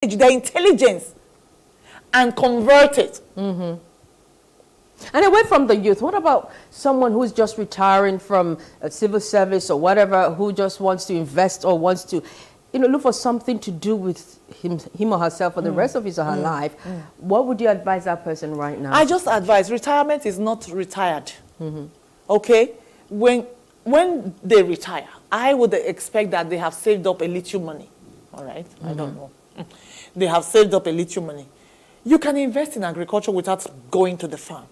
their intelligence and convert it. And away from the youth, what about someone who's just retiring from a civil service or whatever, who just wants to invest or wants to, look for something to do with him or herself for the rest of his or her life? What would you advise that person right now? I just advise retirement is not retired. Okay? When they retire, I would expect that they have saved up a little money. All right? I don't know. They have saved up a little money. You can invest in agriculture without going to the farm.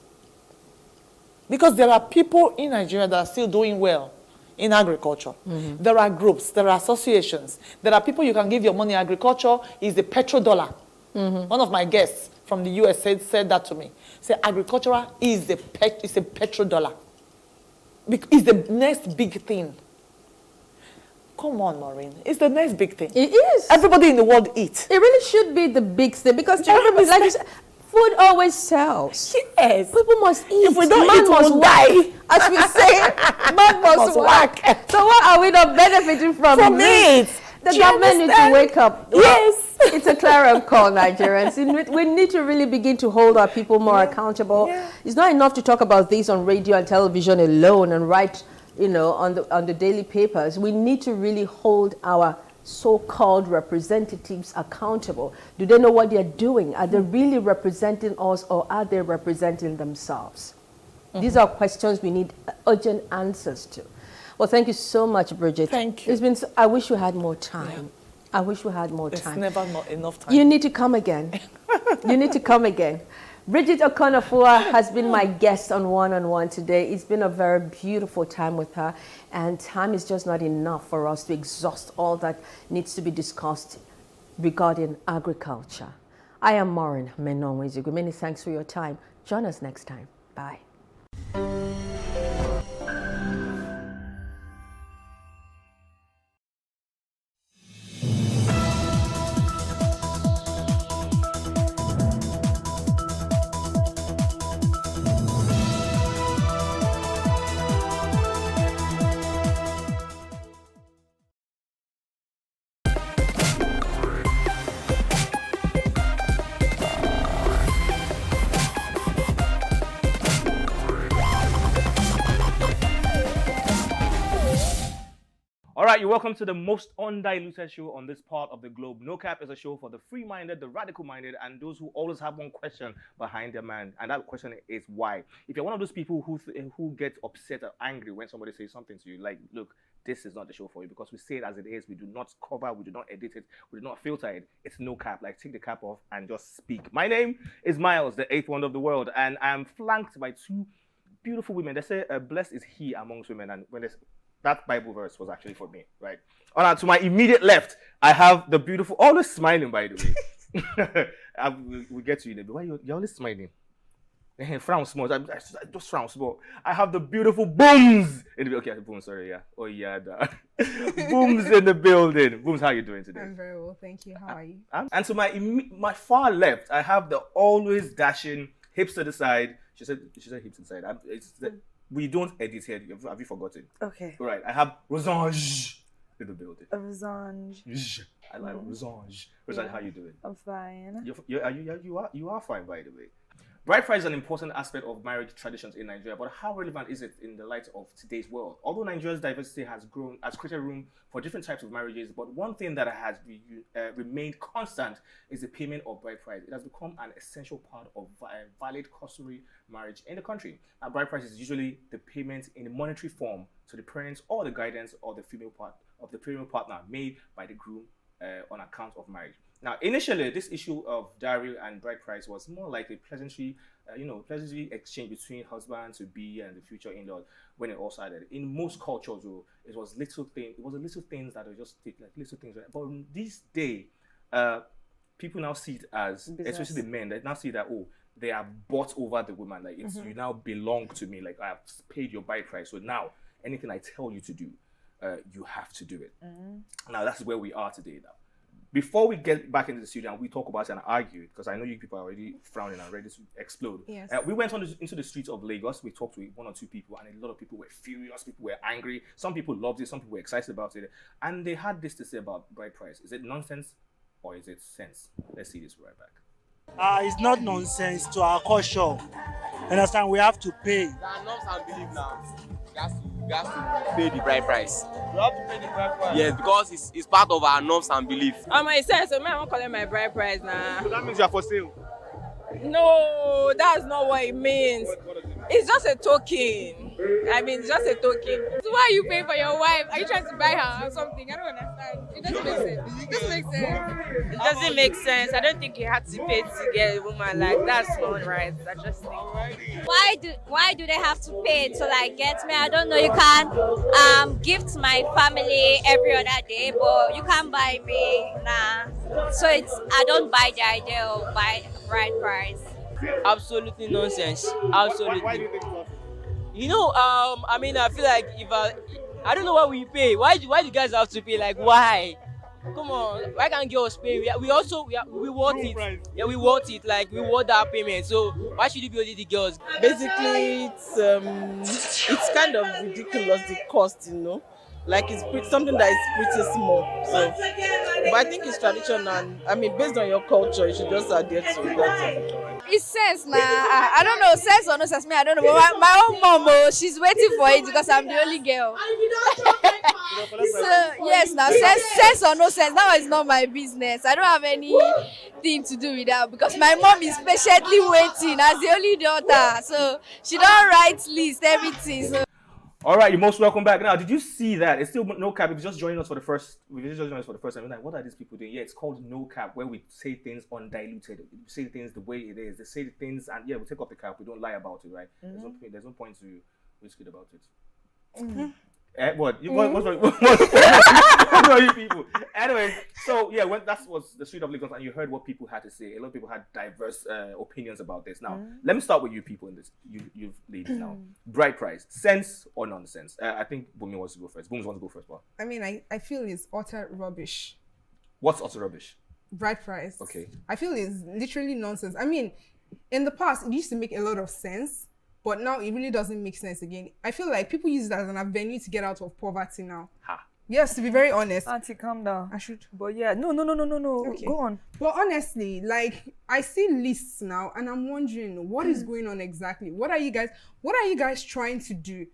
Because there are people in Nigeria that are still doing well in agriculture. There are groups, there are associations. There are people you can give your money. Agriculture is the petrodollar. One of my guests from the US said that to me. Said agriculture is a petrodollar. It's the next big thing. Come on, Maureen. It's the next big thing. It is. Everybody in the world eats. It really should be the big thing because everybody, like you said, food always sells. Yes. People must eat. If we don't Man eat, must we'll work. die. As we say, man must work. So what are we not benefiting from? It. The government needs to wake up. Yes. It's a clarion call, Nigerians. We need to really begin to hold our people more accountable. Yeah. It's not enough to talk about this on radio and television alone and write, on the daily papers. We need to really hold our so-called representatives accountable. Do they know what they're doing? Are they really representing us, or are they representing themselves? These are questions we need urgent answers to. Well, thank you so much, Bridget. Thank you. It's been I wish we had more time. I wish we had more time. There's never not enough time. You need to come again. You need to come again. Bridget Okonofua has been my guest on One-on-One today. It's been a very beautiful time with her, and time is just not enough for us to exhaust all that needs to be discussed regarding agriculture. I am Maureen Menonwezugu. Many thanks for your time. Join us next time. Bye. All right, you're welcome to the most undiluted show on this part of the globe. No Cap is a show for the free-minded, the radical-minded, and those who always have one question behind their mind. And that question is why. If you're one of those people who get upset or angry when somebody says something to you, like, look, this is not the show for you, because we say it as it is. We do not cover, we do not edit it, we do not filter it. It's no cap. Like, take the cap off and just speak. My name is Miles, the eighth wonder of the world, and I'm flanked by two beautiful women. They say, blessed is he amongst women, and when that Bible verse was actually for me, right? To my immediate left, I have the beautiful, always smiling, by the way. We'll get to you, but why you're always smiling? Frown small. I just frown small. I have the beautiful Booms in the okay, Booms, sorry, yeah. Oh yeah, Booms in the building. Booms, how are you doing today? I'm very well, thank you. How are you? And to my far left, I have the always dashing, hips to the side. She said hips to the side. We don't edit here. Have you forgotten? Okay. Right. I have Rosange in the building. Rosange. I like Rosange. Rosange, how you doing? I'm fine. You are fine, by the way. Bride price is an important aspect of marriage traditions in Nigeria, but how relevant is it in the light of today's world? Although Nigeria's diversity has created room for different types of marriages, but one thing that has remained constant is the payment of bride price. It has become an essential part of valid customary marriage in the country. Now, bride price is usually the payment in a monetary form to the parents or the guidance of the female partner made by the groom on account of marriage. Now, initially, this issue of dowry and bride price was more like a pleasantry exchange between husband to be and the future in-laws when it all started. In most cultures, though, it was a little things that were just like little things. But these days, people now see it as, business. Especially the men, they now see that, they are bought over the woman. Like, it's you now belong to me. Like, I have paid your bride price. So now, anything I tell you to do, you have to do it. Now, that's where we are today now. Before we get back into the studio and we talk about it and argue, because I know you people are already frowning and ready to explode. Yes. We went into the streets of Lagos. We talked to one or two people, and a lot of people were furious. People were angry. Some people loved it. Some people were excited about it. And they had this to say about bride price. Is it nonsense? or is it sense? Let's see this right back. It's not nonsense to our culture. Understand? We have to pay. There are norms and belief now. You have to pay the bride price. You have to pay the bride price. Yes, because it's part of our norms and belief. My sense, so I won't collect my bride price now. So that means you are for sale. No, that's not what it means. What does it mean? It's just a token. I mean, it's just a token. So why are you paying for your wife? Are you trying to buy her or something? I don't understand. It doesn't make sense. It doesn't make sense. It doesn't make sense. I don't think you have to pay to get a woman. Like, that's not right. I just think. Why do they have to pay to like get me? I don't know. You can gift my family every other day, but you can't buy me. Nah. So I don't buy the idea of buy bride price. Absolutely nonsense. Absolutely. Why do you think so? You know, I mean, I feel like if I don't know why we pay. Why do you guys have to pay? Like, why? Come on, why can't girls pay? We worth it. Yeah, we worth it. Like, we worth that payment. So why should it be only the girls? Basically, it's kind of ridiculous, the cost, like it's something that is pretty small. So, but I think it's traditional, and I mean, based on your culture, you should just adhere to that. It's sense now. I don't know, sense or no sense. Me, I don't know. But my own mom, she's waiting for it because I'm the only girl. So yes, now sense or no sense, that is not my business. I don't have anything to do with that because my mom is patiently waiting as the only daughter. So she don't write list everything. So. All right, you're most welcome back. Now, did you see that? It's still No Cap. If you're just joining us for the first, time, we're like, what are these people doing? Yeah, it's called No Cap, where we say things undiluted. We say things the way it is. They say things, and yeah, we take off the cap. We don't lie about it, right? There's no point to risk it about it. What are you people? Anyway, so yeah, that was the Street of Lagos, and you heard what people had to say. A lot of people had diverse opinions about this. Now, let me start with you people in this. You've ladies now. Bride price, sense or nonsense? I think Bumi wants to go first. Booms wants to go first. Well, I mean, I feel it's utter rubbish. What's utter rubbish? Bride price. Okay. I feel it's literally nonsense. I mean, in the past, it used to make a lot of sense. But now it really doesn't make sense again. I feel like people use it as an avenue to get out of poverty now. Yes, to be very honest. Auntie, calm down. I should. But yeah, no. Okay. Go on. But honestly, like, I see lists now and I'm wondering what is going on exactly. What are you guys trying to do?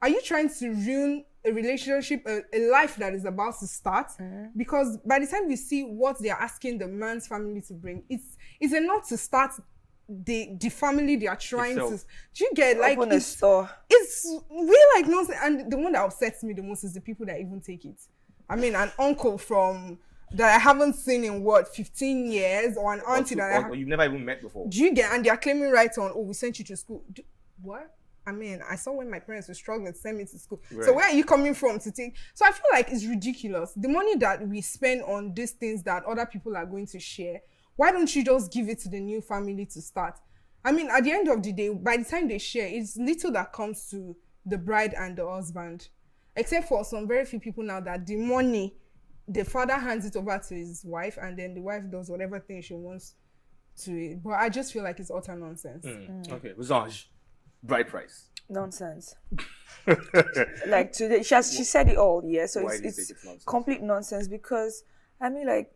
Are you trying to ruin a relationship, a life that is about to start? Because by the time you see what they're asking the man's family to bring, it's enough to start the family they are trying to. Do you get, like, open a store? It's really like nonsense. And the one that upsets me the most is the people that even take it. I mean, an uncle from that I haven't seen in 15 years, or an auntie or you've never even met before. Do you get? And they are claiming rights on, we sent you to school. What? I mean, I saw when my parents were struggling to send me to school. Right. So where are you coming from to take? So I feel like it's ridiculous. The money that we spend on these things that other people are going to share, why don't you just give it to the new family to start? I mean, at the end of the day, by the time they share, it's little that comes to the bride and the husband. Except for some very few people now that the money, the father hands it over to his wife and then the wife does whatever thing she wants to it. But I just feel like it's utter nonsense. Okay, Razanj, bride price. Nonsense. Like today, she said it all, yeah. So it's complete nonsense because, I mean, like,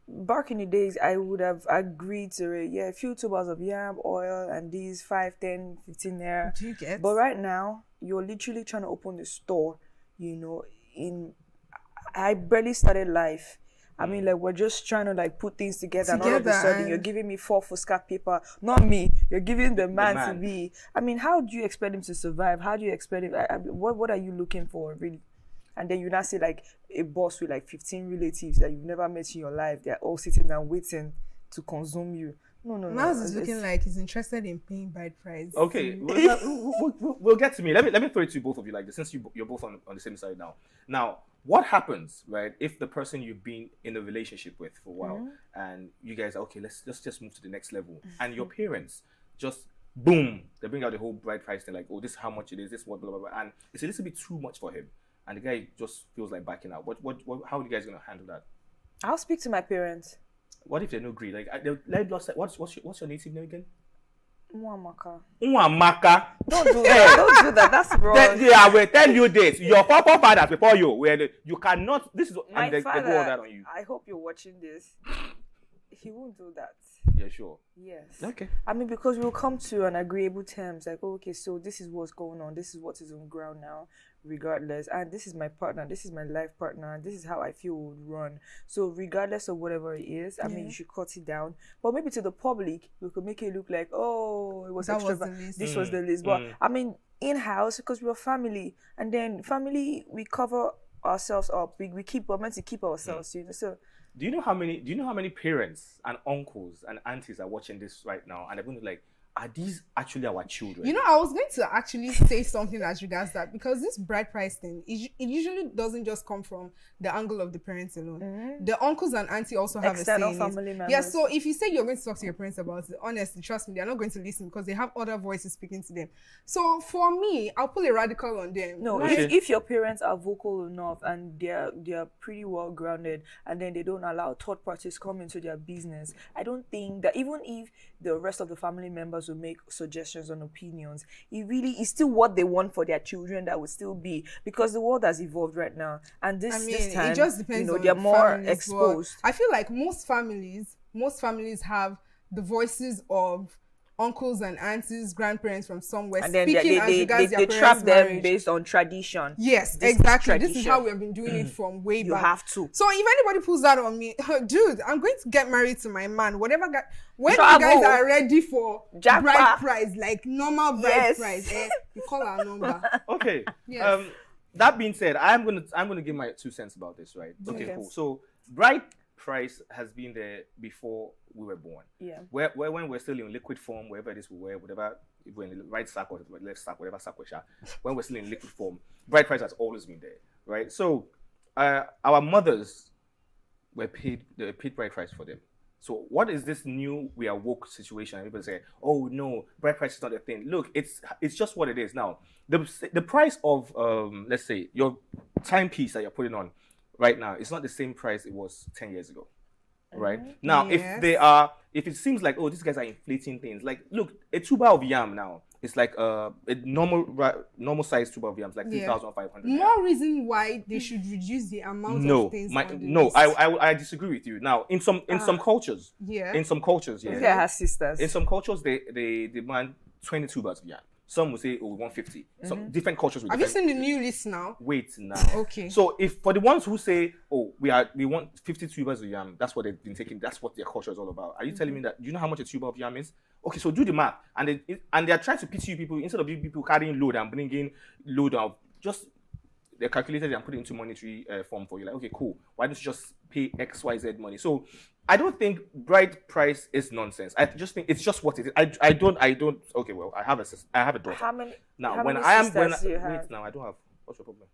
back in the days, I would have agreed to it. Yeah, a few tubers of yam, oil, and these 5, 10, 15 naira. Do you get? But right now, you're literally trying to open the store, I barely started life. I mean, like, we're just trying to, like, put things together and all of a sudden, you're giving me 4 Fusca paper. Not me. You're giving the man to be. I mean, how do you expect him to survive? How do you expect him? What are you looking for, really? And then you now see, like, a boss with, like, 15 relatives that you've never met in your life. They're all sitting there waiting to consume you. No. Miles is looking like he's interested in paying bride price. Okay, we'll get to me. Let me throw it to both of you like this, since you're both on the same side now. Now, what happens, right, if the person you've been in a relationship with for a while and you guys are, okay, let's just move to the next level, and your parents just, boom, they bring out the whole bride price thing, like, oh, this is how much it is, this what, blah, blah, blah, and it's a little bit too much for him. And the guy just feels like backing out. How are you guys gonna handle that? I'll speak to my parents. What if they don't agree? Like, what's your native name again? Mwamaka. Don't do that. Don't do that. That's wrong. I will tell you this. Your forefathers before you, you cannot. This is My they father, do all that on you. I hope you're watching this. He won't do that. Yeah, sure. Yes. Okay. I mean, because we'll come to an agreeable terms, like, okay, so this is what's going on. This is what is on ground now, regardless. And this is my partner. This is my life partner. This is how I feel would run. So regardless of whatever it is, I mean, you should cut it down. But maybe to the public, we could make it look like, oh, it was That extra. was the list. This was the list. But I mean, in-house, because we're family. And then family, we cover ourselves up. We're meant to keep ourselves, you know. So Do you know how many parents and uncles and aunties are watching this right now, and they're going to like, are these actually our children? You know, I was going to actually say something as regards that, because this bride price thing, it usually doesn't just come from the angle of the parents alone. The uncles and auntie also have external a say in family it. members. Yeah, so if you say you're going to talk to your parents about it, honestly, trust me, they're not going to listen because they have other voices speaking to them. So for me, I'll pull a radical on them. no, if your parents are vocal enough and they're pretty well grounded, and then they don't allow third parties come into their business, I don't think that even if the rest of the family members will make suggestions and opinions, it really is still what they want for their children that would still be, because the world has evolved right now, and this time, it just depends on they're more families, but exposed. I feel like most families have the voices of uncles and aunties, grandparents from somewhere, And then speaking as regards they their trap parents' them marriage. based on tradition. Yes, This is exactly. This is tradition. how we have been doing it from way You back. have to. So if anybody pulls that on me, dude, I'm going to get married to my man. Whatever guy, when Travel. you guys are ready for Jackpot. bride price, like normal bride Yes. price, you call our number. Okay. Yes. That being said, I'm gonna give my 2 cents about this, right? Okay, Yes. cool. So bride price has been there before we were born. Yeah. Where when we're still in liquid form, wherever it is we were, whatever, if we're in the right sack or the left sack, whatever sack we're when we're still in liquid form, bride price has always been there, right? So our mothers were paid bride price for them. So what is this new we are woke situation? And people say, oh no, bride price is not a thing. Look, it's just what it is now. The price of let's say your timepiece that you're putting on right now is not the same price it was 10 years ago. Right? Now, Yes. if it seems like, oh, these guys are inflating things, like, look, a tuber of yam now is like a normal size tuber of yam is like 3,500. More reason why they should reduce the amount of things on the list. I disagree with you. Now, in some cultures, Yeah. in some cultures, Look yeah, at her sisters. in some cultures they demand 20 tubers of yam. Some will say, oh, we want 50. Some different cultures will. Have you seen the new list now? Wait now. Okay. So if for the ones who say, oh, we want 50 tubers of yam, that's what they've been taking. That's what their culture is all about. Are you telling me that? Do you know how much a tuber of yam is? Okay, so do the math, and they are trying to pity you people instead of you people carrying load and bringing load of just. They calculated and put it into monetary form for you. Like, okay, cool. Why don't you just pay XYZ money? So I don't think bride price is nonsense. I just think it's just what it is. I don't. Okay, well, I have a daughter. How many? Now, how when many I am sisters do you have? wait, now I don't have. What's your problem?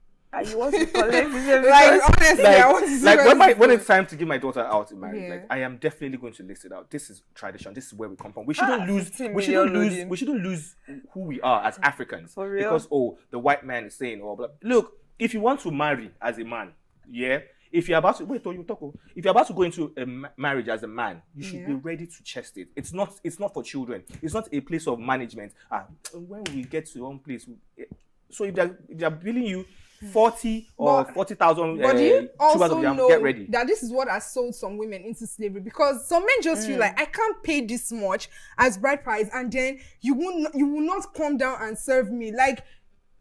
You want to collect Like, honestly, I want to see where this when goes. it's time to give my daughter out in marriage, Yeah. like I am definitely going to list it out. This is tradition. This is where we come from. We shouldn't lose. 15 We shouldn't million lose. loading. We shouldn't lose who we are as Africans. For real? Because the white man is saying, oh, blah. Look, if you want to marry as a man, yeah. If you're about to if you're about to go into a marriage as a man, you should be ready to chest it. It's not for children. It's not a place of management. When we get to one place, so if they're billing you 40 or 40,000 But do you also tubers of yam, know get ready. that this is what has sold some women into slavery? Because some men just feel like, I can't pay this much as bride price, and then you will not come down and serve me. Like,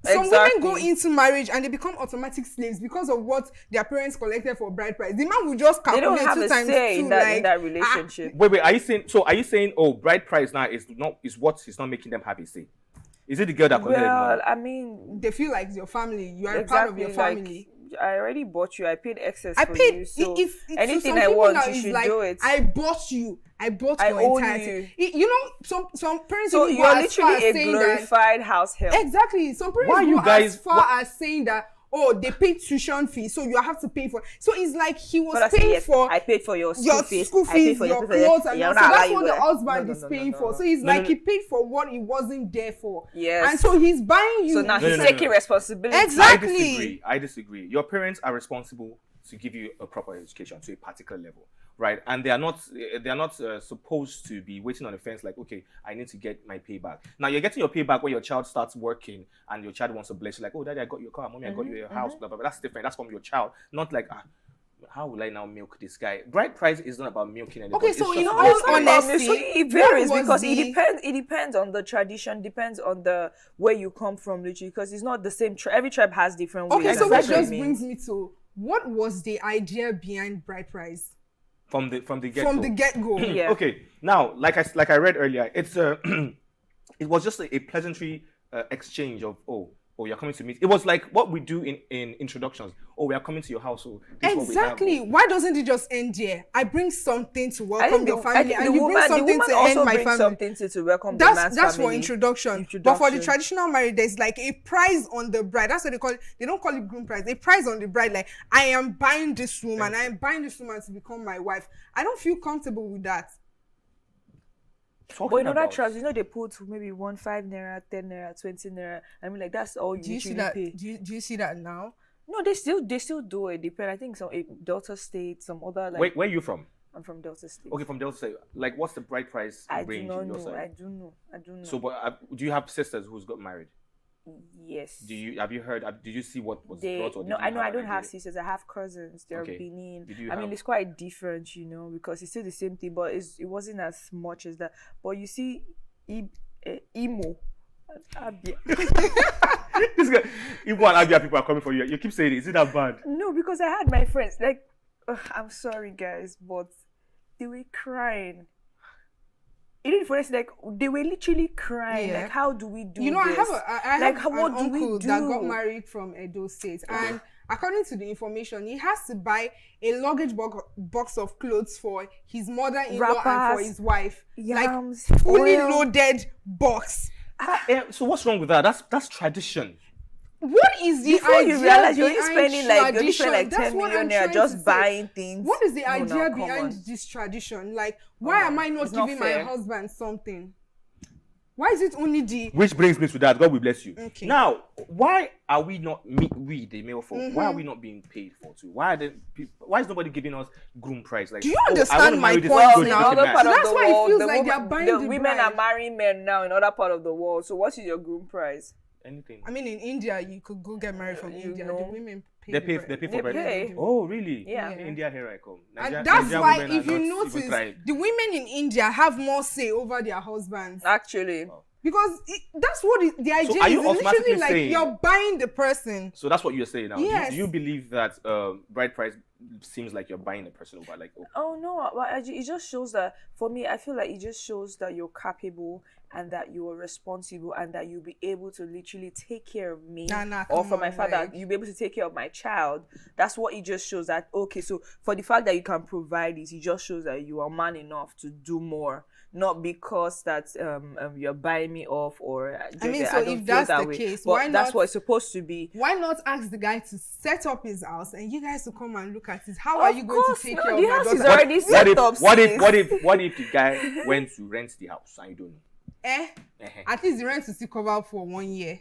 some women go into marriage and they become automatic slaves because of what their parents collected for bride price. The man will just They calculate don't have 2 a times say 2, in that, like, in that relationship. Wait, are you saying oh, bride price now is what is not making them have a say? Is it the girl that collected the money? Well, I mean, they feel like it's your family. You are a part of your family. Like, I already bought you. I paid excess I for paid you. So if anything some I people want, now you is should like, do it. I bought you. I bought I your own entirety. you. You know, some parents So even go you're as far literally as a saying that. glorified house help. Exactly. Some parents Why go you guys- as far as saying that, oh, they paid tuition fees, so you have to pay for. So it's like he was But paying yes, for I paid for your school your fees, school I paid fees, for your your clothes, and yeah, all. So not that's allow what you the there. husband No, is no, paying no, for. no. So he's No, like no, he paid for what he wasn't there for. Yes. And so he's buying you. So now he's no, taking no. responsibility. Exactly. I disagree. Your parents are responsible to give you a proper education to a particular level. right? And they are not supposed to be waiting on the fence like, okay, I need to get my payback. Now you're getting your payback when your child starts working and your child wants to bless you, like, oh, daddy, I got your car, mommy, I got you a house, blah, blah, blah. That's different. That's from your child, not like, how will I now milk this guy? Bride price is not about milking anybody. Okay, so It's in all all honesty, it varies what was because it depends on the tradition, depends on the where you come from, literally, because it's not the same. Every tribe has different ways. Okay, so which Exactly. just brings me to what was the idea behind bride price From the get-go. from the get-go? Yeah. Okay, now, like I read earlier, it's it was just a pleasantry exchange of, oh, you're coming to meet. It was like what we do in introductions. Oh, we are coming to your house. So this is what we have. Exactly. Why doesn't it just end there? I bring something to I welcome think the family, and the you woman, bring something the to woman end also my brings family. something to welcome the man's That's family. for introduction. But for the traditional marriage, there's like a prize on the bride. That's what they call it. They don't call it groom prize. A prize on the bride. Like, I am buying this woman. I am buying this woman to become my wife. I don't feel comfortable with that. But in other tribes, they put maybe 5 naira, 10 naira, 20 naira. I mean, like that's all you Do you see literally that? pay. Do you see that now? No, they still do it. Depend. I think some Delta State, some other like. Where are you from? I'm from Delta State. Okay, from Delta State. Like, what's the bride price I do range not in your know. side? I don't know. So, but do you have sisters who's got married? Yes. Have you heard? Did you see what was brought? Or No, did you I know. I don't an have idea? sisters. I have cousins. They're Okay. Benin. Did you I mean, have- it's quite different, because it's still the same thing, but it wasn't as much as that. But you see, Imo. Abia. This guy, Igbo and Abia people are coming for you. You keep saying it. Is it that bad? No, because I had my friends. Like, I'm sorry, guys, but they were crying. Even for us, like they were literally crying. Yeah. Like, how do we do? You know, this? I have like, an what do we uncle do? that got married from Edo State, and according to the information, he has to buy a luggage box of clothes for his mother-in-law and for Wrappers, his wife, yams, like fully oil. loaded box. So what's wrong with that? That's tradition. What is the Before idea you realize you're only behind spending like tradition? 10 That's what million I'm naira trying just to say. buying things. What is the No, now, idea come behind on. this tradition? Like, why am I not It's not giving my fair. husband something? Why is it only the Which brings me to that. God will bless you. Okay. Now, why are we not we the male folk? Why are we not being paid for too? Why is nobody giving us groom price? Like, Do you I understand wanna my marry this point good now? looking Other man. part of That's the why it world, feels the like they're woman- buying the the women bride. are marrying men now in other part of the world. So what is your groom price? Anything. I mean, in India, you could go get married from India. know. The women pay. They the pay. bride. They pay for They bread. pay. Oh, really? Yeah. India, here I come. And that's why, women if are you not even notice, trying. the women in India have more say over their husbands Actually, because that's what the idea are you is. It's automatically literally like saying- you're buying the person. So that's what you're saying now. Yes. Do you believe that bride price seems like you're buying a person over? Like, oh no, but it just shows that for me, I feel like it just shows that you're capable and that you are responsible and that you'll be able to literally take care of me Nah, or come for my on, father, like- you'll be able to take care of my child. That's what it just shows that, okay, so for the fact that you can provide this, it just shows that you are man enough to do more. Not because that you're buying me off or I mean, just- so don't if feel that's that the way. case, But why that's not- what it's supposed to be. Why not ask the guy to set up his house and you guys to come and look at it? How are Of you going to course, take no, care the of my house is daughter? already set up. what sis. if the guy went to rent the house and you don't know? At least the rent will still cover for 1 year.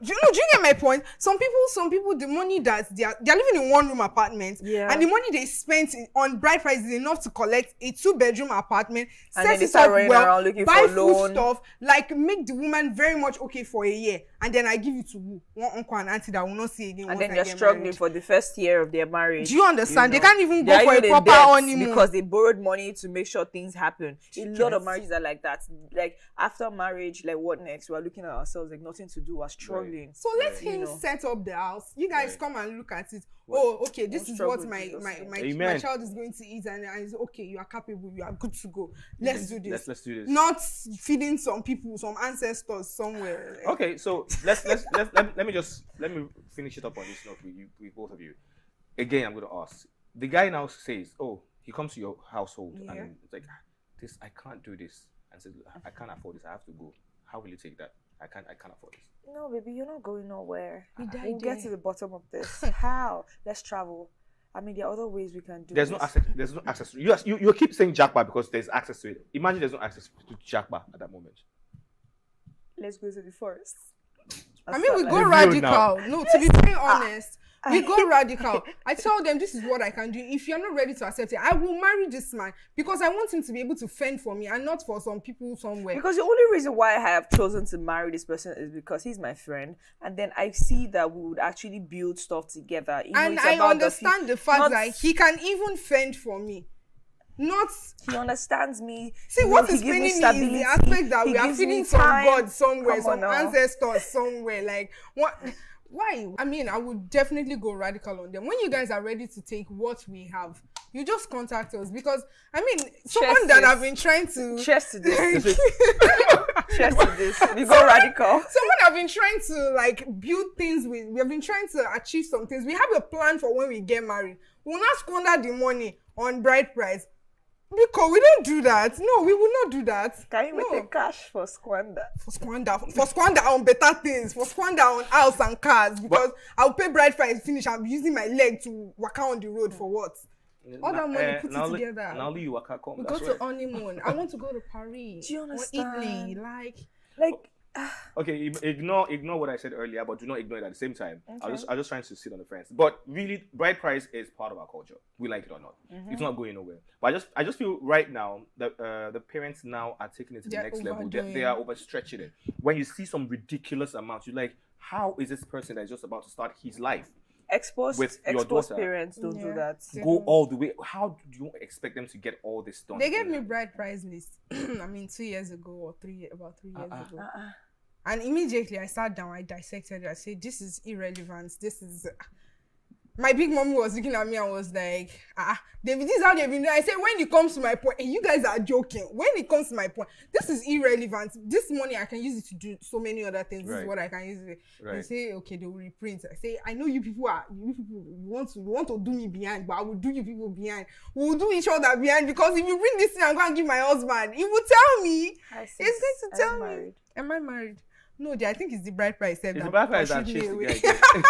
Do you get my point? Some people, the money that they're living in 1-room apartment, Yeah. and the money they spent on bride price is enough to collect a 2-bedroom apartment, And set then they it start up running well, around looking buy for loan. food stuff, like make the woman very much okay for a year, and then I give it to who? One uncle and auntie that will not see again. And once then I they're get struggling married. for the first year of their marriage. Do you understand? know. They can't even They're go for a even in proper debt honeymoon because they borrowed money to make sure things happen. A lot of marriages are like that. Like after marriage, like what next? We're looking at ourselves like nothing to do. We're struggling. So let You him know. set up the house. You guys Right. come and look at it. Oh, okay, this Don't is what struggle my with my yourself. my, Amen. my child is going to eat, and it's okay. You are capable. You are good to go. Let's do this. Let's do this. Not feeding some people, some ancestors somewhere. Okay, so let me finish it up on this note with both of you. Again, I'm going to ask. The guy now says, "Oh, he comes to your household Yeah. and it's like, this I can't do this," and says, "I can't afford this. I have to go." How will you take that? I can't afford this. No, baby, you're not going nowhere. He died We'll get there. to the bottom of this. How? Let's travel. I mean, there are other ways we can do There's this. no access. There's no access. You keep saying Jackpot because there's access to it. Imagine there's no access to Jackpot at that moment. Let's go to the forest. I mean, we go Review radical. now. No, to be very honest, We go radical. I tell them this is what I can do. If you're not ready to accept it, I will marry this man because I want him to be able to fend for me and not for some people somewhere. Because the only reason why I have chosen to marry this person is because he's my friend, and then I see that we would actually build stuff together. And I understand the fact that he can even fend for me. Not he understands me. See, what is paining me is the aspect that we are feeling some God somewhere, some ancestors somewhere. Like what? Why? I mean, I would definitely go radical on them. When you guys are ready to take what we have, you just contact us because I mean, someone that I've been trying to cheers to this. Cheers to this. We go radical. Someone I've been trying to like build things with. We have been trying to achieve some things. We have a plan for when we get married. We will not squander the money on bride price. Because we don't do that. No, we will not do that. Can you take cash for squander? For squander on better things. For squander on house and cars. Because I'll pay bride price finish. I'm using my leg to walk out on the road for what? All that money put it together. Now you walk out. We go to honeymoon. I want to go to Paris. Do you understand? Or Italy. Like. Okay, ignore what I said earlier, but do not ignore it at the same time. Okay. I'm just trying to sit on the fence. But really, bride price is part of our culture. We like it or not. It's not going nowhere. But I just feel right now that the parents now are taking it to the next level. They are overstretching it. When you see some ridiculous amounts, you're like, how is this person that's just about to start his life? Exposed parents don't do that. Go all the way. How do you expect them to get all this done? They gave me bride price list. I mean, 2 years ago or about 3 years ago. And immediately I sat down, I dissected it. I said, this is irrelevant. This is... My big mommy was looking at me and was like, David, this is how they've been doing. I said, when it comes to my point, and you guys are joking. When it comes to my point, this is irrelevant. This money, I can use it to do so many other things. This is what I can use it. They say, okay, they will reprint. I say, I know you people you want to do me behind, but I will do you people behind. We will do each other behind because if you bring this thing, I'm going to give my husband. He will tell me. He's going to tell me. Am I married? No, I think it's the bride price. It's the bride price that chased the guy.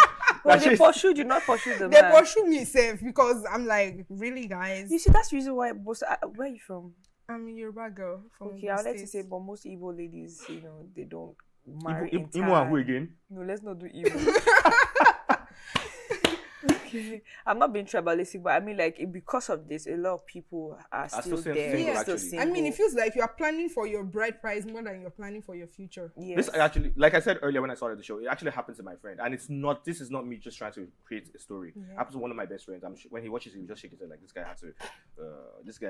Well, they pursued you, not pursued the man. They pursued me safe because I'm like, really, guys? You see, that's the reason why where are you from? I'm a Yoruba girl. Okay, I'll let you say, but most Igbo ladies, they don't marry in time. Igbo and who again? No, let's not do Igbo. Okay. I'm not being tribalistic, but I mean, like, because of this, a lot of people are still there. I mean, it feels like you are planning for your bride price more than you're planning for your future. Yes. This actually, like I said earlier when I started the show, it actually happens to my friend, and this is not me just trying to create a story. It happens to one of my best friends. When he watches it, he just shake his head like, this guy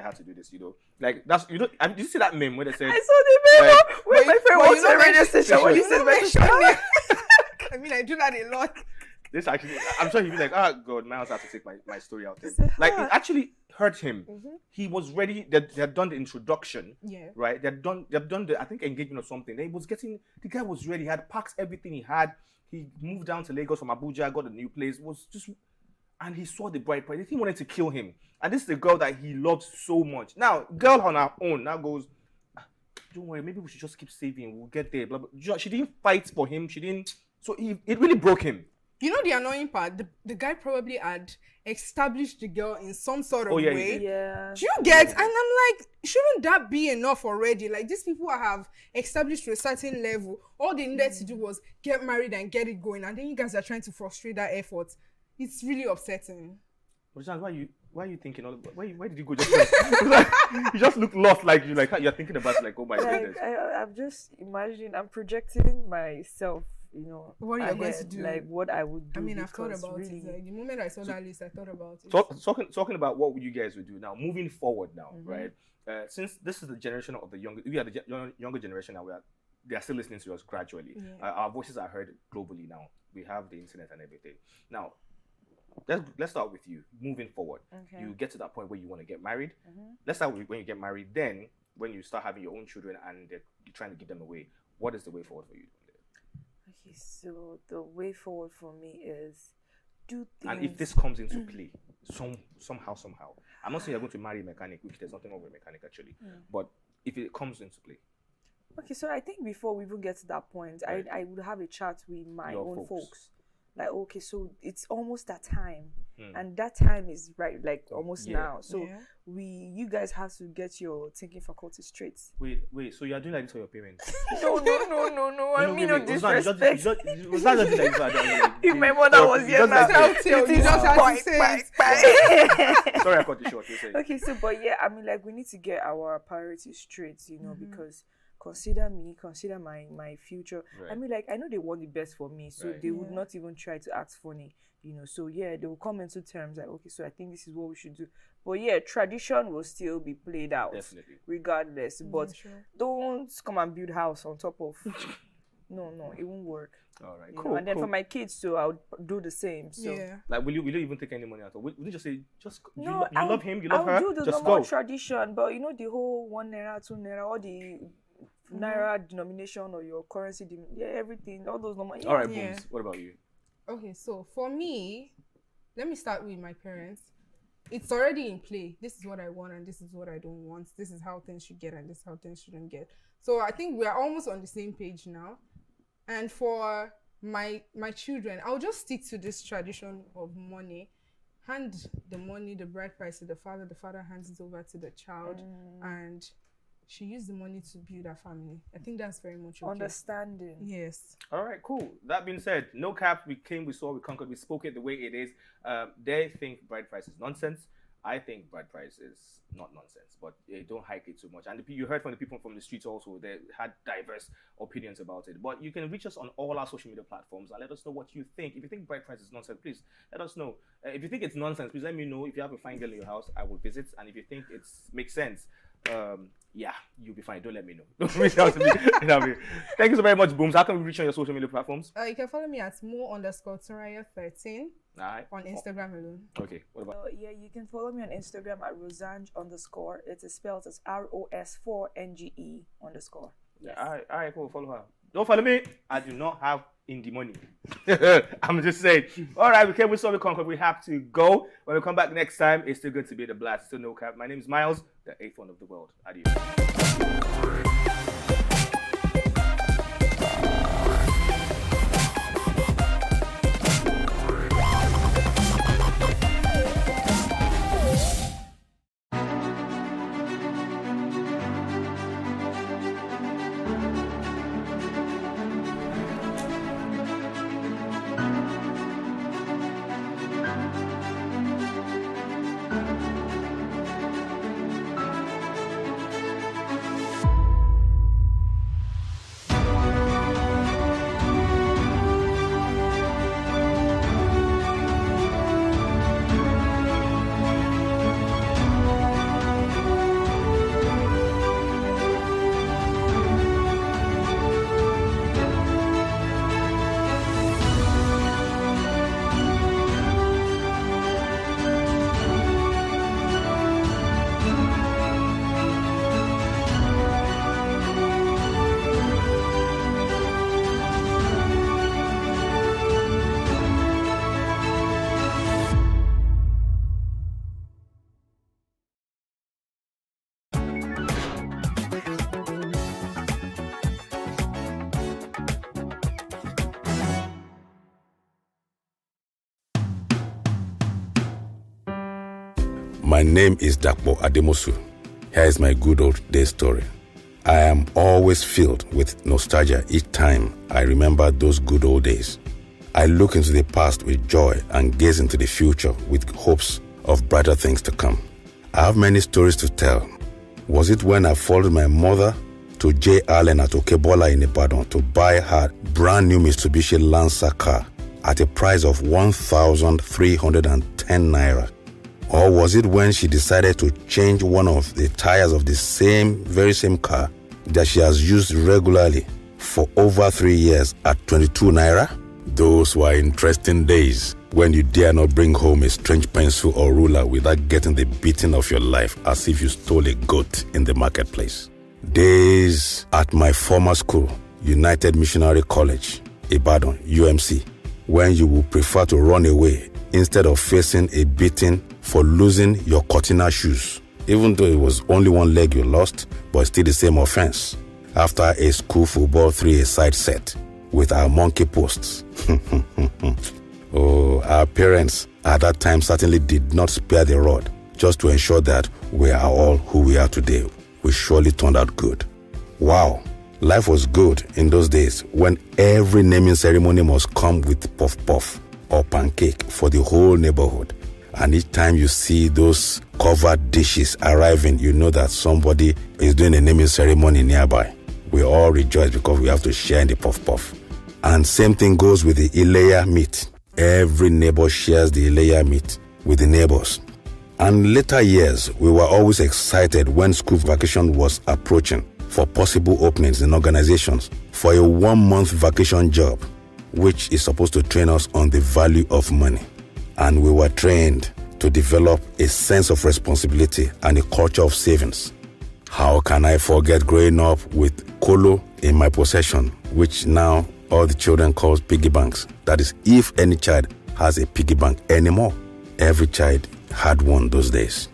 had to do this, Like that's did you see that meme where they said? I saw the meme where my friend was on radio station when he said, I mean, I do that a lot. This actually, I'm sure he'd be like, God, Miles had to take my story out there. Like, it actually hurt him. He was ready. They had done the introduction, right? They've done the, I think, engagement or something. The guy was ready. He had packed everything he had. He moved down to Lagos from Abuja, got a new place. And he saw the bride price. He wanted to kill him. And this is the girl that he loves so much. Now, girl on her own now goes, don't worry, maybe we should just keep saving. We'll get there. Blah, blah. She didn't fight for him. So it really broke him. You know the annoying part? The guy probably had established the girl in some sort of way. Yeah. Do you get? And I'm like, shouldn't that be enough already? Like, these people have established to a certain level. All they needed to do was get married and get it going. And then you guys are trying to frustrate that effort. It's really upsetting. Why are you thinking all about? Where did you go just now? You just look lost, like you're thinking about like, oh my goodness. I'm just imagining, I'm projecting myself. What you're going to do, like what I would do. I mean, I've thought about it. Like, the moment I saw that list, I thought about it. Talking about what you guys would do now, moving forward now, right? Since this is the generation of the younger, we are the younger generation now. They are still listening to us gradually. Our voices are heard globally now. We have the internet and everything. Now, let's start with you. Moving forward, you get to that point where you want to get married. Let's start with when you get married. Then, when you start having your own children and you're trying to give them away, what is the way forward for you? Okay, so the way forward for me is do things. And if this comes into play, somehow, I'm not saying you're going to marry a mechanic, which there's nothing wrong with a mechanic actually, but if it comes into play. Okay, so I think before we even get to that point, I would have a chat with my own folks. like, okay, so it's almost that time, and that time is right, like almost now. So you guys have to get your thinking faculty straight. Wait. So you are doing like this for your parents? No. I mean, no disrespect. Was that just like that? If my mother was here now, you just have to say it. Sorry, I cut you short. Okay, so but yeah, I mean, like we need to get our priorities straight, because consider me, consider my future. Right. I mean, like I know they want the best for me, so they would not even try to act funny, So yeah, they will come into terms like, okay, so I think this is what we should do. But yeah, tradition will still be played out, definitely, regardless. But don't come and build house on top of. No, it won't work. All right, cool. And then for my kids too, I would do the same. So like, will you even take any money out? Will you just say, you love him, you love her, do the just normal go. tradition, but the whole 1 naira, 2 naira, all the naira denomination or your currency, everything, all those normal. All right, Booms, what about you? Okay, so for me, let me start with my parents. It's already in play. This is what I want and this is what I don't want. This is how things should get and this is how things shouldn't get. So I think we're almost on the same page now. And for my children, I'll just stick to this tradition of money. Hand the money, the bride price to the father hands it over to the child, and she used the money to build her family. I think that's very much okay. Understanding. Yes. All right, cool. That being said, no cap, we came, we saw, we conquered, we spoke it the way it is. They think bride price is nonsense. I think bride price is not nonsense, but don't hike it too much. And you heard from the people from the streets also, they had diverse opinions about it. But you can reach us on all our social media platforms and let us know what you think. If you think bride price is nonsense, please let us know. If you think it's nonsense, please let me know. If you have a fine girl in your house, I will visit. And if you think it makes sense, you'll be fine. Don't let me know. Don't reach out to me. Thank you so very much, Booms. How can we reach on your social media platforms? You can follow me at Mo_Turaya13 on Instagram alone. Okay. What about? You can follow me on Instagram at Rosange_. It is spelled as ROS4NGE_. Yes. All right, cool. Follow her. Don't follow me. I do not have indie money. I'm just saying. All right, we came with Solid Concord. We have to go. When we come back next time, it's still good to be the blast. Still no cap. My name is Miles, the 8th one of the world. Adios. My name is Dakpo Ademosu. Here is my good old day story. I am always filled with nostalgia each time I remember those good old days. I look into the past with joy and gaze into the future with hopes of brighter things to come. I have many stories to tell. Was it when I followed my mother to J. Allen at Okebola in Ibadan to buy her brand new Mitsubishi Lancer car at a price of 1,310 naira? Or was it when she decided to change one of the tires of the very same car that she has used regularly for over 3 years at 22 naira? Those were interesting days when you dare not bring home a strange pencil or ruler without getting the beating of your life as if you stole a goat in the marketplace. Days at my former school, United Missionary College, Ibadan, UMC, when you would prefer to run away instead of facing a beating for losing your Cortina shoes, even though it was only one leg you lost, but still the same offense. After a school football 3-a-side set with our monkey posts. Oh, our parents at that time certainly did not spare the rod just to ensure that we are all who we are today. We surely turned out good. Wow, life was good in those days when every naming ceremony must come with puff-puff or pancake for the whole neighborhood. And each time you see those covered dishes arriving, you know that somebody is doing a naming ceremony nearby. We all rejoice because we have to share in the puff-puff. And same thing goes with the Ileya meat. Every neighbor shares the Ileya meat with the neighbors. And later years, we were always excited when school vacation was approaching for possible openings in organizations for a 1-month vacation job, which is supposed to train us on the value of money. And we were trained to develop a sense of responsibility and a culture of savings. How can I forget growing up with Kolo in my possession, which now all the children call piggy banks? That is, if any child has a piggy bank anymore. Every child had one those days.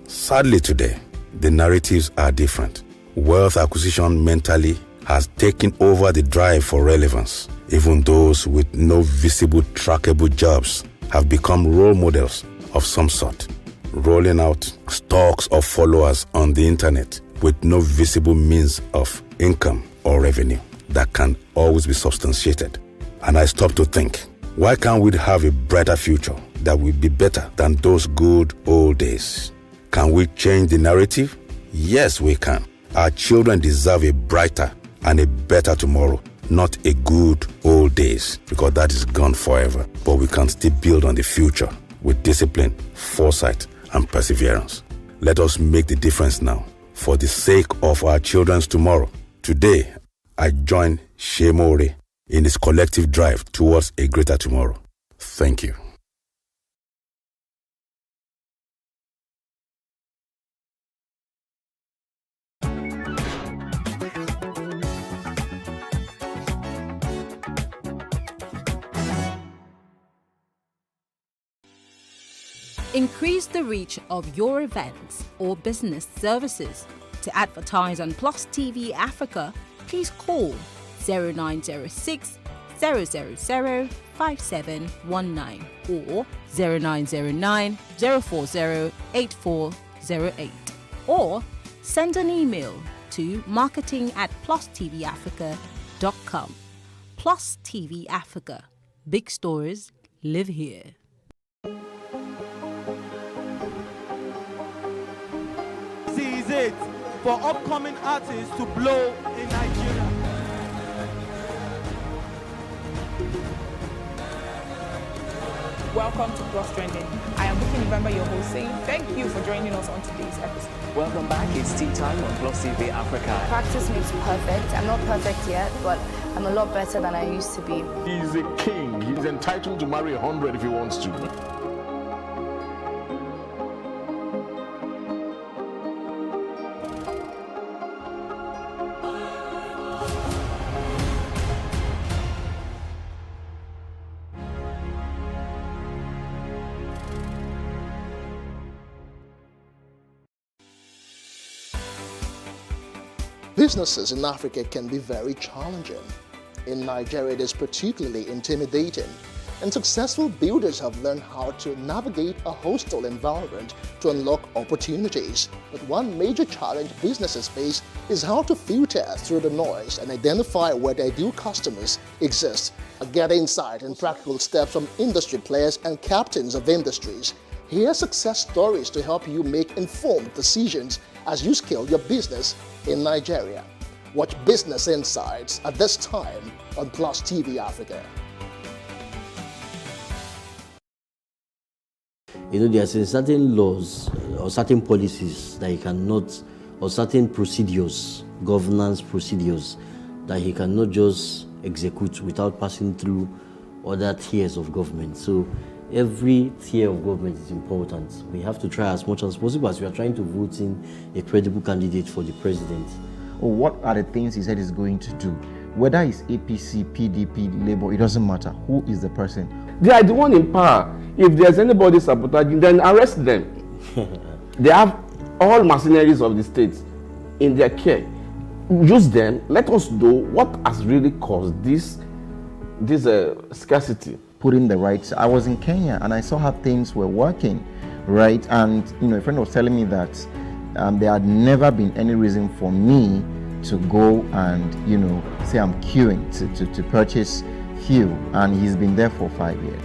Sadly today, the narratives are different. Wealth acquisition mentally has taken over the drive for relevance. Even those with no visible trackable jobs have become role models of some sort, rolling out stocks of followers on the internet with no visible means of income or revenue that can always be substantiated. And I stop to think, why can't we have a brighter future that will be better than those good old days? Can we change the narrative? Yes, we can. Our children deserve a brighter and a better tomorrow, not a good old days, because that is gone forever. But we can still build on the future with discipline, foresight, and perseverance. Let us make the difference now for the sake of our children's tomorrow. Today, I join Shemore in his collective drive towards a greater tomorrow. Thank you. Increase the reach of your events or business services. To advertise on Plus TV Africa, please call 0906 000 5719 or 0909 040 8408, or send an email to marketing@plustvafrica.com. Plus TV Africa. Big stories live here. Is it for upcoming artists to blow in Nigeria? Welcome to Plus Trending. I am Buki November, your host, saying thank you for joining us on today's episode. Welcome back. It's tea time on Plus TV Africa. Practice makes perfect. I'm not perfect yet, but I'm a lot better than I used to be. He's a king. He's entitled to marry 100 if he wants to. Businesses in Africa can be very challenging. In Nigeria, it is particularly intimidating, and successful builders have learned how to navigate a hostile environment to unlock opportunities. But one major challenge businesses face is how to filter through the noise and identify where their ideal customers exist. Get insight and practical steps from industry players and captains of industries. Hear success stories to help you make informed decisions as you scale your business in Nigeria. Watch Business Insights at this time on Plus TV Africa. You know, there are certain laws or certain policies that he cannot, or certain procedures, governance procedures, that he cannot just execute without passing through other tiers of government. So every tier of government is important. We have to try as much as possible as we are trying to vote in a credible candidate for the president. Or what are the things he said he's going to do? Whether it's APC, PDP, Labour, it doesn't matter. Who is the person? They are the one in power. If there's anybody sabotaging, then arrest them. They have all mercenaries of the state in their care. Use them. Let us know what has really caused this scarcity. put in the right. I was in Kenya and I saw how things were working, right? And a friend was telling me that there had never been any reason for me to go and say I'm queuing to purchase fuel, and he's been there for 5 years.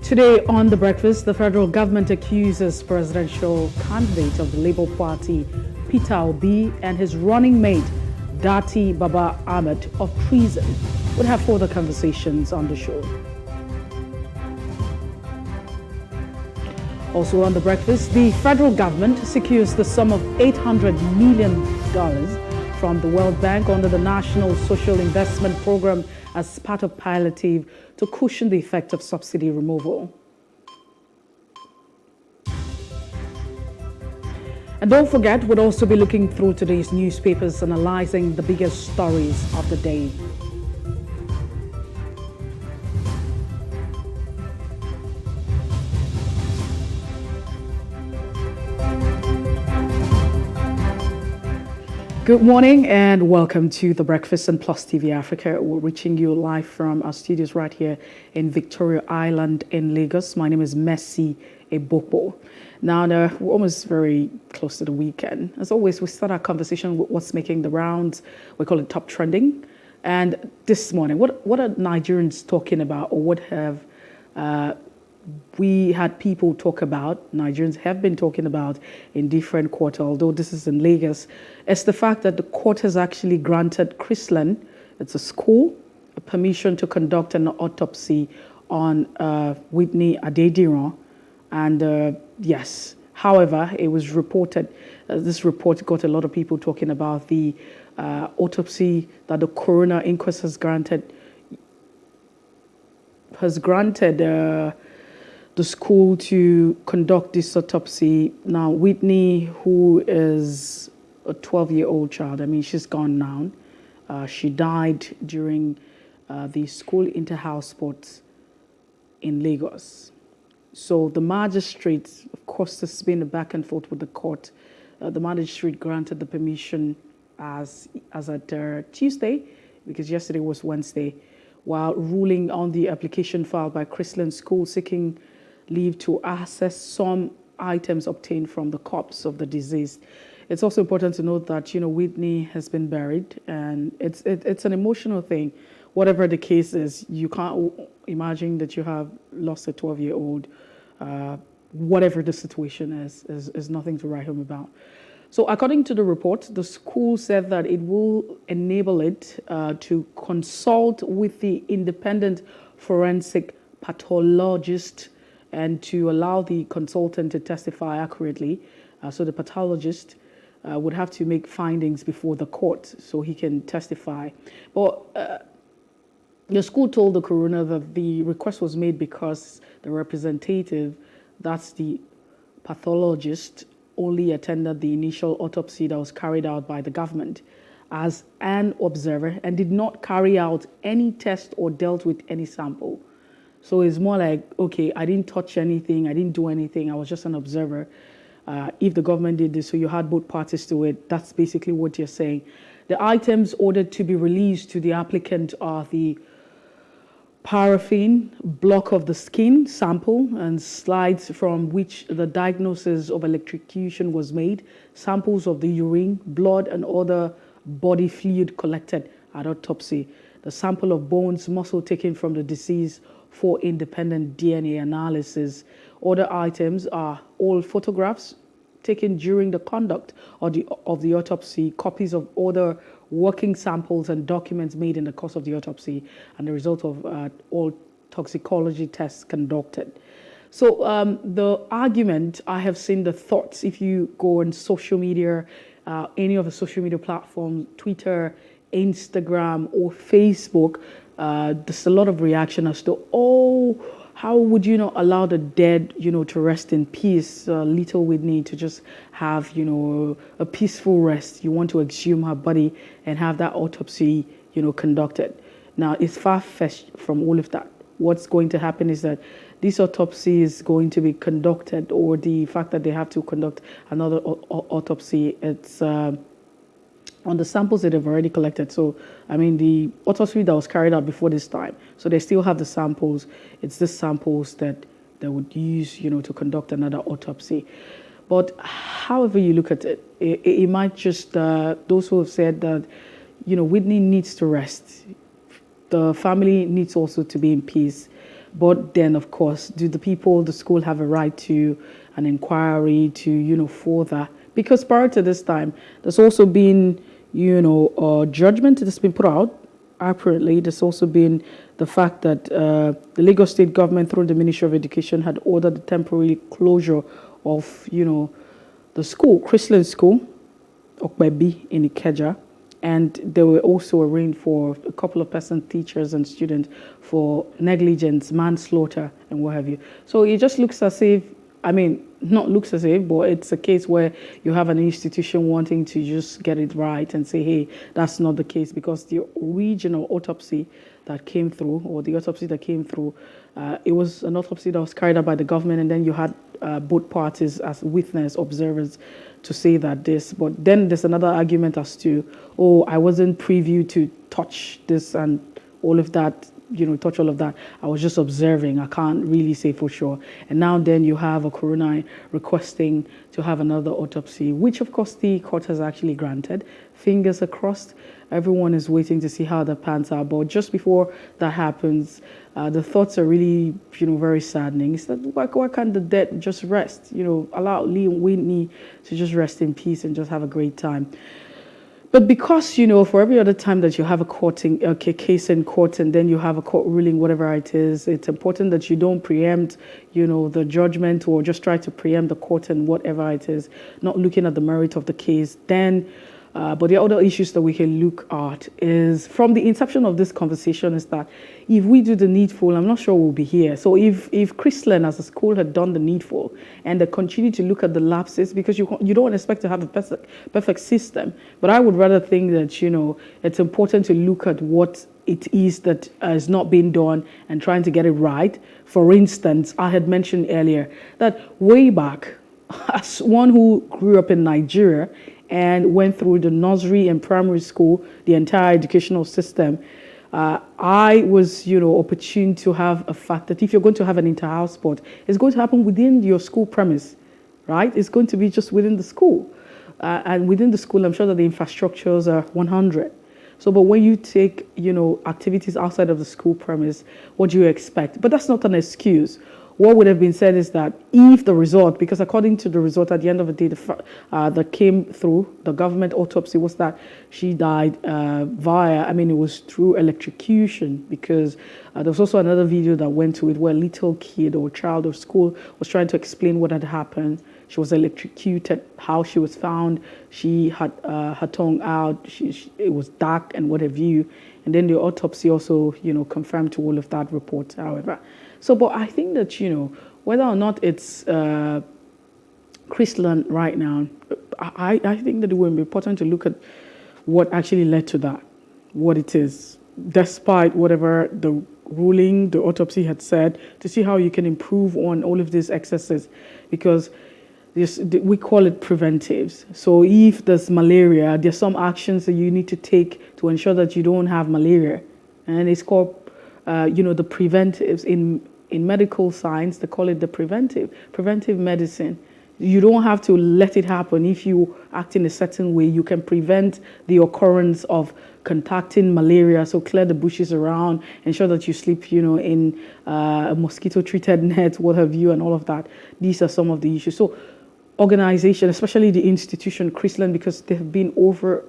Today on The Breakfast, the federal government accuses presidential candidate of the Labour Party, Peter Obi, and his running mate, Dati Baba Ahmed, of treason. We'll have further conversations on the show. Also on The Breakfast, the federal government secures the sum of $800 million from the World Bank under the National Social Investment Program as part of palliative to cushion the effect of subsidy removal. And don't forget, we'll also be looking through today's newspapers, analyzing the biggest stories of the day. Good morning and welcome to The Breakfast on Plus TV Africa. We're reaching you live from our studios right here in Victoria Island in Lagos. My name is Messi Ebopo. Now, we're almost very close to the weekend. As always, we start our conversation with what's making the rounds. We call it Top Trending. And this morning, what are Nigerians talking about, or what have we had people talk about, Nigerians have been talking about in different courts, although this is in Lagos, is the fact that the court has actually granted Chrisland, it's a school, a permission to conduct an autopsy on Whitney Adediran. And yes, however, it was reported, this report got a lot of people talking about the autopsy that the coroner inquest has granted the school to conduct this autopsy. Now, Whitney, who is a 12-year-old child, I mean, she's gone now. She died during the school inter-house sports in Lagos. So the magistrate, of course, there's been a back and forth with the court. The magistrate granted the permission as at Tuesday, because yesterday was Wednesday, while ruling on the application filed by Chrisland School seeking leave to access some items obtained from the corpse of the deceased. It's also important to note that, Whitney has been buried, and it's an emotional thing. Whatever the case is, you can't imagine that you have lost a 12-year-old. Whatever the situation is nothing to write home about. So according to the report, the school said that it will enable it to consult with the independent forensic pathologist and to allow the consultant to testify accurately. So the pathologist would have to make findings before the court so he can testify. But the school told the coroner that the request was made because the representative, that's the pathologist, only attended the initial autopsy that was carried out by the government as an observer and did not carry out any test or dealt with any sample. So it's more like, okay, I didn't touch anything, I didn't do anything, I was just an observer. If the government did this, so you had both parties to it, that's basically what you're saying. The items ordered to be released to the applicant are the paraffin, block of the skin sample, and slides from which the diagnosis of electrocution was made, samples of the urine, blood, and other body fluid collected at autopsy, the sample of bones, muscle taken from the deceased for independent DNA analysis. Other items are all photographs taken during the conduct of the autopsy, copies of other working samples and documents made in the course of the autopsy, and the result of all toxicology tests conducted. So the argument, I have seen the thoughts, if you go on social media, any of the social media platforms, Twitter, Instagram, or Facebook, there's a lot of reaction as to, how would you not allow the dead, to rest in peace? Little Whitney to just have, a peaceful rest. You want to exhume her body and have that autopsy, conducted. Now, it's far-fetched from all of that. What's going to happen is that this autopsy is going to be conducted, or the fact that they have to conduct another autopsy, it's on the samples that they've already collected. So, the autopsy that was carried out before this time, so they still have the samples. It's the samples that they would use, to conduct another autopsy. But however you look at it, it might just, those who have said that, Whitney needs to rest. The family needs also to be in peace. But then, of course, do the people, the school have a right to an inquiry to, further? Because prior to this time, there's also been, judgment that's been put out. Apparently, there's also been the fact that the Lagos State government, through the Ministry of Education, had ordered the temporary closure of, the school, Chrisland School, Okbebi in Ikeja. And they were also arraigned for a couple of teachers and students for negligence, manslaughter, and what have you. So it just looks as if, not looks as if, but it's a case where you have an institution wanting to just get it right and say, hey, that's not the case, because the original autopsy that came through, or the autopsy that came through, it was an autopsy that was carried out by the government, and then you had both parties as witness, observers, to say that this. But then there's another argument as to, I wasn't privy to touch this and all of that, touch all of that. I was just observing. I can't really say for sure. And now then you have a coroner requesting to have another autopsy, which of course the court has actually granted. Fingers are crossed. Everyone is waiting to see how that pans out. But just before that happens, the thoughts are really, very saddening. It's that why can't the dead just rest? Allow Liam Whitney to just rest in peace and just have a great time. But because, for every other time that you have a case in court, and then you have a court ruling, whatever it is, it's important that you don't preempt, the judgment, or just try to preempt the court and whatever it is, not looking at the merit of the case. Then, but the other issues that we can look at is, from the inception of this conversation, is that if we do the needful, I'm not sure we'll be here. So if Chrisland as a school had done the needful and they continue to look at the lapses, because you don't expect to have a perfect system, but I would rather think that, it's important to look at what it is that is not being done and trying to get it right. For instance, I had mentioned earlier that way back, as one who grew up in Nigeria and went through the nursery and primary school, the entire educational system, I was, opportune to have a fact that if you're going to have an inter-house sport, it's going to happen within your school premise, right? It's going to be just within the school. And within the school, I'm sure that the infrastructures are 100. So, but when you take, activities outside of the school premise, what do you expect? But that's not an excuse. What would have been said is that if the result, because according to the result at the end of the day, that came through, the government autopsy was that she died it was through electrocution, because there was also another video that went to it where a little kid or child of school was trying to explain what had happened. She was electrocuted, how she was found. She had her tongue out. It was dark and what have you. And then the autopsy also, confirmed to all of that report, however. So, but I think that, whether or not it's Chrisland right now, I think that it would be important to look at what actually led to that, what it is, despite whatever the ruling, the autopsy had said, to see how you can improve on all of these excesses, because we call it preventives. So if there's malaria, there's some actions that you need to take to ensure that you don't have malaria, and it's called the preventives. In medical science, they call it the preventive medicine. You don't have to let it happen. If you act in a certain way, you can prevent the occurrence of contacting malaria. So clear the bushes around, ensure that you sleep, in a mosquito-treated net, what have you, and all of that. These are some of the issues. So organization, especially the institution, Chrisland, because they've been over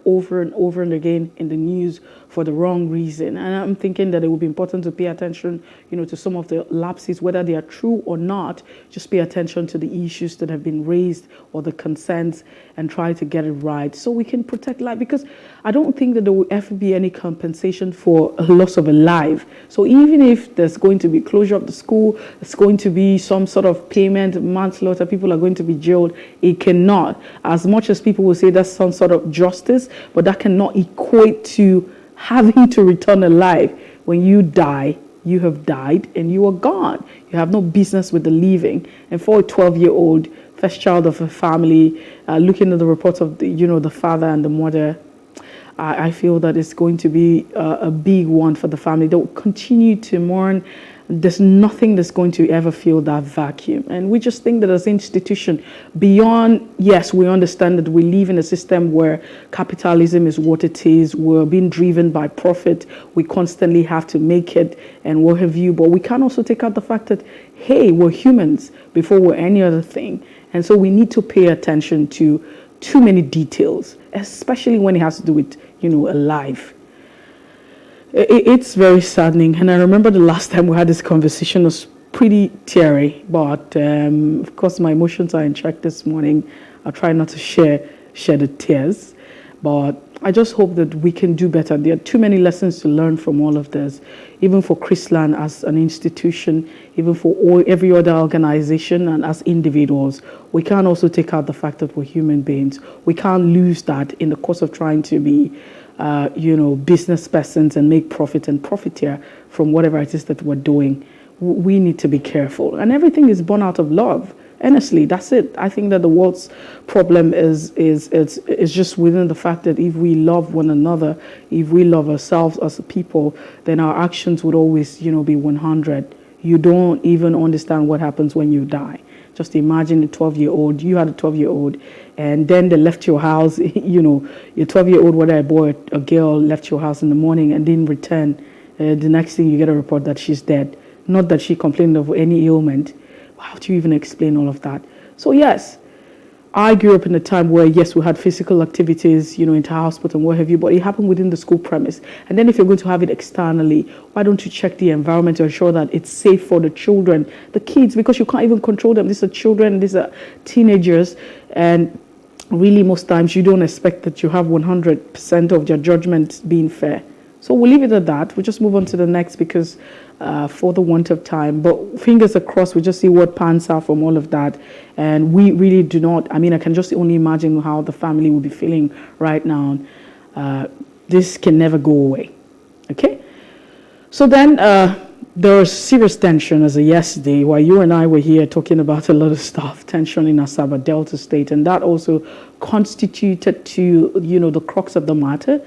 and again in the news for the wrong reason. And I'm thinking that it would be important to pay attention, to some of the lapses, whether they are true or not. Just pay attention to the issues that have been raised or the concerns and try to get it right so we can protect life. Because I don't think that there will ever be any compensation for a loss of a life. So even if there's going to be closure of the school, there's going to be some sort of payment, manslaughter, people are going to be jailed, it cannot. As much as people will say that's some sort of justice, but that cannot equate to having to return a life. When you die, you have died and you are gone. You have no business with the living. And for a 12-year-old, first child of a family, looking at the reports of the father and the mother, I feel that it's going to be a big one for the family. They will continue to mourn. There's nothing that's going to ever fill that vacuum. And we just think that as an institution, beyond, yes, we understand that we live in a system where capitalism is what it is. We're being driven by profit. We constantly have to make it and what have you. But we can also take out the fact that, hey, we're humans before we're any other thing. And so we need to pay attention to too many details, especially when it has to do with, a life. It's very saddening, and I remember the last time we had this conversation was pretty teary, but of course my emotions are in check this morning. I'll try not to shed the tears, but I just hope that we can do better. There are too many lessons to learn from all of this, even for Chrisland as an institution, even for every other organization and as individuals. We can't also take out the fact that we're human beings. We can't lose that in the course of trying to be business persons and make profit and profiteer from whatever it is that we're doing. We need to be careful. And everything is born out of love. Honestly, that's it. I think that the world's problem is just within the fact that if we love one another, if we love ourselves as a people, then our actions would always, be 100. You don't even understand what happens when you die. Just imagine a 12-year-old, you had a 12-year-old, and then they left your house, your 12-year-old, whether a boy or a girl, left your house in the morning and didn't return. The next thing you get a report that she's dead. Not that she complained of any ailment. How do you even explain all of that? So yes, I grew up in a time where, yes, we had physical activities, inter-house sport and what have you, but it happened within the school premise. And then if you're going to have it externally, why don't you check the environment to ensure that it's safe for the children, the kids, because you can't even control them. These are children, these are teenagers, and really most times you don't expect that you have 100% of your judgment being fair. So we'll leave it at that. We'll just move on to the next because for the want of time. But fingers crossed, we just see what pans out from all of that. And we really do not, I can just only imagine how the family will be feeling right now. This can never go away. Okay? So then there was serious tension as of yesterday while you and I were here talking about a lot of stuff, tension in Asaba Delta State. And that also constituted to, the crux of the matter.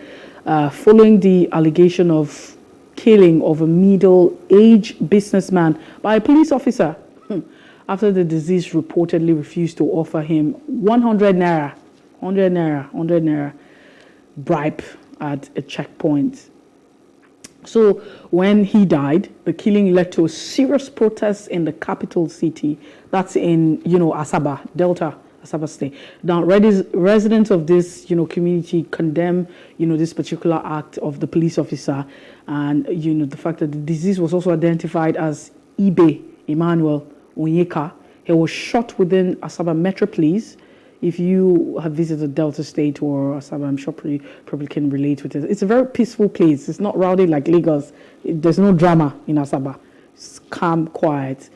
Following the allegation of killing of a middle-aged businessman by a police officer after the deceased reportedly refused to offer him 100 naira bribe at a checkpoint. So when he died, the killing led to a serious protest in the capital city. That's in, Asaba, Delta, Asaba State. Now, residents of this, community condemn, this particular act of the police officer, and, the fact that the deceased was also identified as Ibe Emmanuel Onyeka. He was shot within Asaba Metro Police. If you have visited Delta State or Asaba, I'm sure probably can relate with it. It's a very peaceful place. It's not rowdy like Lagos. There's no drama in Asaba. It's calm, quiet.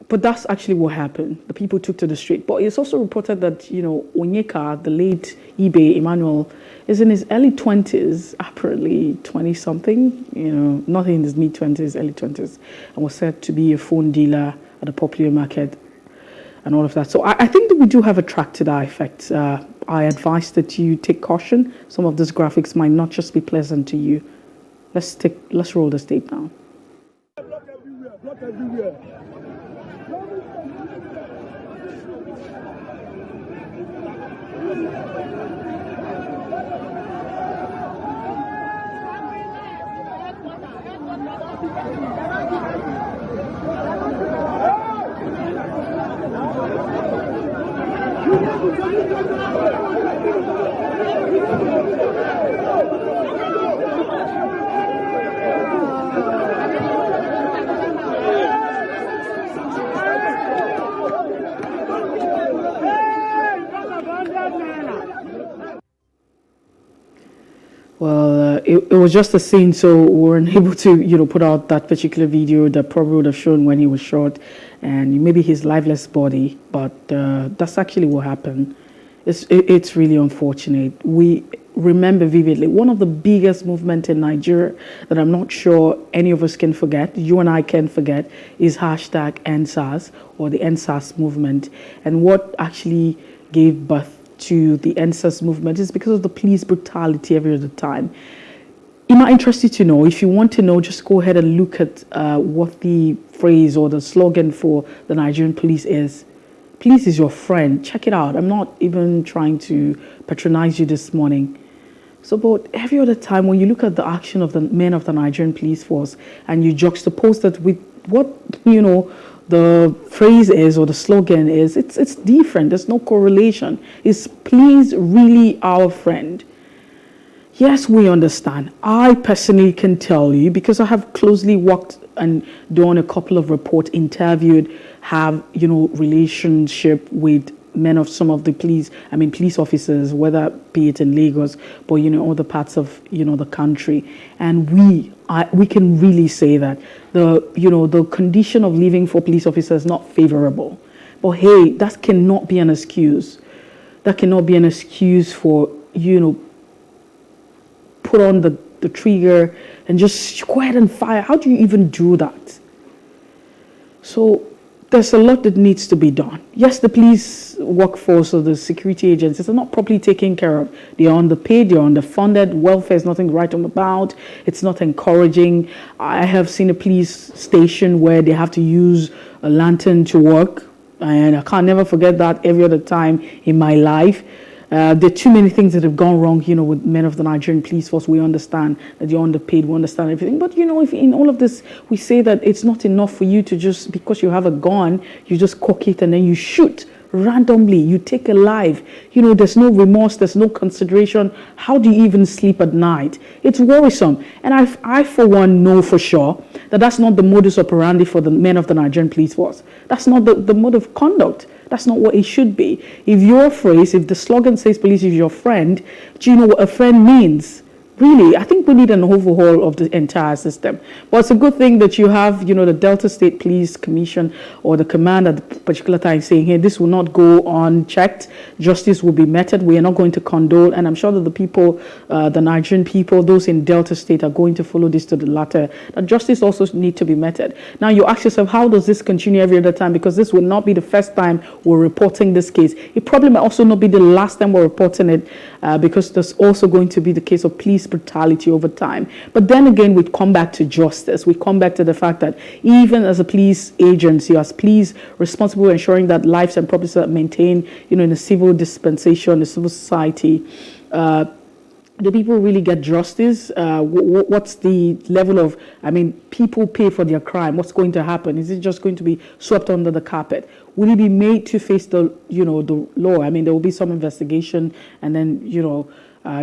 But that's actually what happened. The people took to the street. But it's also reported that, Onyeka, the late Ibe Emmanuel, is in his early 20s, apparently 20-something, nothing in his mid-20s, early 20s, and was said to be a phone dealer at a popular market and all of that. So I think that we do have a track to that effect. I advise that you take caution. Some of these graphics might not just be pleasant to you. Let's roll this tape now. Block everywhere. Well, it was just a scene, so we weren't able to, put out that particular video that probably would have shown when he was shot and maybe his lifeless body. But that's actually what happened. It's really unfortunate. We remember vividly one of the biggest movements in Nigeria that I'm not sure any of us can forget, you and I can forget, is #EndSARS or the EndSARS movement. And what actually gave birth to the EndSARS movement is because of the police brutality every other time. It might interest you to know. If you want to know, just go ahead and look at what the phrase or the slogan for the Nigerian police is. Police is your friend. Check it out. I'm not even trying to patronize you this morning. So, but every other time when you look at the action of the men of the Nigerian police force and you juxtapose that with what, the phrase is or the slogan is, it's different. There's no correlation. Is police really our friend? Yes, we understand. I personally can tell you, because I have closely worked and done a couple of reports, interviewed, have, relationship with men of some of the police officers, whether be it in Lagos, but, other parts of, the country. And we can really say that the condition of living for police officers is not favorable. But hey, that cannot be an excuse. That cannot be an excuse for, put on the trigger and just go ahead and fire. How do you even do that? So there's a lot that needs to be done. Yes, the police workforce or the security agencies are not properly taken care of. They are underpaid, they are underfunded, welfare is nothing to write home about, it's not encouraging. I have seen a police station where they have to use a lantern to work, and I can't never forget that every other time in my life. There are too many things that have gone wrong, with men of the Nigerian police force. We understand that you're underpaid, we understand everything. But, if in all of this, we say that it's not enough for you to just, because you have a gun, you just cock it and then you shoot randomly, you take a life. There's no remorse, there's no consideration. How do you even sleep at night? It's worrisome. And I for one, know for sure that that's not the modus operandi for the men of the Nigerian police force. That's not the mode of conduct. That's not what it should be. If the slogan says police is your friend, do you know what a friend means? Really, I think we need an overhaul of the entire system. But it's a good thing that you have, the Delta State Police Commission or the command at the particular time saying, hey, this will not go unchecked. Justice will be meted. We are not going to condone. And I'm sure that the people, the Nigerian people, those in Delta State are going to follow this to the latter. That justice also need to be meted. Now you ask yourself, how does this continue every other time? Because this will not be the first time we're reporting this case. It probably might also not be the last time we're reporting it, because there's also going to be the case of police brutality over time. But then again, we come back to justice. We come back to the fact that even as a police agency, as police responsible for ensuring that lives and properties are maintained, in a civil dispensation, a civil society, do people really get justice? What's the level of, people pay for their crime. What's going to happen? Is it just going to be swept under the carpet? Will it be made to face the law? There will be some investigation, and then,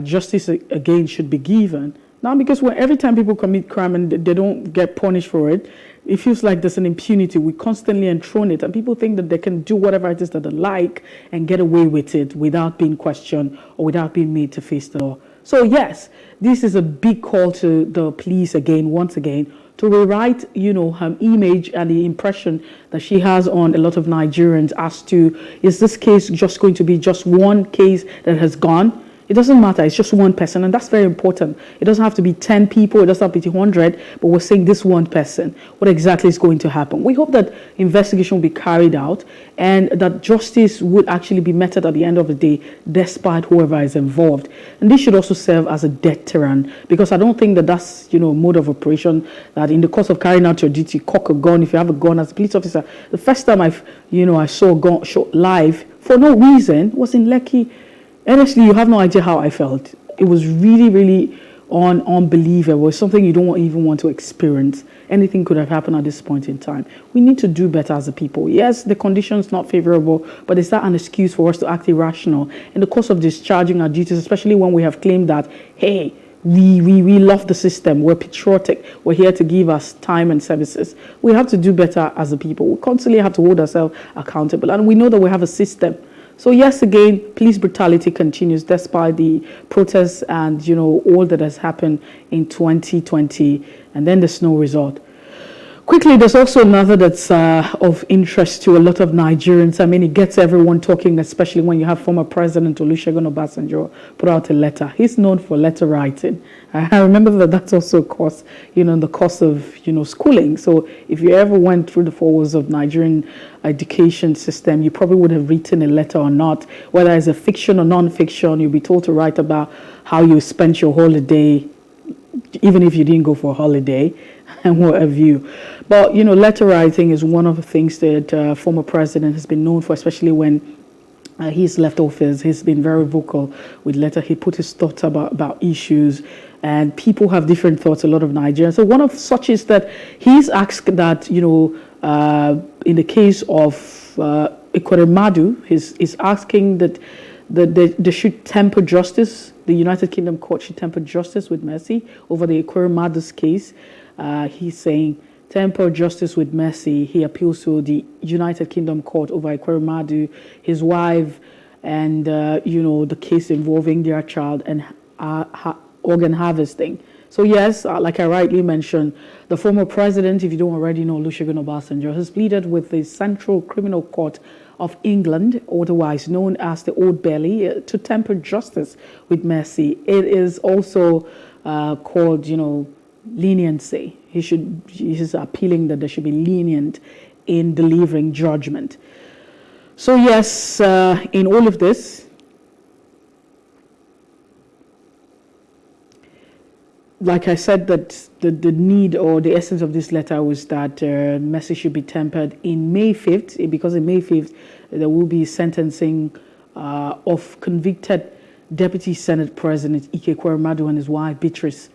justice again should be given. Now, because every time people commit crime and they don't get punished for it, it feels like there's an impunity. We constantly enthrone it, and people think that they can do whatever it is that they like and get away with it without being questioned or without being made to face the law. So yes, this is a big call to the police once again, to rewrite, her image and the impression that she has on a lot of Nigerians as to, is this case just going to be just one case that has gone? It doesn't matter. It's just one person, and that's very important. It doesn't have to be 10 people. It doesn't have to be 100, but we're saying this one person. What exactly is going to happen? We hope that investigation will be carried out and that justice would actually be meted at the end of the day, despite whoever is involved. And this should also serve as a deterrent, because I don't think that that's, mode of operation that in the course of carrying out your duty, cock a gun. If you have a gun as a police officer, the first time I saw a gun shot live for no reason was in Lekki. Honestly, you have no idea how I felt. It was really, really unbelievable. It's something you don't even want to experience. Anything could have happened at this point in time. We need to do better as a people. Yes, the conditions not favorable, but is that an excuse for us to act irrational in the course of discharging our duties, especially when we have claimed that, hey, we love the system, we're patriotic, we're here to give us time and services. We have to do better as a people. We constantly have to hold ourselves accountable, and we know that we have a system. So yes, again, police brutality continues despite the protests and, all that has happened in 2020, and then there's no result. Quickly, there's also another that's of interest to a lot of Nigerians. It gets everyone talking, especially when you have former President Olusegun Obasanjo put out a letter. He's known for letter writing. I remember that that's also a course, in the course of, schooling. So if you ever went through the 4 walls of Nigerian education system, you probably would have written a letter or not. Whether it's a fiction or non-fiction, you'll be told to write about how you spent your holiday, even if you didn't go for a holiday, and what have you. But, letter writing is one of the things that former president has been known for, especially when he's left office. He's been very vocal with letter. He put his thoughts about issues, and people have different thoughts, a lot of Nigerians. So one of such is that he's asked that, in the case of Ekweremadu, he's asking that they should temper justice. The United Kingdom court should temper justice with mercy over the Ekweremadu's case. He's saying temper justice with mercy. He appeals to the United Kingdom court over Ekweremadu, his wife, and the case involving their child and organ harvesting. So yes, like I rightly mentioned, the former president, if you don't already know, Olusegun Obasanjo, has pleaded with the Central Criminal Court of England, otherwise known as the Old Bailey, to temper justice with mercy. It is also called, leniency. He's appealing that there should be lenient in delivering judgment. So yes, in all of this, like I said, that the need or the essence of this letter was that mercy should be tempered in May 5th, because in May 5th there will be sentencing of convicted Deputy Senate President Ike Ekweremadu and his wife Beatrice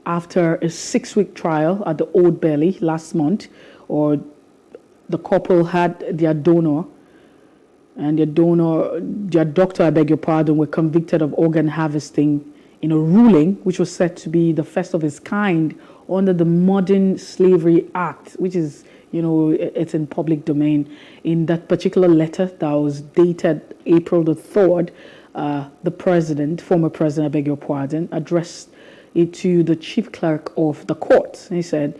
after a 6-week trial at the Old Bailey last month. Or the couple had their donor, and their doctor, I beg your pardon, were convicted of organ harvesting in a ruling which was said to be the first of its kind under the Modern Slavery Act, which is, it's in public domain. In that particular letter that was dated April the 3rd, the former president, I beg your pardon, addressed it to the chief clerk of the court. He said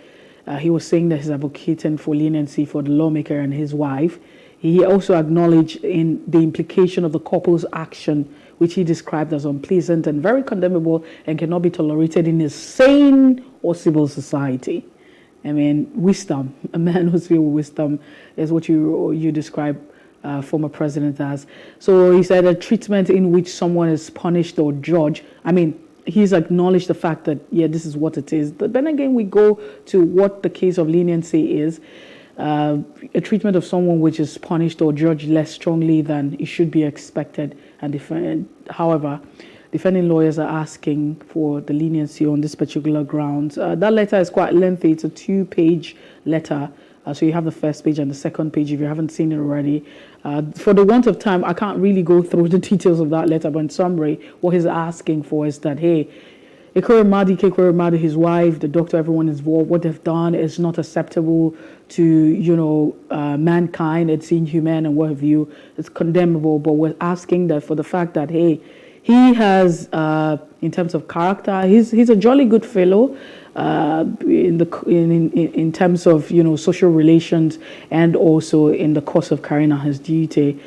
he was saying that he's advocating for leniency for the lawmaker and his wife. He also acknowledged in the implication of the couple's action, which he described as unpleasant and very condemnable and cannot be tolerated in a sane or civil society. Wisdom, a man who's filled with wisdom is what you describe former president as. So he said a treatment in which someone is punished or judged. he's acknowledged the fact that, yeah, this is what it is. But then again, we go to what the case of leniency is. A treatment of someone which is punished or judged less strongly than it should be expected. However, defending lawyers are asking for the leniency on this particular grounds. That letter is quite lengthy. It's a 2-page letter. So you have the first page and the second page if you haven't seen it already. For the want of time, I can't really go through the details of that letter, but in summary, what he's asking for is that, hey, Ekweremadu Madi, his wife, the doctor, everyone involved, what they've done is not acceptable to, mankind. It's inhuman and what have you. It's condemnable, but we're asking that for the fact that, hey, he has, in terms of character, he's a jolly good fellow. In terms of social relations and also in the course of carrying out his duty,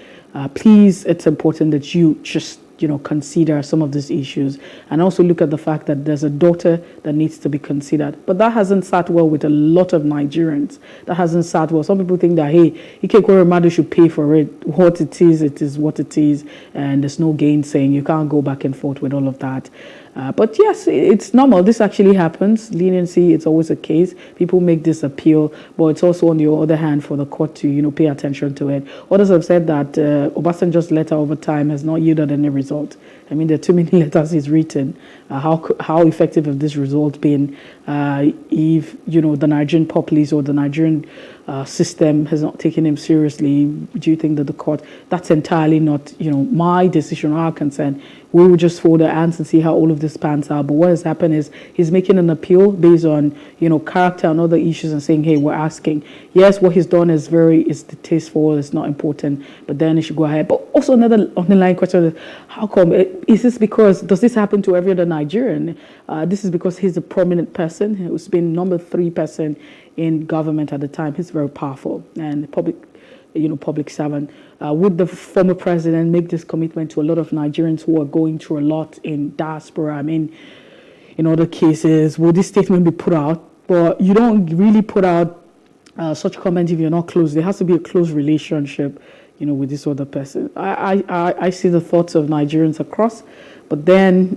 please, it's important that you just consider some of these issues and also look at the fact that there's a daughter that needs to be considered. But that hasn't sat well with a lot of Nigerians. That hasn't sat well. Some people think that, hey, Ekweremadu should pay for it. What it is what it is, and there's no gainsaying. You can't go back and forth with all of that. But yes, it's normal. This actually happens. Leniency, it's always a case. People make this appeal, but it's also on the other hand for the court to, pay attention to it. Others have said that Obasanjo's letter over time has not yielded any result. I mean, there are too many letters he's written. How effective have this result been if, the Nigerian populace or the Nigerian system has not taken him seriously? Do you think that the court, that's entirely not, my decision or our concern. We will just fold our hands and see how all of this pans out. But what has happened is he's making an appeal based on, character and other issues and saying, hey, we're asking. Yes, what he's done is distasteful, it's not important, but then it should go ahead. But also another underlying question is, how come? Is this because, does this happen to every other Nigerian? This is because he's a prominent person who's been number 3 person in government at the time. He's very powerful and public servant. Would the former president make this commitment to a lot of Nigerians who are going through a lot in diaspora? I mean, in other cases, will this statement be put out? But you don't really put out such comment if you're not close. There has to be a close relationship, with this other person. I see the thoughts of Nigerians across, but then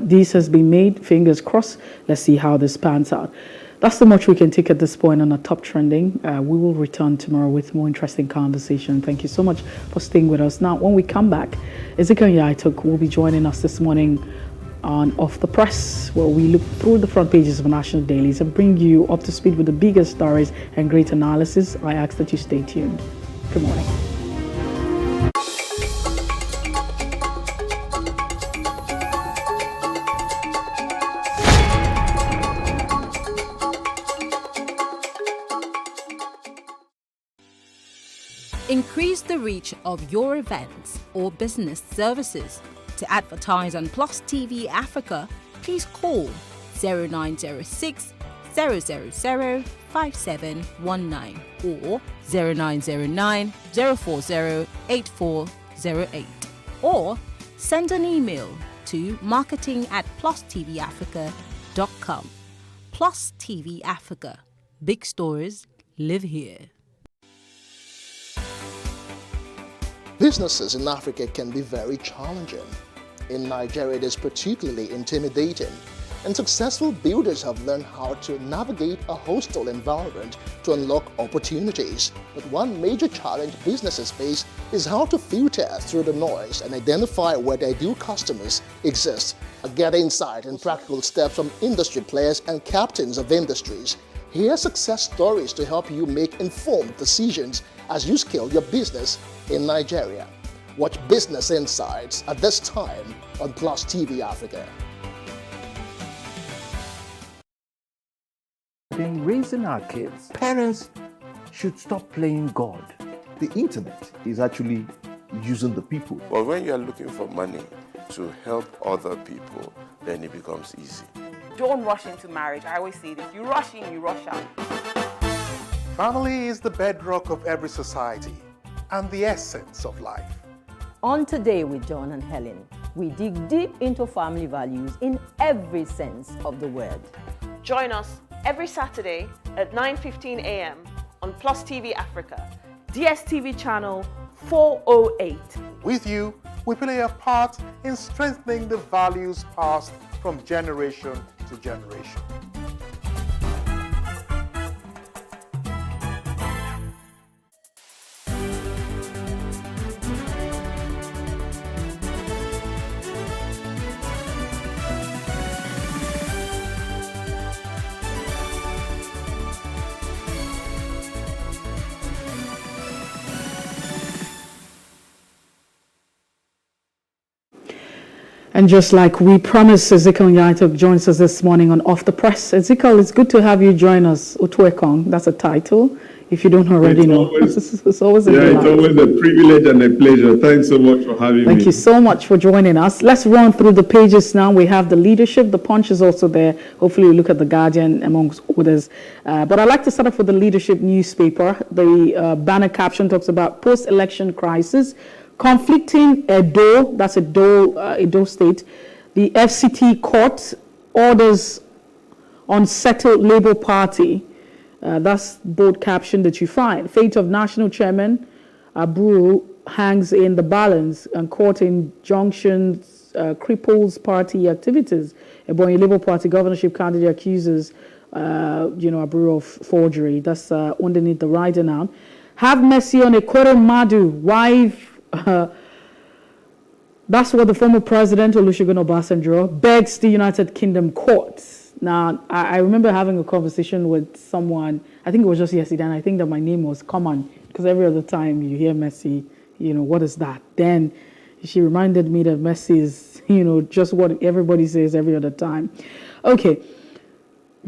this has been made. Fingers crossed. Let's see how this pans out. That's so much we can take at this point on our top trending. We will return tomorrow with more interesting conversation. Thank you so much for staying with us. Now, when we come back, Ezekiel Yaitok will be joining us this morning on Off the Press, where we look through the front pages of national dailies and bring you up to speed with the biggest stories and great analysis. I ask that you stay tuned. Good morning. Increase the reach of your events or business services. To advertise on Plus TV Africa, please call 0906 000 5719 or 0909 040 8408 or send an email to marketing@plustvafrica.com. Plus TV Africa. Big stories live here. Businesses in Africa can be very challenging. In Nigeria, it is particularly intimidating, and successful builders have learned how to navigate a hostile environment to unlock opportunities. But one major challenge businesses face is how to filter through the noise and identify where their ideal customers exist. Get insight and practical steps from industry players and captains of industries. Hear success stories to help you make informed decisions as you scale your business in Nigeria. Watch Business Insights at this time on Plus TV Africa. In raising our kids, parents should stop playing God. The internet is actually using the people. But when you are looking for money to help other people, then it becomes easy. Don't rush into marriage. I always say this. You rush in, you rush out. Family is the bedrock of every society and the essence of life. On Today with John and Helen, we dig deep into family values in every sense of the word. Join us every Saturday at 9:15 a.m. on Plus TV Africa, DSTV channel 408. With you, we play a part in strengthening the values passed from generation to generation. And just like we promised, Ezekiel Nyaito joins us this morning on Off the Press. Ezekiel, it's good to have you join us. Otuekong, that's a title, if you don't already know. It's always a privilege and a pleasure. Thanks so much for having me. Thank you so much for joining us. Let's run through the pages now. We have the leadership. The Punch is also there. Hopefully you look at the Guardian amongst others. But I'd like to start off with the leadership newspaper. The banner caption talks about post-election crisis. Conflicting Edo, that's Edo State. The FCT court orders unsettled Labour Party. That's bold caption that you find. Fate of National Chairman Aburu hangs in the balance, and court injunctions cripples party activities. Ebonyi Labour Party governorship candidate accuses Aburu of forgery. That's underneath the rider now. Have mercy on Ekwerre Madu, wife. That's what the former president Olusegun Obasanjo begs the United Kingdom courts. Now, I remember having a conversation with someone, I think it was just yesterday, and I think that my name was common, because every other time you hear Mercy, what is that? Then she reminded me that Mercy is, just what everybody says every other time. Okay.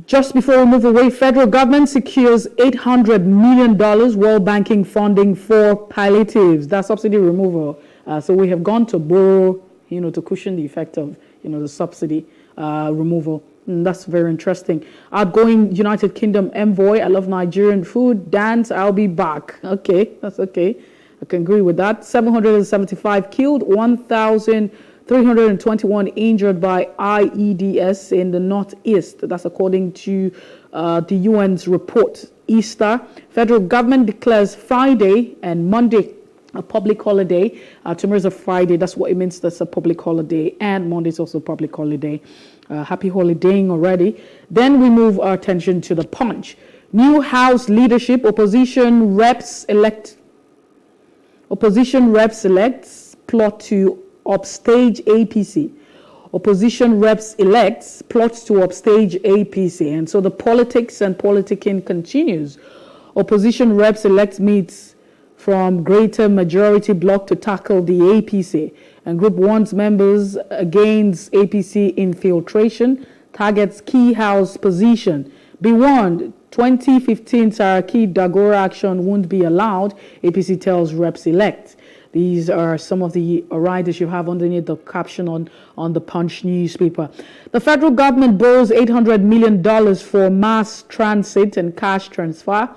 Just before we move away, federal government secures $800 million World Banking funding for palliatives. That's subsidy removal. So we have gone to borrow, to cushion the effect of, the subsidy removal. And that's very interesting. Outgoing United Kingdom envoy, I love Nigerian food. Dance, I'll be back. Okay, that's okay. I can agree with that. 775 killed, 1,321 injured by IEDs in the Northeast. That's according to the UN's report. Easter, federal government declares Friday and Monday a public holiday. Tomorrow's a Friday. That's what it means. That's a public holiday. And Monday is also a public holiday. Happy holidaying already. Then we move our attention to the Punch. New House leadership, opposition reps elect plot to upstage APC. Opposition reps elects plots to upstage APC. And so the politics and politicking continues. Opposition reps elect meets from greater majority bloc to tackle the APC. And Group 1's members against APC infiltration, targets key house position. Be warned, 2015 Saraki Dagora action won't be allowed, APC tells reps elect. These are some of the riders you have underneath the caption on the Punch newspaper. The federal government borrows $800 million for mass transit and cash transfer.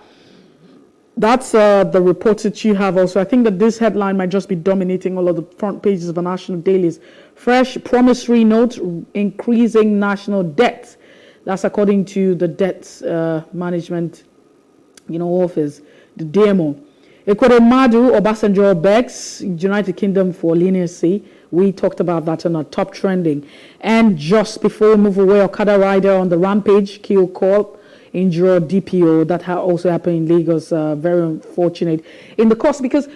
That's the reports that you have also. I think that this headline might just be dominating all of the front pages of the national dailies. Fresh promissory note increasing national debt. That's according to the debt management, office, the DMO. Ekwerre Madu, Obasanjo begs United Kingdom for leniency. We talked about that on our top trending. And just before we move away, Okada rider on the rampage, kill corp, injure DPO. That also happened in Lagos. Very unfortunate in the course, because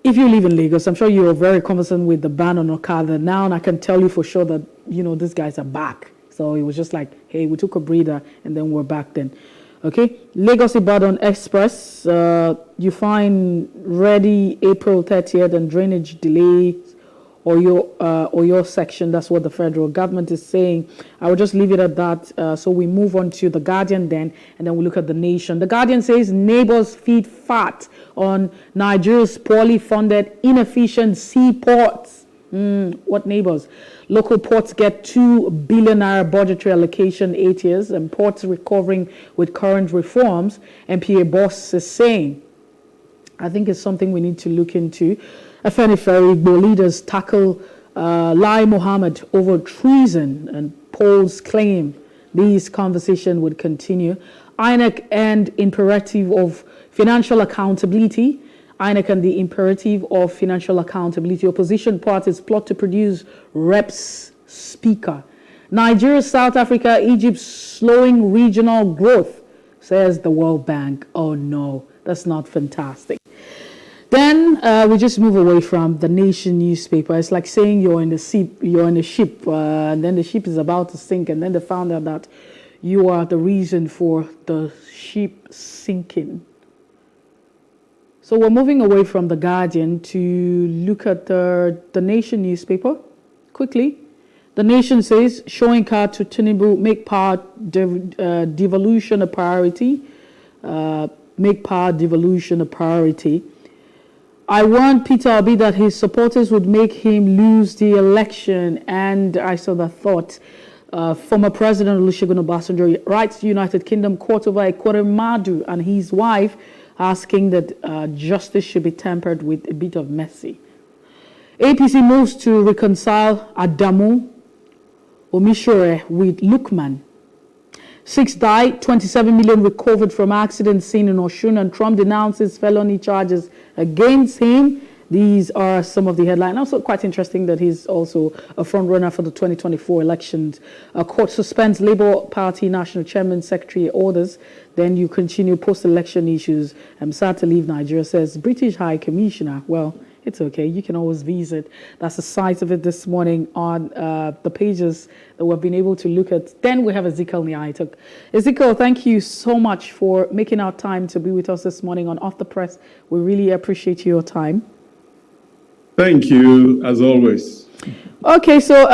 if you live in Lagos, I'm sure you're very conversant with the ban on Okada now, and I can tell you for sure that these guys are back. So it was just like, hey, we took a breather and then we're back then. Okay, Lagos Ibadan Express, you find ready April 30th and drainage delays or your section. That's what the federal government is saying. I will just leave it at that. So we move on to the Guardian then, and then we look at the Nation. The Guardian says neighbors feed fat on Nigeria's poorly funded, inefficient seaports. What neighbors? Local ports get 2 billion naira budgetary allocation 8 years, and ports recovering with current reforms. MPA boss is saying, I think it's something we need to look into. Afenifere Igbo leaders tackle Lai Mohammed over treason, and polls claim these conversations would continue. INEC and imperative of financial accountability. INEC and the imperative of financial accountability. Opposition parties plot to produce reps speaker. Nigeria, South Africa, Egypt slowing regional growth, says the World Bank. Oh no, that's not fantastic. Then we just move away from the Nation newspaper. It's like saying you're in a ship, and then the ship is about to sink, and then they found out that you are the reason for the ship sinking. So we're moving away from the Guardian to look at the Nation newspaper quickly. The Nation says, showing card to Tinubu, make power devolution a priority. Make power devolution a priority. I warned Peter Obi that his supporters would make him lose the election, and I saw that thought. Former President Olusegun Obasanjo writes United Kingdom court over Ekweremadu and his wife, asking that justice should be tempered with a bit of mercy. APC moves to reconcile Adamu Omisore with Lukman. 6 died, 27 million recovered from accident scene in Oshun, and Trump denounces felony charges against him. These are some of the headlines. Also quite interesting that he's also a front runner for the 2024 elections. A court suspends Labour Party National Chairman Secretary orders. Then you continue post-election issues. I'm sad to leave Nigeria, says British High Commissioner. Well, it's okay. You can always visit. That's the site of it this morning on the pages that we've been able to look at. Then we have Ezekiel Nyaitok. Ezekiel, thank you so much for making our time to be with us this morning on Off the Press. We really appreciate your time. Thank you, as always. Okay, so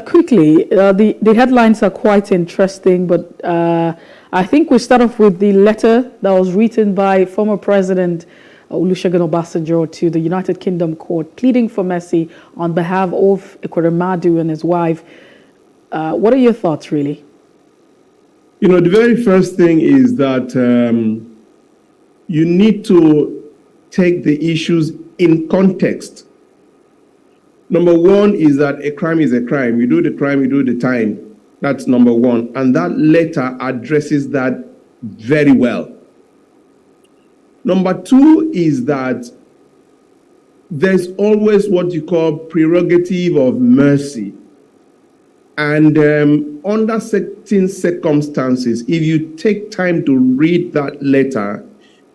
quickly, the headlines are quite interesting, but I think we start off with the letter that was written by former President Olusegun Obasanjo to the United Kingdom court, pleading for mercy on behalf of Ekweremadu and his wife. What are your thoughts, really? You know, the very first thing is that you need to take the issues in context. Number one is that a crime is a crime. You do the crime, you do the time. That's number one. And that letter addresses that very well. Number two is that there's always what you call prerogative of mercy. And under certain circumstances, if you take time to read that letter,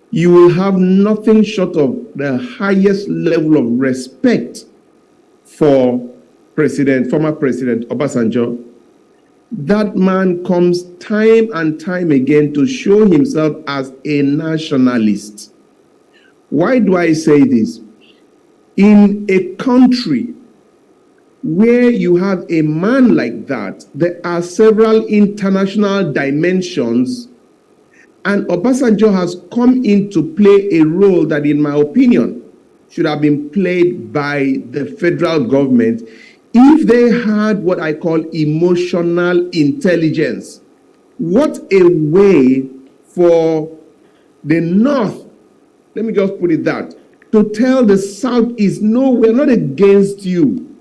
you will have nothing short of the highest level of respect for former President Obasanjo. That man comes time and time again to show himself as a nationalist. Why do I say this? In a country where you have a man like that, there are several international dimensions, and Obasanjo has come in to play a role that, in my opinion, should have been played by the federal government if they had what I call emotional intelligence. What a way for the North, let me just put it that, to tell the South is no, we're not against you.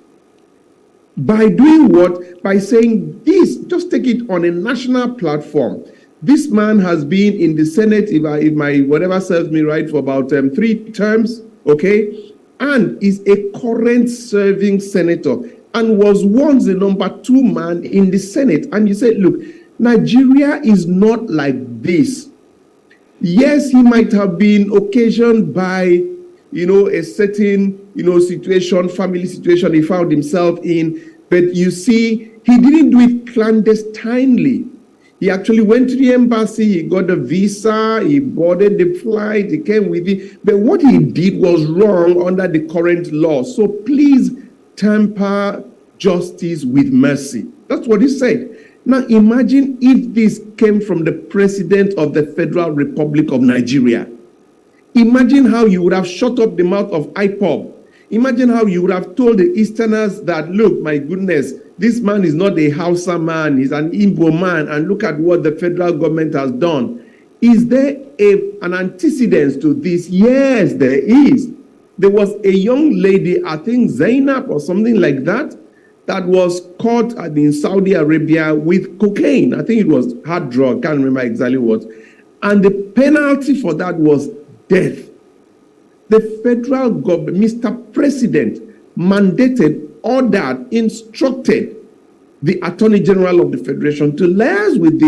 By doing what? By saying this, just take it on a national platform. This man has been in the Senate, if my whatever serves me right, for about 3 terms, okay? And is a current serving senator and was once the number 2 man in the Senate. And you said, look, Nigeria is not like this. Yes, he might have been occasioned by, a certain, situation, family situation he found himself in. But you see, he didn't do it clandestinely. He actually went to the embassy, he got a visa, he boarded the flight, he came with it. But what he did was wrong under the current law. So please temper justice with mercy. That's what he said. Now imagine if this came from the President of the Federal Republic of Nigeria. Imagine how you would have shut up the mouth of IPOB. Imagine how you would have told the Easterners that, look, my goodness, this man is not a Hausa man, he's an Igbo man, and look at what the federal government has done. Is there an antecedent to this? Yes, there is. There was a young lady, I think Zainab or something like that, that was caught in Saudi Arabia with cocaine. I think it was hard drug, can't remember exactly what. And the penalty for that was death. The federal government, Mr. President, mandated, ordered, instructed the Attorney General of the Federation to liaise with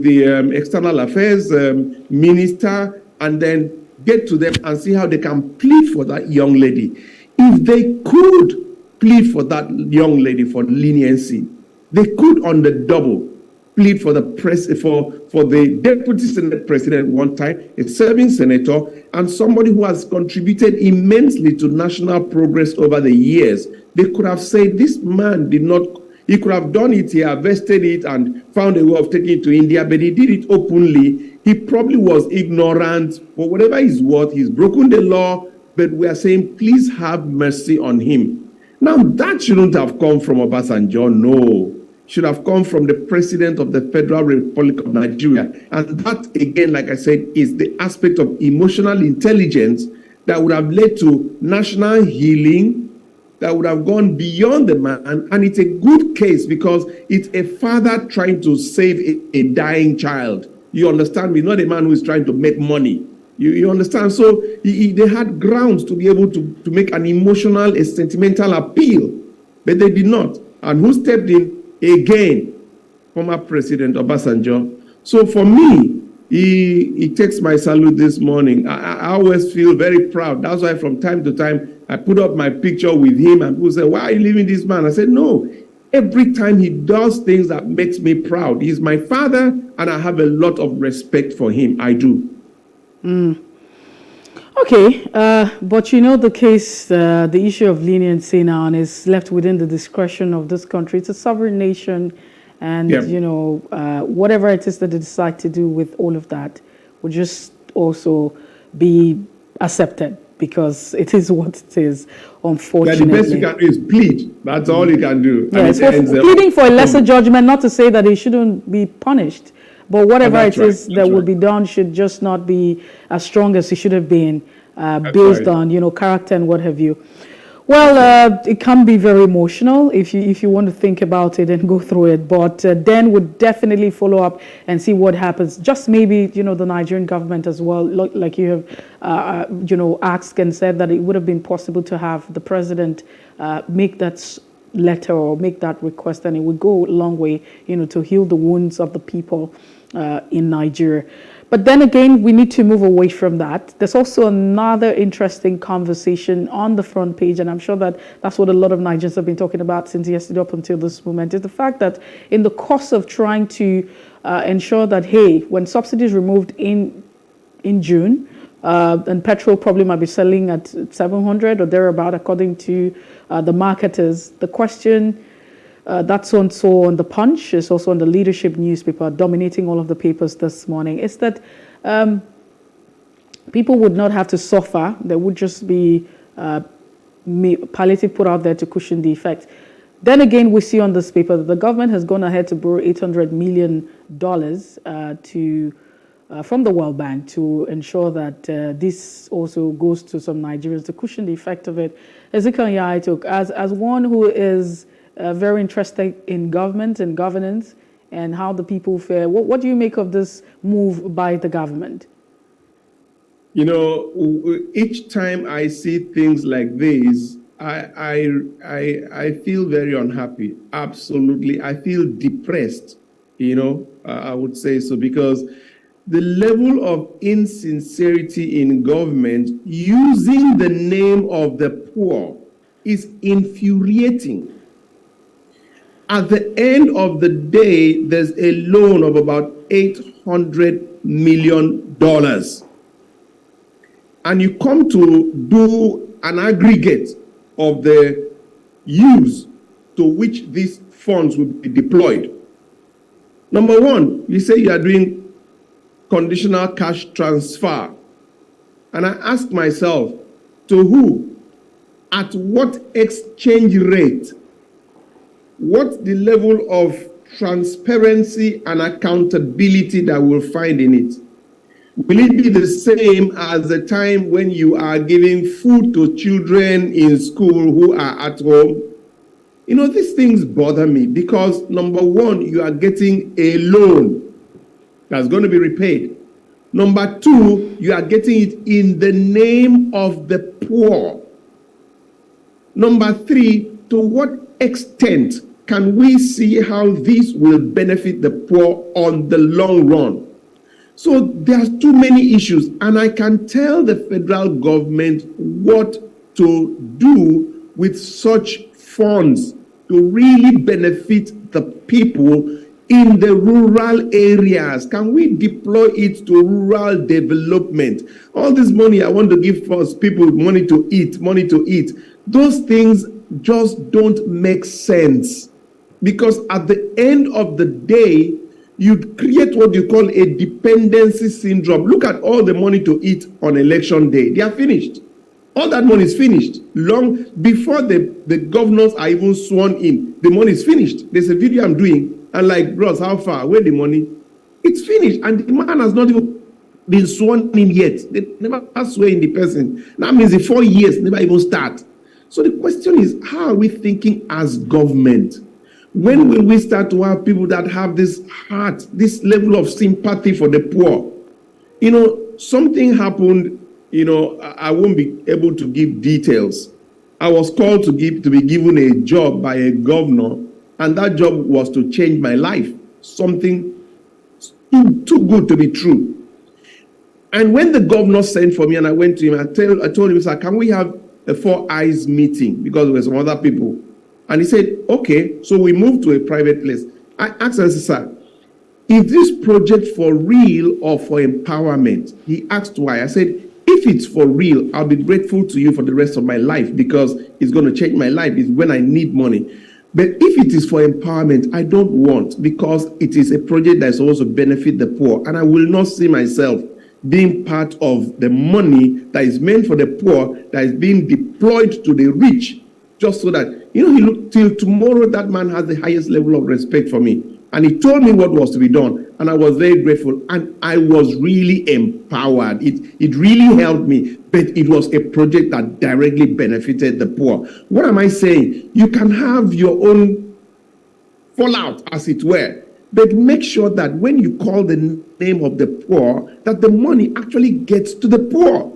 the External Affairs Minister and then get to them and see how they can plead for that young lady. If they could plead for that young lady for leniency, they could on the double plead for the for the Deputy Senate President one time, a serving senator, and somebody who has contributed immensely to national progress over the years. They could have said, this man did not, he could have done it, he harvested it and found a way of taking it to India, but he did it openly. He probably was ignorant. For whatever he's worth, he's broken the law, but we are saying, please have mercy on him. Now, that shouldn't have come from Obasanjo, no. Should have come from the President of the Federal Republic of Nigeria. And that, again, like I said, is the aspect of emotional intelligence that would have led to national healing, that would have gone beyond the man. And it's a good case because it's a father trying to save a dying child. You understand me? Not a man who is trying to make money. You understand? So they had grounds to be able to make an emotional, a sentimental appeal, but they did not. And who stepped in? Again, former President Obasanjo. So for me, he takes my salute this morning. I always feel very proud. That's why from time to time, I put up my picture with him and people say, why are you leaving this man? I said, no. Every time he does things that makes me proud. He's my father and I have a lot of respect for him. I do. Okay, but you know the case, the issue of leniency now is left within the discretion of this country. It's a sovereign nation, and you know, whatever it is that they decide to do with all of that will just also be accepted because it is what it is, unfortunately. The best you can do is plead. That's all you can do. Yes, pleading for a lesser judgment, not to say that he shouldn't be punished. But whatever it is that will be done should just not be as strong as it should have been, based on, you know, character and what have you. Well, it can be very emotional if you want to think about it and go through it. But Dan would definitely follow up and see what happens. Just maybe, you know, the Nigerian government as well, like you have, you know, asked and said that it would have been possible to have the president make that letter or make that request, and it would go a long way, you know, to heal the wounds of the people in Nigeria. But then again, we need to move away from that. There's also another interesting conversation on the front page, and I'm sure that that's what a lot of Nigerians have been talking about since yesterday up until this moment, is the fact that in the course of trying to ensure that, hey, when subsidies removed in June, and petrol probably might be selling at 700 or thereabout, according to the marketers, the question that's also on the Punch, is also on the Leadership newspaper, dominating all of the papers this morning, is that people would not have to suffer. There would just be palliative put out there to cushion the effect. Then again, we see on this paper that the government has gone ahead to borrow $800 million from the World Bank to ensure that this also goes to some Nigerians to cushion the effect of it. Ezekiel Yaitok, as one who is very interested in government and governance and how the people fare, what do you make of this move by the government? You know, each time I see things like this, I feel very unhappy. Absolutely. I feel depressed, you know, I would say so, because the level of insincerity in government using the name of the poor is infuriating. At the end of the day, there's a loan of about $800 million. And you come to do an aggregate of the use to which these funds will be deployed. Number one, you say you are doing conditional cash transfer. And I ask myself, to who? At what exchange rate? What's the level of transparency and accountability that we'll find in it? Will it be the same as the time when you are giving food to children in school who are at home? You know, these things bother me because, number one, you are getting a loan that's going to be repaid. Number two, you are getting it in the name of the poor. Number three, to what extent can we see how this will benefit the poor on the long run? So there are too many issues, and I can tell the federal government what to do with such funds to really benefit the people in the rural areas. Can we deploy it to rural development? All this money I want to give first people money to eat. Those things just don't make sense, because at the end of the day, you create what you call a dependency syndrome. Look at all the money to eat on election day. They are finished. All that money is finished. Long before the governors are even sworn in, the money is finished. There's a video I'm doing, and like, bros, how far? Where the money? It's finished, and the man has not even been sworn in yet. They never swear in the person. That means the 4 years never even start. So the question is, how are we thinking as government? When will we start to have people that have this heart, this level of sympathy for the poor? You know, something happened, you know, I won't be able to give details. I was called to be given a job by a governor, and that job was to change my life. Something too good to be true. And when the governor sent for me and I went to him, I told him, sir, can we have a 4 eyes meeting? Because there were some other people. And he said, okay. So we moved to a private place. I asked him, sir, is this project for real or for empowerment? He asked why. I said, if it's for real, I'll be grateful to you for the rest of my life, because it's going to change my life. It's when I need money. But if it is for empowerment, I don't want, because it is a project that is supposed to benefit the poor. And I will not see myself being part of the money that is meant for the poor, that is being deployed to the rich, just so that, you know, he looked till tomorrow, that man has the highest level of respect for me. And he told me what was to be done. And I was very grateful. And I was really empowered. It really helped me. But it was a project that directly benefited the poor. What am I saying? You can have your own fallout, as it were. But make sure that when you call the name of the poor, that the money actually gets to the poor.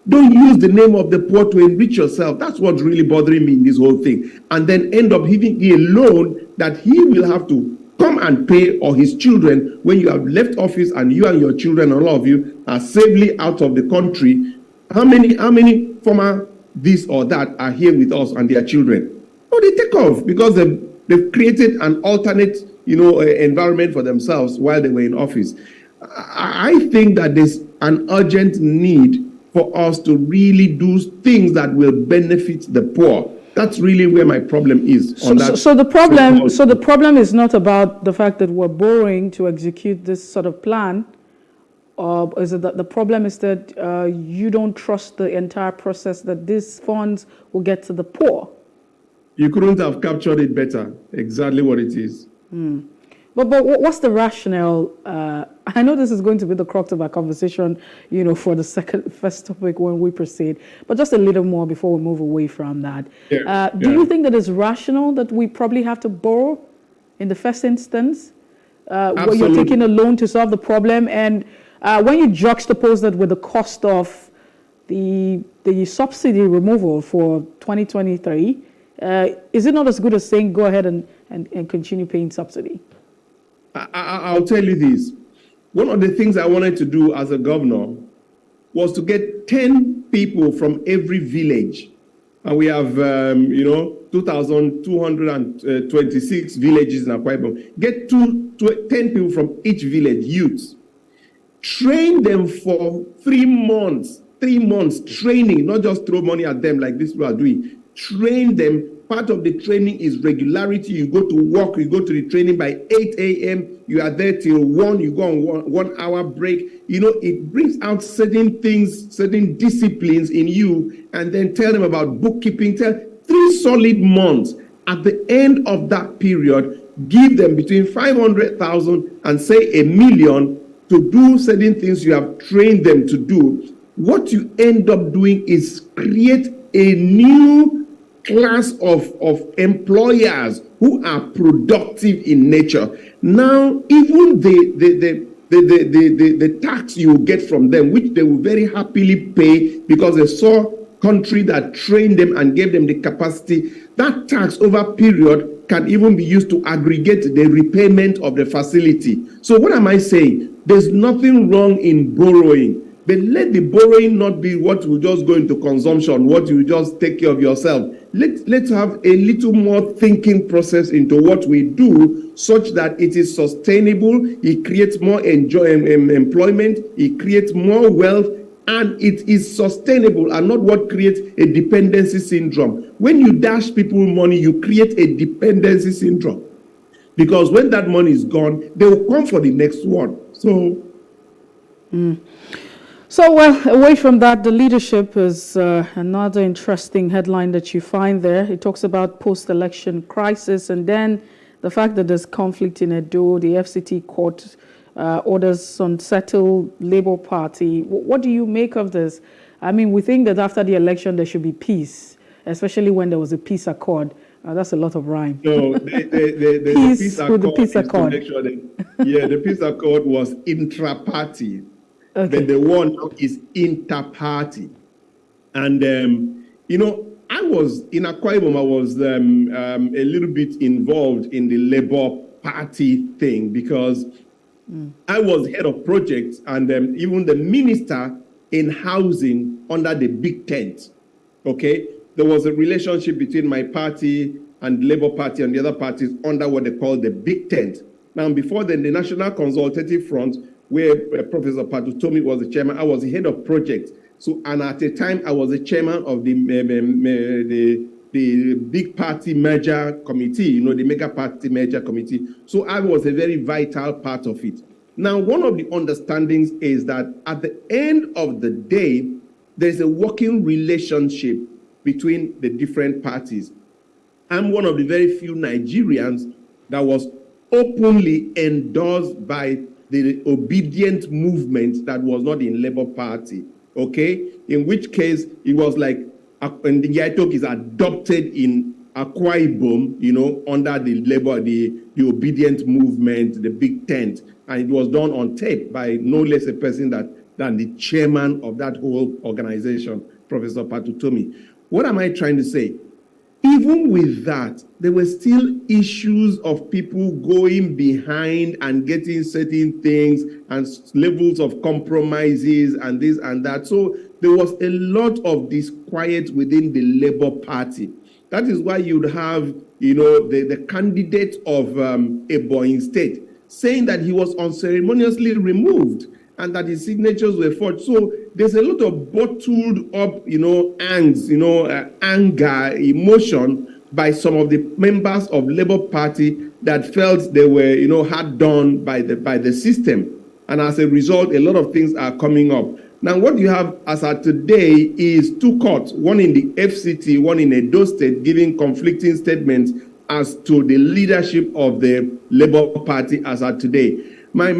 Don't use the name of the poor to enrich yourself. That's what's really bothering me in this whole thing. And then end up giving a loan that he will have to come and pay, or his children, when you have left office and you and your children, all of you, are safely out of the country. How many former this or that are here with us and their children? Oh, they take off because they've created an alternate, environment for themselves while they were in office. I think that there's an urgent need for us to really do things that will benefit the poor. That's really where my problem is. So the problem is not about the fact that we're borrowing to execute this sort of plan, or is it that the problem is that you don't trust the entire process, that these funds will get to the poor? You couldn't have captured it better. Exactly what it is. But what's the rationale? I know this is going to be the crux of our conversation, for the first topic when we proceed, but just a little more before we move away from that. Do you think that it's rational that we probably have to borrow in the first instance, where you're taking a loan to solve the problem? And when you juxtapose that with the cost of the subsidy removal for 2023, is it not as good as saying go ahead and continue paying subsidy? I'll tell you this. One of the things I wanted to do as a governor was to get 10 people from every village. And we have, 2,226 villages in Akwa Ibom. Get 10 people from each village, youths. Train them for 3 months. 3 months training, not just throw money at them like these people are doing. Train them. Part of the training is regularity. You go to work, you go to the training by 8 a.m., you are there till 1, you go on 1 hour break. It brings out certain things, certain disciplines in you, and then tell them about bookkeeping. 3 solid months. At the end of that period, give them between 500,000 and say $1 million to do certain things you have trained them to do. What you end up doing is create a new class of employers who are productive in nature. Now, even the tax you get from them, which they will very happily pay because they saw country that trained them and gave them the capacity, that tax over period can even be used to aggregate the repayment of the facility. So what am I saying? There's nothing wrong in borrowing, but let the borrowing not be what will just go into consumption, what you just take care of yourself. Let's have a little more thinking process into what we do, such that it is sustainable, it creates more employment, it creates more wealth, and it is sustainable and not what creates a dependency syndrome. When you dash people money, you create a dependency syndrome. Because when that money is gone, they will come for the next one. So, So, well, away from that, the leadership is another interesting headline that you find there. It talks about post-election crisis, and then the fact that there's conflict in Edo, the FCT court orders unsettled Labour Party. What do you make of this? I mean, we think that after the election there should be peace, especially when there was a peace accord. That's a lot of rhyme. No, the peace accord, the peace accord. The peace accord was intra-party. Okay. But the one now is inter-party. And, I was in Akwa Ibom, I was a little bit involved in the Labour Party thing because I was head of projects and even the minister in housing under the big tent. Okay? There was a relationship between my party and Labour Party and the other parties under what they call the big tent. Now, before then, the National Consultative Front, where Professor Patutomi was the chairman, I was the head of projects. So, and at the time, I was the chairman of the big party merger committee, the mega party merger committee. So I was a very vital part of it. Now, one of the understandings is that at the end of the day, there's a working relationship between the different parties. I'm one of the very few Nigerians that was openly endorsed by the obedient movement that was not in Labour Party, okay? In which case, it was like, and the Yaitok is adopted in Akwa Ibom, under the Labour, the obedient movement, the big tent, and it was done on tape by no less a person than the chairman of that whole organization, Professor Patutomi. What am I trying to say? Even with that, there were still issues of people going behind and getting certain things and levels of compromises and this and that. So there was a lot of disquiet within the Labour Party. That is why you'd have, the candidate of Ebonyi State saying that he was unceremoniously removed and that his signatures were forged. So there's a lot of bottled up, angst, anger, emotion by some of the members of Labour Party that felt they were, hard done by the system. And as a result, a lot of things are coming up. Now, what you have as of today is two courts, one in the FCT, one in Edo State, giving conflicting statements as to the leadership of the Labour Party as of today. My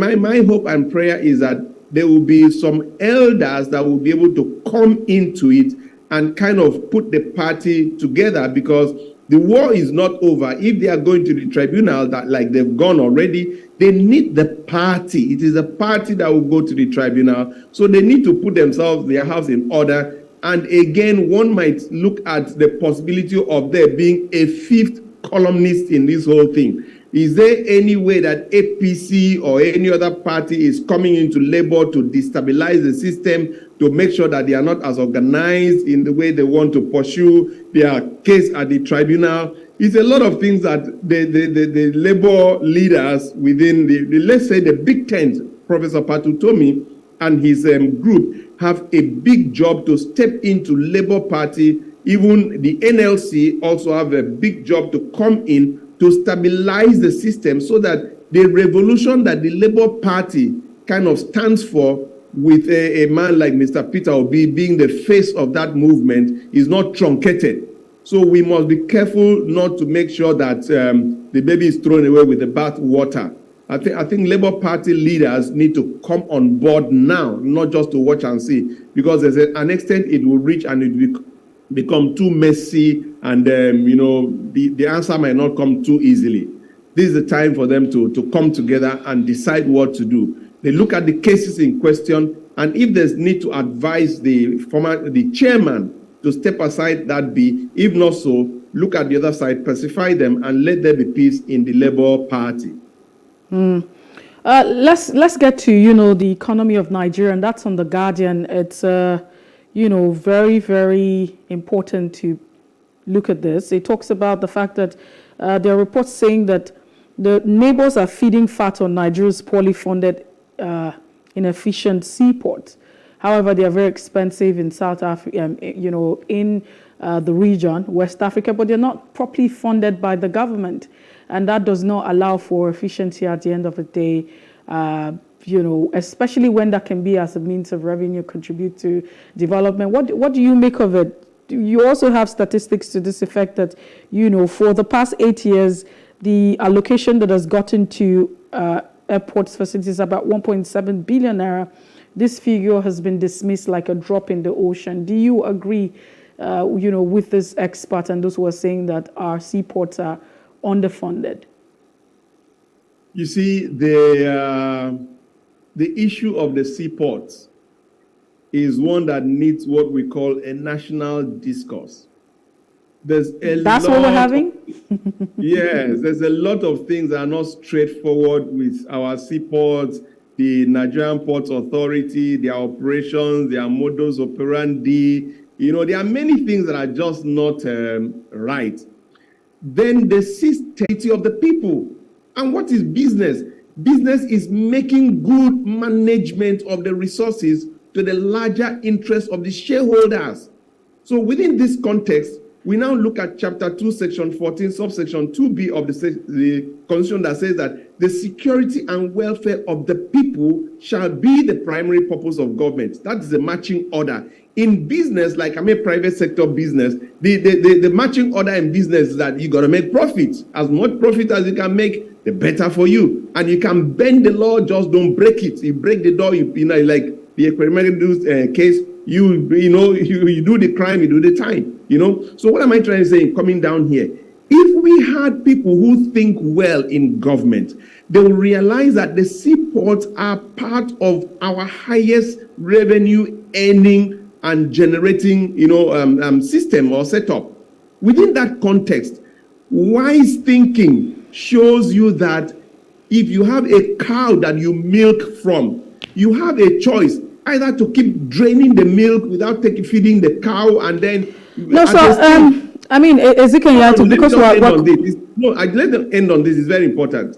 hope and prayer is that there will be some elders that will be able to come into it and kind of put the party together, because the war is not over. If they are going to the tribunal, that like they've gone already, they need the party. It is a party that will go to the tribunal. So they need to put their house in order. And again, one might look at the possibility of there being a fifth columnist in this whole thing. Is there any way that APC or any other party is coming into Labour to destabilize the system, to make sure that they are not as organized in the way they want to pursue their case at the tribunal? It's a lot of things that the Labour leaders within let's say the big tent, Professor Patutomi and his group, have a big job to step into Labour Party. Even the NLC also have a big job to come in to stabilize the system, so that the revolution that the Labour Party kind of stands for, with a man like Mr. Peter Obi being the face of that movement, is not truncated. So we must be careful not to make sure that the baby is thrown away with the bath water. I think Labour Party leaders need to come on board now, not just to watch and see, because there's an extent it will reach and it will become too messy, and the answer might not come too easily. This is the time for them to come together and decide what to do. They look at the cases in question, and if there's need to advise the chairman to step aside, that be. If not so, look at the other side, pacify them, and let there be peace in the Labour Party. Let's get to, the economy of Nigeria, and that's on The Guardian. It's, very, very important to look at this. It talks about the fact that there are reports saying that the neighbors are feeding fat on Nigeria's poorly funded, inefficient seaports. However, they are very expensive in South Africa, in the region, West Africa, but they're not properly funded by the government. And that does not allow for efficiency at the end of the day, especially when that can be as a means of revenue, contribute to development. What do you make of it? You also have statistics to this effect that, for the past 8 years, the allocation that has gotten to airports facilities is about 1.7 billion naira. This figure has been dismissed like a drop in the ocean. Do you agree, with this expert and those who are saying that our seaports are underfunded? You see, the issue of the seaports is one that needs what we call a national discourse. That's what we're having? Yes, there's a lot of things that are not straightforward with our seaports, the Nigerian Ports Authority, their operations, their modus operandi. There are many things that are just not right. Then the safety of the people. And what is business? Business is making good management of the resources to the larger interest of the shareholders. So within this context, we now look at Chapter 2, Section 14, subsection 2B of the Constitution that says that the security and welfare of the people shall be the primary purpose of government. That is the marching order. In business, like I'm a private sector business, the marching order in business is that you got to make profit. As much profit as you can make, the better for you. And you can bend the law, just don't break it. You break the law, like the experimental case, you do the crime, you do the time. So what am I trying to say coming down here? If we had people who think well in government, they will realize that the seaports are part of our highest revenue earning and generating, system or setup. Within that context, wise thinking shows you that if you have a cow that you milk from, you have a choice either to keep draining the milk without feeding the cow and then... No, so, Ezekiel, you have to, because let them end on this. It's very important.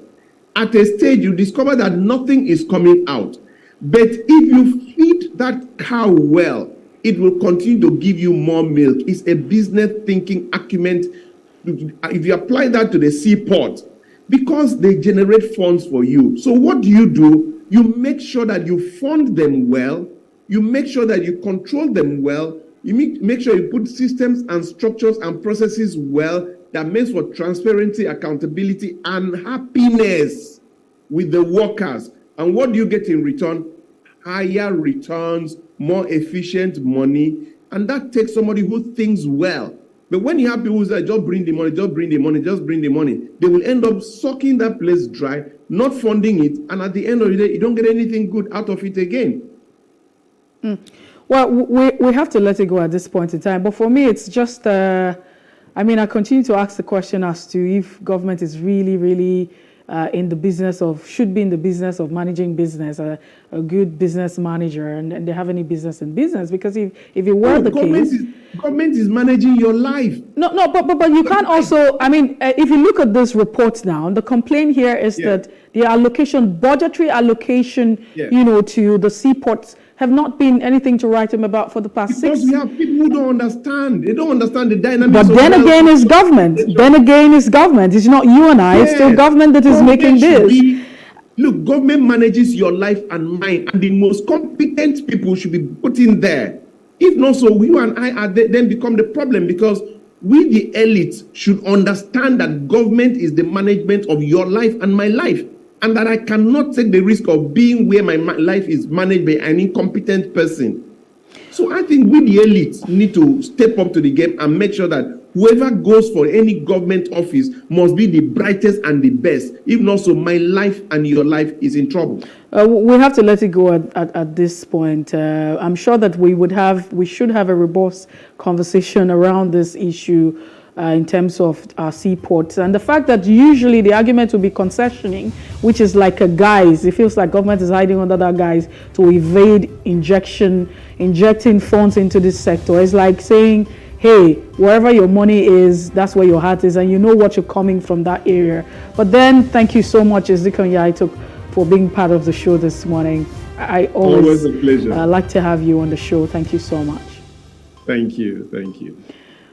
At a stage, you discover that nothing is coming out. But if you feed that cow well, it will continue to give you more milk. It's a business thinking acumen. If you apply that to the seaport, because they generate funds for you. So what do? You make sure that you fund them well. You make sure that you control them well. You make sure you put systems and structures and processes well that makes for transparency, accountability, and happiness with the workers. And what do you get in return? Higher returns, more efficient money. And that takes somebody who thinks well. But when you have people who say, just bring the money, just bring the money, just bring the money, they will end up sucking that place dry, not funding it, and at the end of the day, you don't get anything good out of it again. Well, we have to let it go at this point in time. But for me, it's just, I continue to ask the question as to if government is really, really should be in the business of managing business, a good business manager, and they have any business in business. Because if it were the case... Government is managing your life. No, but you can't also... if you look at this report now, the complaint here is that the budgetary allocation, to the seaports have not been anything to write home about for the past 6 years. Because we have people who don't understand. They don't understand the dynamics. But then again, it's government. It's not you and I. It's still government that is making this. Look, government manages your life and mine, and the most competent people should be put in there. If not so, you and I then become the problem, because we, the elite, should understand that government is the management of your life and my life, and that I cannot take the risk of being where my life is managed by an incompetent person. So I think we, the elite, need to step up to the game and make sure that whoever goes for any government office must be the brightest and the best. If not so, my life and your life is in trouble. We have to let it go at this point. I'm sure that we should have a robust conversation around this issue in terms of our seaports. And the fact that usually the argument will be concessioning, which is like a guise. It feels like government is hiding under that guise to evade injecting funds into this sector. It's like saying, hey, wherever your money is, that's where your heart is, and you know what you're coming from that area. But then, thank you so much, Ezekiel Yaituk, for being part of the show this morning. I always a pleasure. Like to have you on the show. Thank you so much. Thank you. Thank you.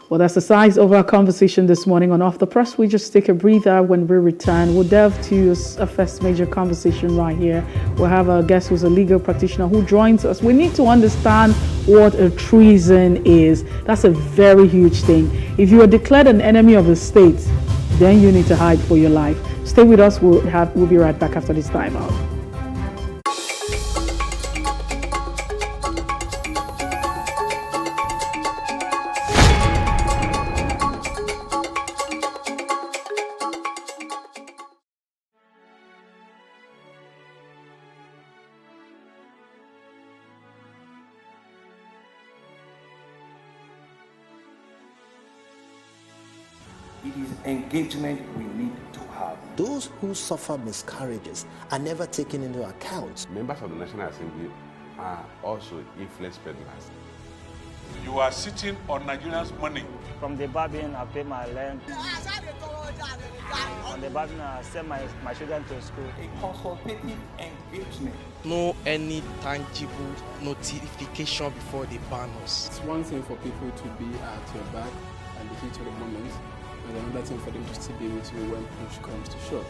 Well, that's the size of our conversation this morning on Off the Press. We just take a breather. When we return, we'll delve to a first major conversation right here. We'll have a guest who's a legal practitioner who joins us. We need to understand what a treason is. That's a very huge thing. If you are declared an enemy of the state, then you need to hide for your life. Stay with us. We'll be right back after this time out. It is engagement we need to have. Those who suffer miscarriages are never taken into account. Members of the National Assembly are also influence peddlers. You are sitting on Nigerians' money. From the Babin, I pay my rent. On the Babin, I send my children to school. A consultative engagement. No any tangible notification before they ban us. It's one thing for people to be at your back and the heat of the moment, and another thing for them to still be with you when push comes to shove.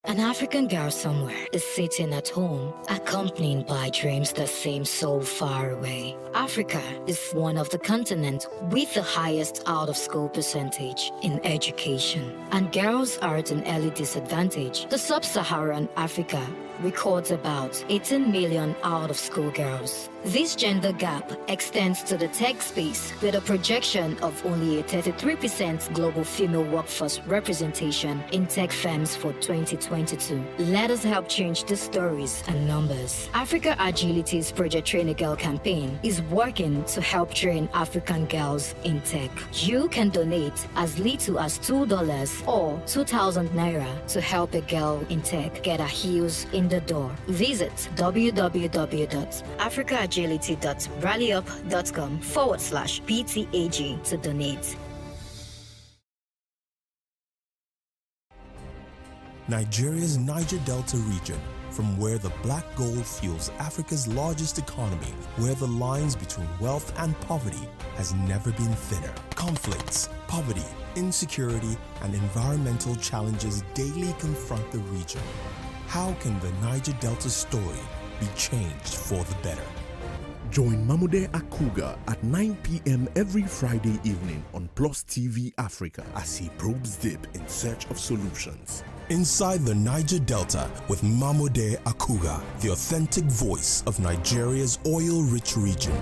An African girl somewhere is sitting at home, accompanied by dreams that seem so far away. Africa is one of the continents with the highest out-of-school percentage in education, and girls are at an early disadvantage. The sub-Saharan Africa records about 18 million out-of-school girls, This gender gap extends to the tech space with a projection of only a 33% global female workforce representation in tech firms for 2022. Let us help change the stories and numbers. Africa Agility's Project Train a Girl campaign is working to help train African girls in tech. You can donate as little as $2 or 2,000 naira to help a girl in tech get her heels in the door. Visit www.africaagility.rallyup.com/PTAG to donate. Nigeria's Niger Delta region, from where the black gold fuels Africa's largest economy, where the lines between wealth and poverty has never been thinner. Conflicts, poverty, insecurity, and environmental challenges daily confront the region. How can the Niger Delta story be changed for the better? Join Mamode Akuga at 9 p.m. every Friday evening on Plus TV Africa as he probes deep in search of solutions. Inside the Niger Delta with Mamode Akuga, the authentic voice of Nigeria's oil-rich region.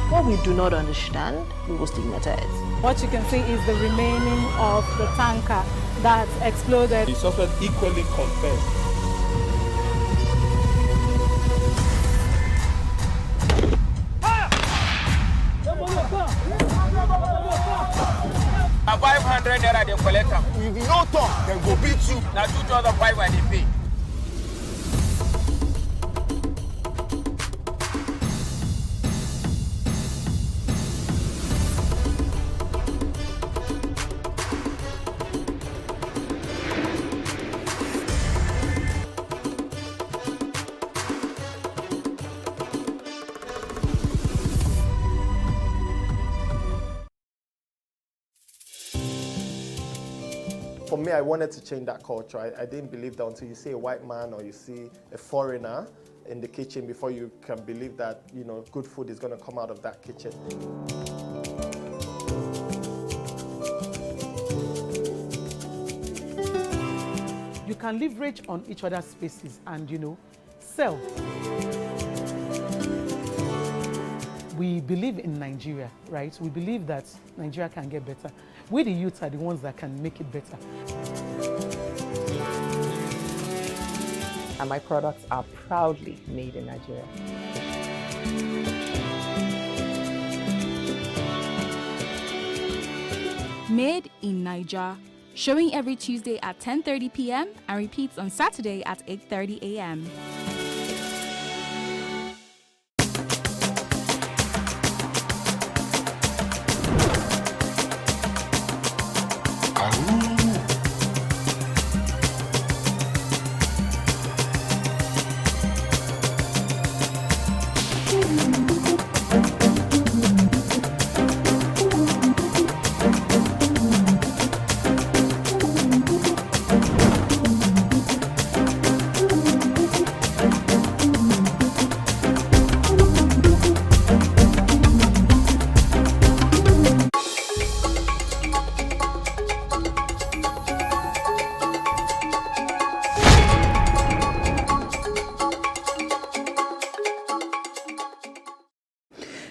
What we do not understand, we will stigmatize. What you can see is the remaining of the tanker that exploded. The suspect equally confessed. A 500 naira they collect them. If you no talk, then go beat you. Now 2,500 they pay. For me, I wanted to change that culture. I didn't believe that until you see a white man or you see a foreigner in the kitchen before you can believe that, you know, good food is going to come out of that kitchen. You can leverage on each other's spaces and, you know, sell. We believe in Nigeria, right? We believe that Nigeria can get better. We, the youth, are the ones that can make it better. And my products are proudly made in Nigeria. Made in Niger, showing every Tuesday at 10:30 p.m. and repeats on Saturday at 8:30 a.m.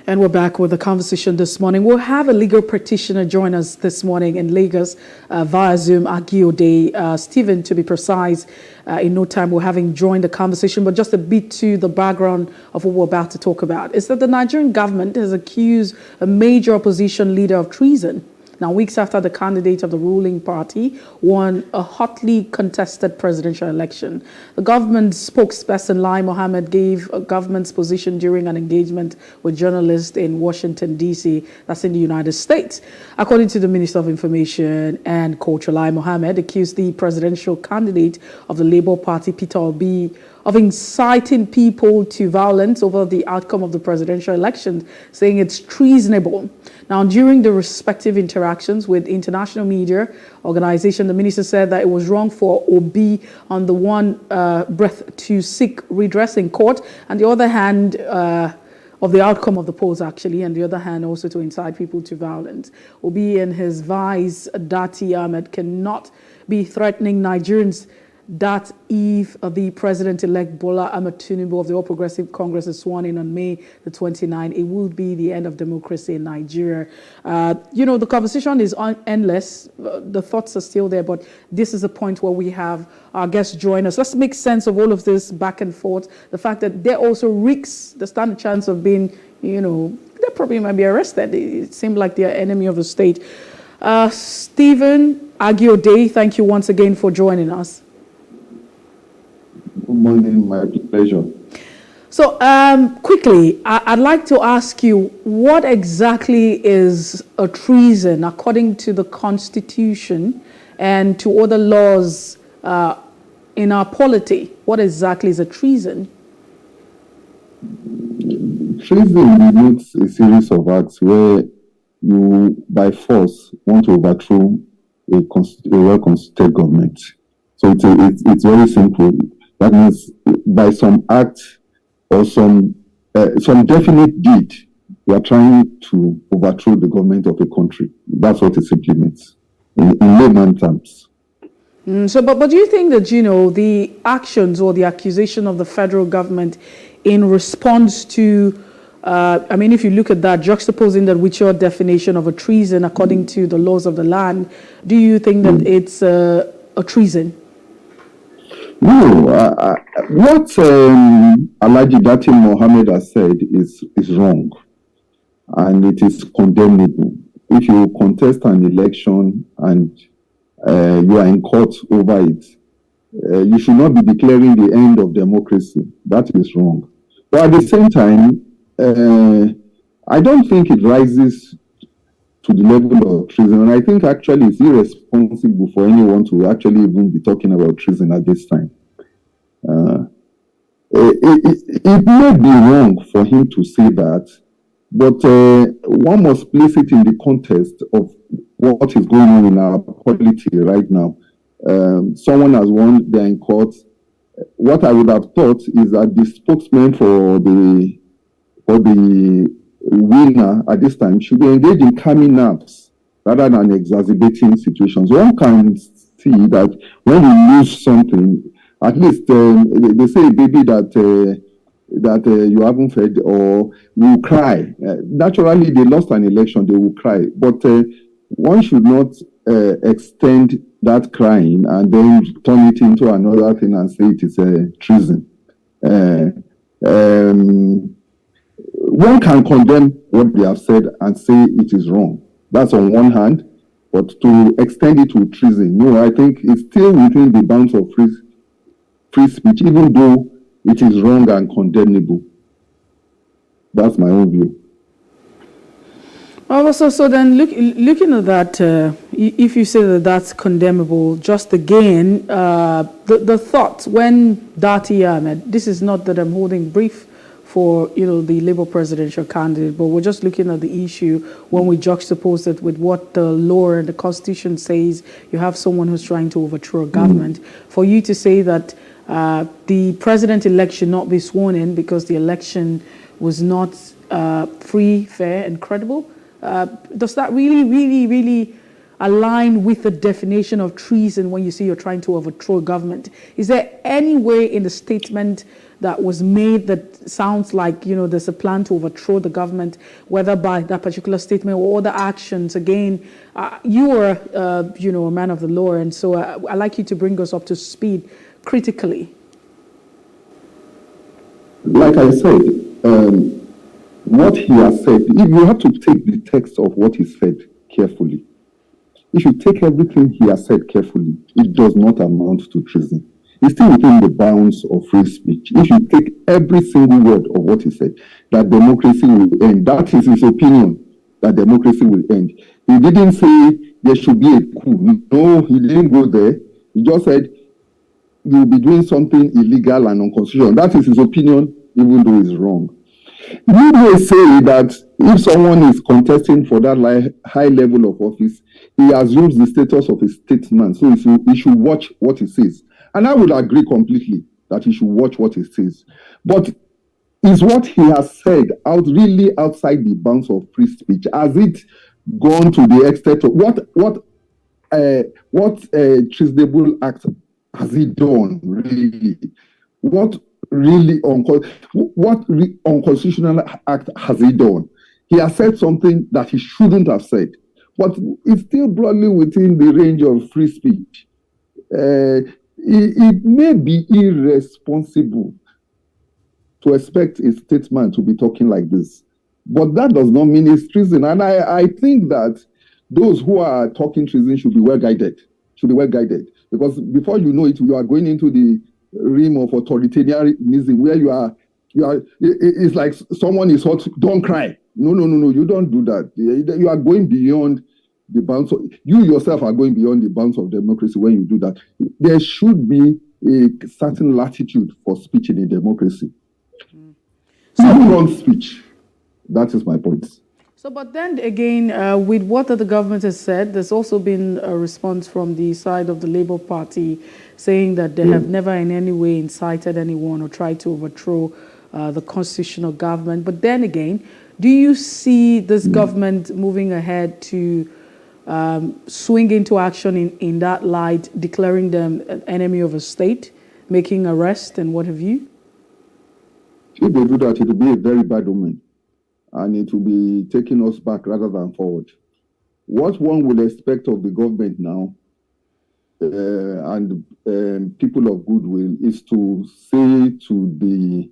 And we're back with the conversation this morning. We'll have a legal practitioner join us this morning in Lagos via Zoom, Agiode Stephen, to be precise. In no time, we'll have him join the conversation. But just a bit to the background of what we're about to talk about is that the Nigerian government has accused a major opposition leader of treason. Now, weeks after the candidate of the ruling party won a hotly contested presidential election, the government spokesperson Lai Mohammed gave a government's position during an engagement with journalists in Washington, D.C., that's in the United States. According to the Minister of Information and Culture, Lai Mohammed accused the presidential candidate of the Labour Party, Peter Obi, of inciting people to violence over the outcome of the presidential election, saying it's treasonable. Now, during the respective interactions with international media organization, the minister said that it was wrong for Obi on the one breath to seek redress in court, and the other hand, of the outcome of the polls, actually, and the other hand also to incite people to violence. Obi and his vice, Dati Ahmed, cannot be threatening Nigerians that if the president-elect Bola Ahmed Tinubu of the All Progressive Congress is sworn in on May the 29th, it will be the end of democracy in Nigeria. The conversation is endless. The thoughts are still there, but this is a point where we have our guests join us. Let's make sense of all of this back and forth. The fact that there also risks, they stand a chance of being, they probably might be arrested. It seemed like they're enemy of the state. Stephen Agiode, thank you once again for joining us. Good morning, my pleasure. So quickly, I'd like to ask you, what exactly is a treason according to the Constitution and to other laws in our polity? What exactly is a treason? Treason denotes a series of acts where you, by force, want to overthrow a well-constituted government. So it's very simple. That means by some act or some definite deed, you are trying to overthrow the government of a country. That's what it simply means, in layman terms. But do you think that, the actions or the accusation of the federal government in response to, if you look at that, juxtaposing that with your definition of a treason according to the laws of the land, do you think that it's a treason? No, what Alhaji Dati Mohammed has said is wrong, and it is condemnable. If you contest an election and you are in court over it, you should not be declaring the end of democracy. That is wrong. But at the same time, I don't think it rises to the level of treason. And I think actually it's irresponsible for anyone to actually even be talking about treason at this time. It may be wrong for him to say that, but one must place it in the context of what is going on in our polity right now. Someone has won, they're in court. What I would have thought is that the spokesman for the winner at this time should be engaged in calming nerves rather than exacerbating situations. One can see that when you lose something, at least they say a baby that you haven't fed or will cry. Naturally, they lost an election, they will cry. But one should not extend that crying and then turn it into another thing and say it is treason. One can condemn what they have said and say it is wrong. That's on one hand, but to extend it to treason, no, I think it's still within the bounds of free speech, even though it is wrong and condemnable. That's my own view. Oh, so then looking at that, if you say that that's condemnable, just again, the thought when Dati Ahmed, this is not that I'm holding brief for the Labour presidential candidate, but we're just looking at the issue when we juxtapose it with what the law and the Constitution says. You have someone who's trying to overthrow a government. For you to say that the president-elect should not be sworn in because the election was not free, fair, and credible, does that really align with the definition of treason when you say you're trying to overthrow a government? Is there any way in the statement that was made that sounds like, there's a plan to overthrow the government, whether by that particular statement or other actions? Again, you are, a man of the law, and so I'd like you to bring us up to speed critically. Like I said, what he has said, if you have to take the text of what he said carefully, if you take everything he has said carefully, it does not amount to treason. It's still within the bounds of free speech. If you take every single word of what he said, that democracy will end, that is his opinion, that democracy will end. He didn't say there should be a coup. No, he didn't go there. He just said you'll be doing something illegal and unconstitutional. That is his opinion, even though it's wrong. You may say that if someone is contesting for that high level of office, he assumes the status of a statesman, so he should watch what he says. And I would agree completely that he should watch what he says. But is what he has said really outside the bounds of free speech? Has it gone to the extent of what treasonable act has he done really? What unconstitutional act has he done? He has said something that he shouldn't have said, but it's still broadly within the range of free speech. It may be irresponsible to expect a statesman to be talking like this, but that does not mean it's treason. And I think that those who are talking treason should be well guided. Because before you know it, you are going into the realm of authoritarianism where it's like someone is hot, don't cry. No, you don't do that. You are going beyond the bounds of, you yourself are going beyond the bounds of democracy when you do that. There should be a certain latitude for speech in a democracy. Wrong speech. That is my point. So, but then again, with what the government has said, there's also been a response from the side of the Labour Party saying that they have never in any way incited anyone or tried to overthrow the constitutional government. But then again, do you see this government moving ahead to swing into action in that light, declaring them an enemy of a state, making arrests and what have you? If they do that, it will be a very bad omen, and it will be taking us back rather than forward. What one will expect of the government now and people of goodwill is to say to the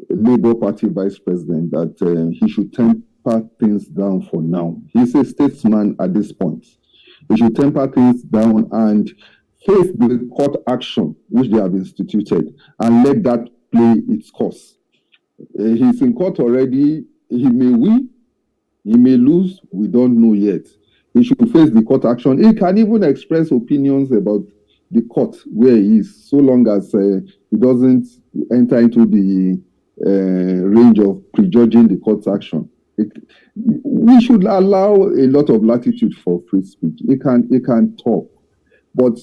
Labour Party Vice President that he should temper things down for now. He's a statesman at this point. He should temper things down and face the court action which they have instituted and let that play its course. He's in court already. He may win, he may lose, we don't know yet. He should face the court action. He can even express opinions about the court where he is, so long as he doesn't enter into the range of prejudging the court's action. We should allow a lot of latitude for free speech. He can talk. But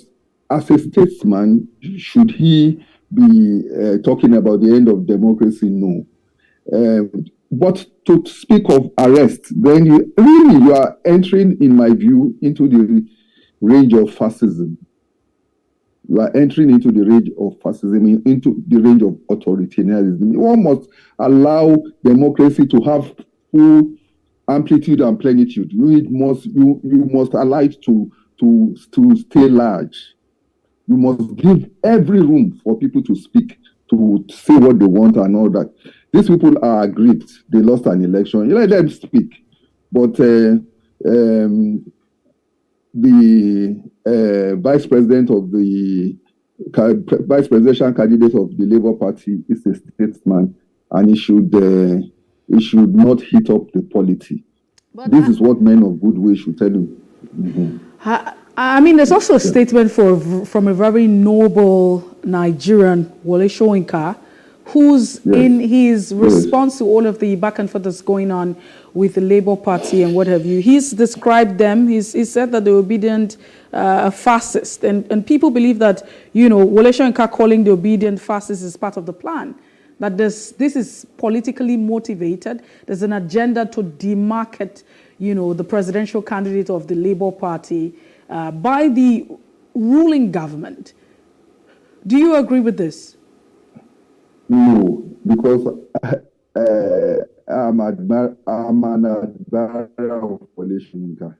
as a statesman, should he be talking about the end of democracy? No. But to speak of arrest, then you are entering, in my view, into the range of fascism. You are entering into the range of fascism, into the range of authoritarianism. One must allow democracy to have full amplitude and plenitude. You must allow it to stay large. You must give every room for people to speak, to say what they want and all that. These people are aggrieved. They lost an election. You let them speak. But the vice presidential candidate of the Labour Party is a statesman, and he should not heat up the polity. But this is what men of goodwill should tell you. Mm-hmm. I mean, there's also a statement from a very noble Nigerian, Wole Soyinka, who's in his response to all of the back and forth that's going on with the Labour Party and what have you. He's described them. He said that the obedient fascist, and people believe that, Wole Soyinka calling the obedient fascist is part of the plan. That this is politically motivated. There's an agenda to demarket, the presidential candidate of the Labour Party by the ruling government. Do you agree with this? No, because I'm an admirer of Wole Soyinka.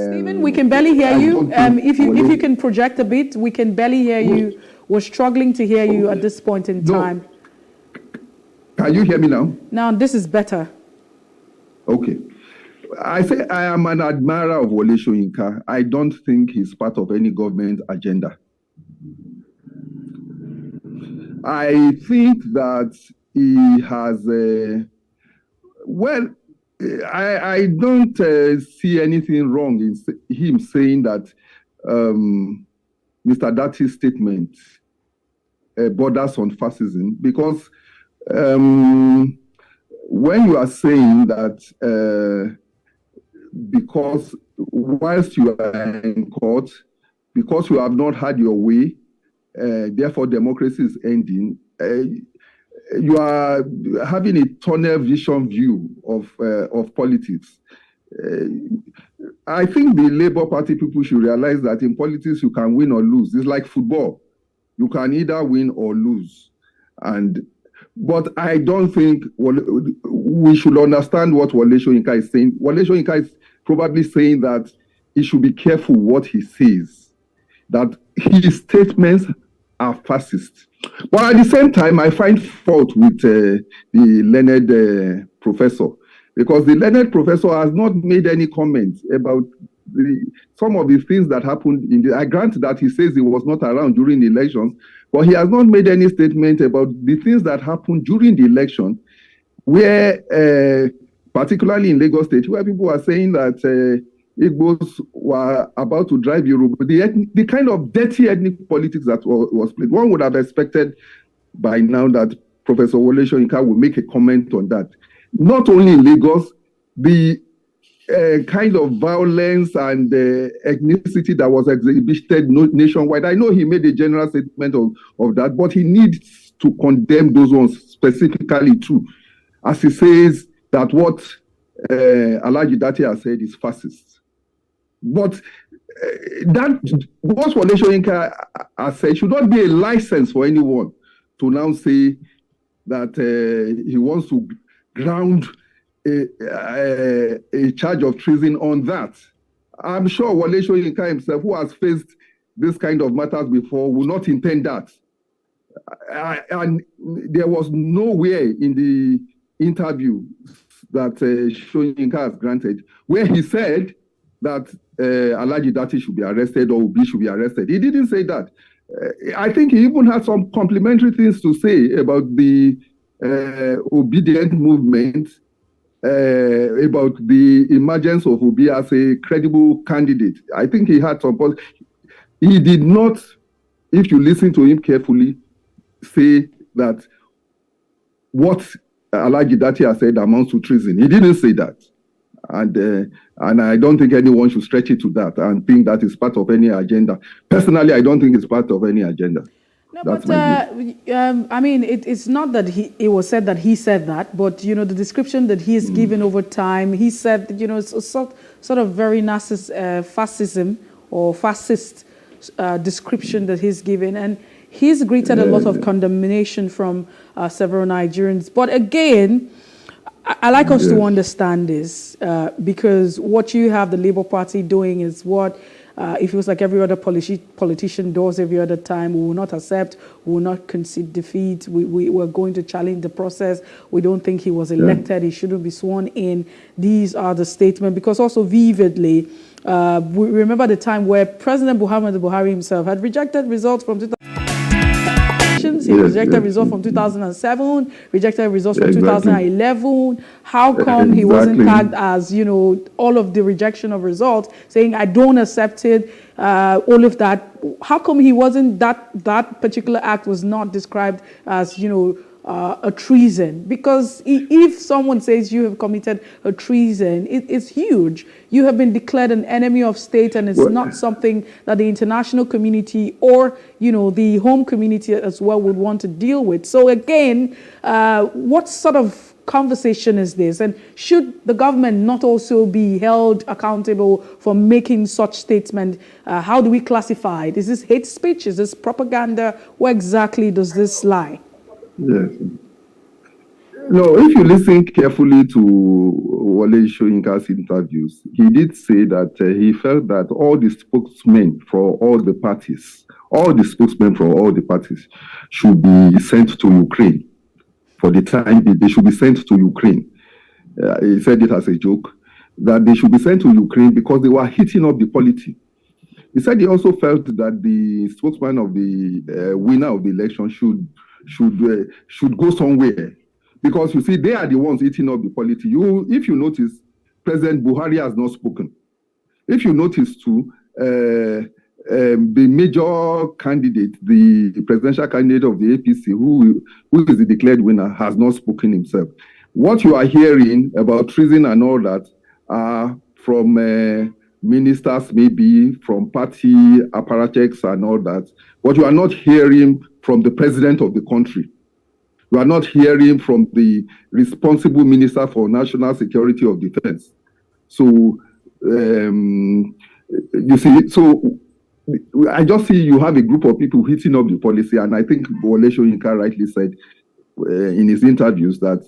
Stephen, we can barely hear you. If you can project a bit, we can barely hear you. We're struggling to hear you at this point in time. Can you hear me now? Now, this is better. Okay. I say I am an admirer of Wole Soyinka. I don't think he's part of any government agenda. I think that he has I don't see anything wrong in him saying that Mr. Dati's statement borders on fascism, because when you are saying that because whilst you are in court, because you have not had your way, therefore democracy is ending, you are having a tunnel vision view of politics. I think the Labour Party people should realize that in politics you can win or lose. It's like football. You can either win or lose. But I don't think we should understand what Wole Soyinka is saying. Wole Soyinka is probably saying that he should be careful what he says, that his statements are fascist. But at the same time, I find fault with the learned professor, because the learned professor has not made any comments about some of the things that happened I grant that he says he was not around during the elections, but he has not made any statement about the things that happened during the election, where, particularly in Lagos State, where people are saying that Igbos were about to drive Yoruba, the kind of dirty ethnic politics that was played. One would have expected by now that Professor Wole Soyinka would make a comment on that. Not only in Lagos, the kind of violence and ethnicity that was exhibited nationwide. I know he made a general statement of that, but he needs to condemn those ones specifically too, as he says that what Alhaji Dati has said is fascist. But what Wole Soyinka has said should not be a license for anyone to now say that he wants to ground a charge of treason on that. I'm sure Wole Soyinka himself, who has faced this kind of matters before, will not intend that. And there was nowhere in the interview that Soyinka has granted where he said that Alhaji Dati should be arrested or Obi should be arrested. He didn't say that. I think he even had some complimentary things to say about the obedient movement, about the emergence of Obi as a credible candidate. I think he had some. He did not, if you listen to him carefully, say that what Alhaji Dati has said amounts to treason. He didn't say that. And I don't think anyone should stretch it to that and think that is part of any agenda. Personally, I don't think it's part of any agenda. No, but I mean, it's not that it was said that he said that, but the description that he has given over time, he said that it's a sort of very fascism or fascist description that he's given, and he's greeted a lot of condemnation from several Nigerians. But again, I like us to understand this because what you have the Labour Party doing is what. It feels like every other politician does every other time. We will not accept, we will not concede defeat. We're going to challenge the process. We don't think he was elected. He shouldn't be sworn in. These are the statements. Because also vividly, we remember the time where President Muhammadu Buhari himself had rejected results from 2000. He rejected results from 2007, rejected results from 2011. How come he wasn't tagged as, all of the rejection of results, saying, I don't accept it, all of that? How come he wasn't, that particular act was not described as, a treason? Because if someone says you have committed a treason, it's huge. You have been declared an enemy of state, and it's not something that the international community or the home community as well would want to deal with. So again, what sort of conversation is this? And should the government not also be held accountable for making such statements? How do we classify it? Is this hate speech? Is this propaganda? Where exactly does this lie? Yes. No, if you listen carefully to Wole Soyinka's interviews, he did say that he felt that all the spokesmen for all the parties should be sent to Ukraine. For the time, they should be sent to Ukraine. He said it as a joke, that they should be sent to Ukraine because they were heating up the polity. He said he also felt that the spokesman of the winner of the election should go somewhere, because you see they are the ones eating up the polity. If you notice, President Buhari has not spoken. If you notice too, the major candidate, the presidential candidate of the APC, who is the declared winner, has not spoken himself. What you are hearing about treason and all that are from ministers, maybe from party apparatchiks and all that. But you are not hearing from the president of the country. You are not hearing from the responsible minister for national security or defense. So, you see, so I just see you have a group of people hitting up the policy, and I think Wole Soyinka rightly said in his interviews that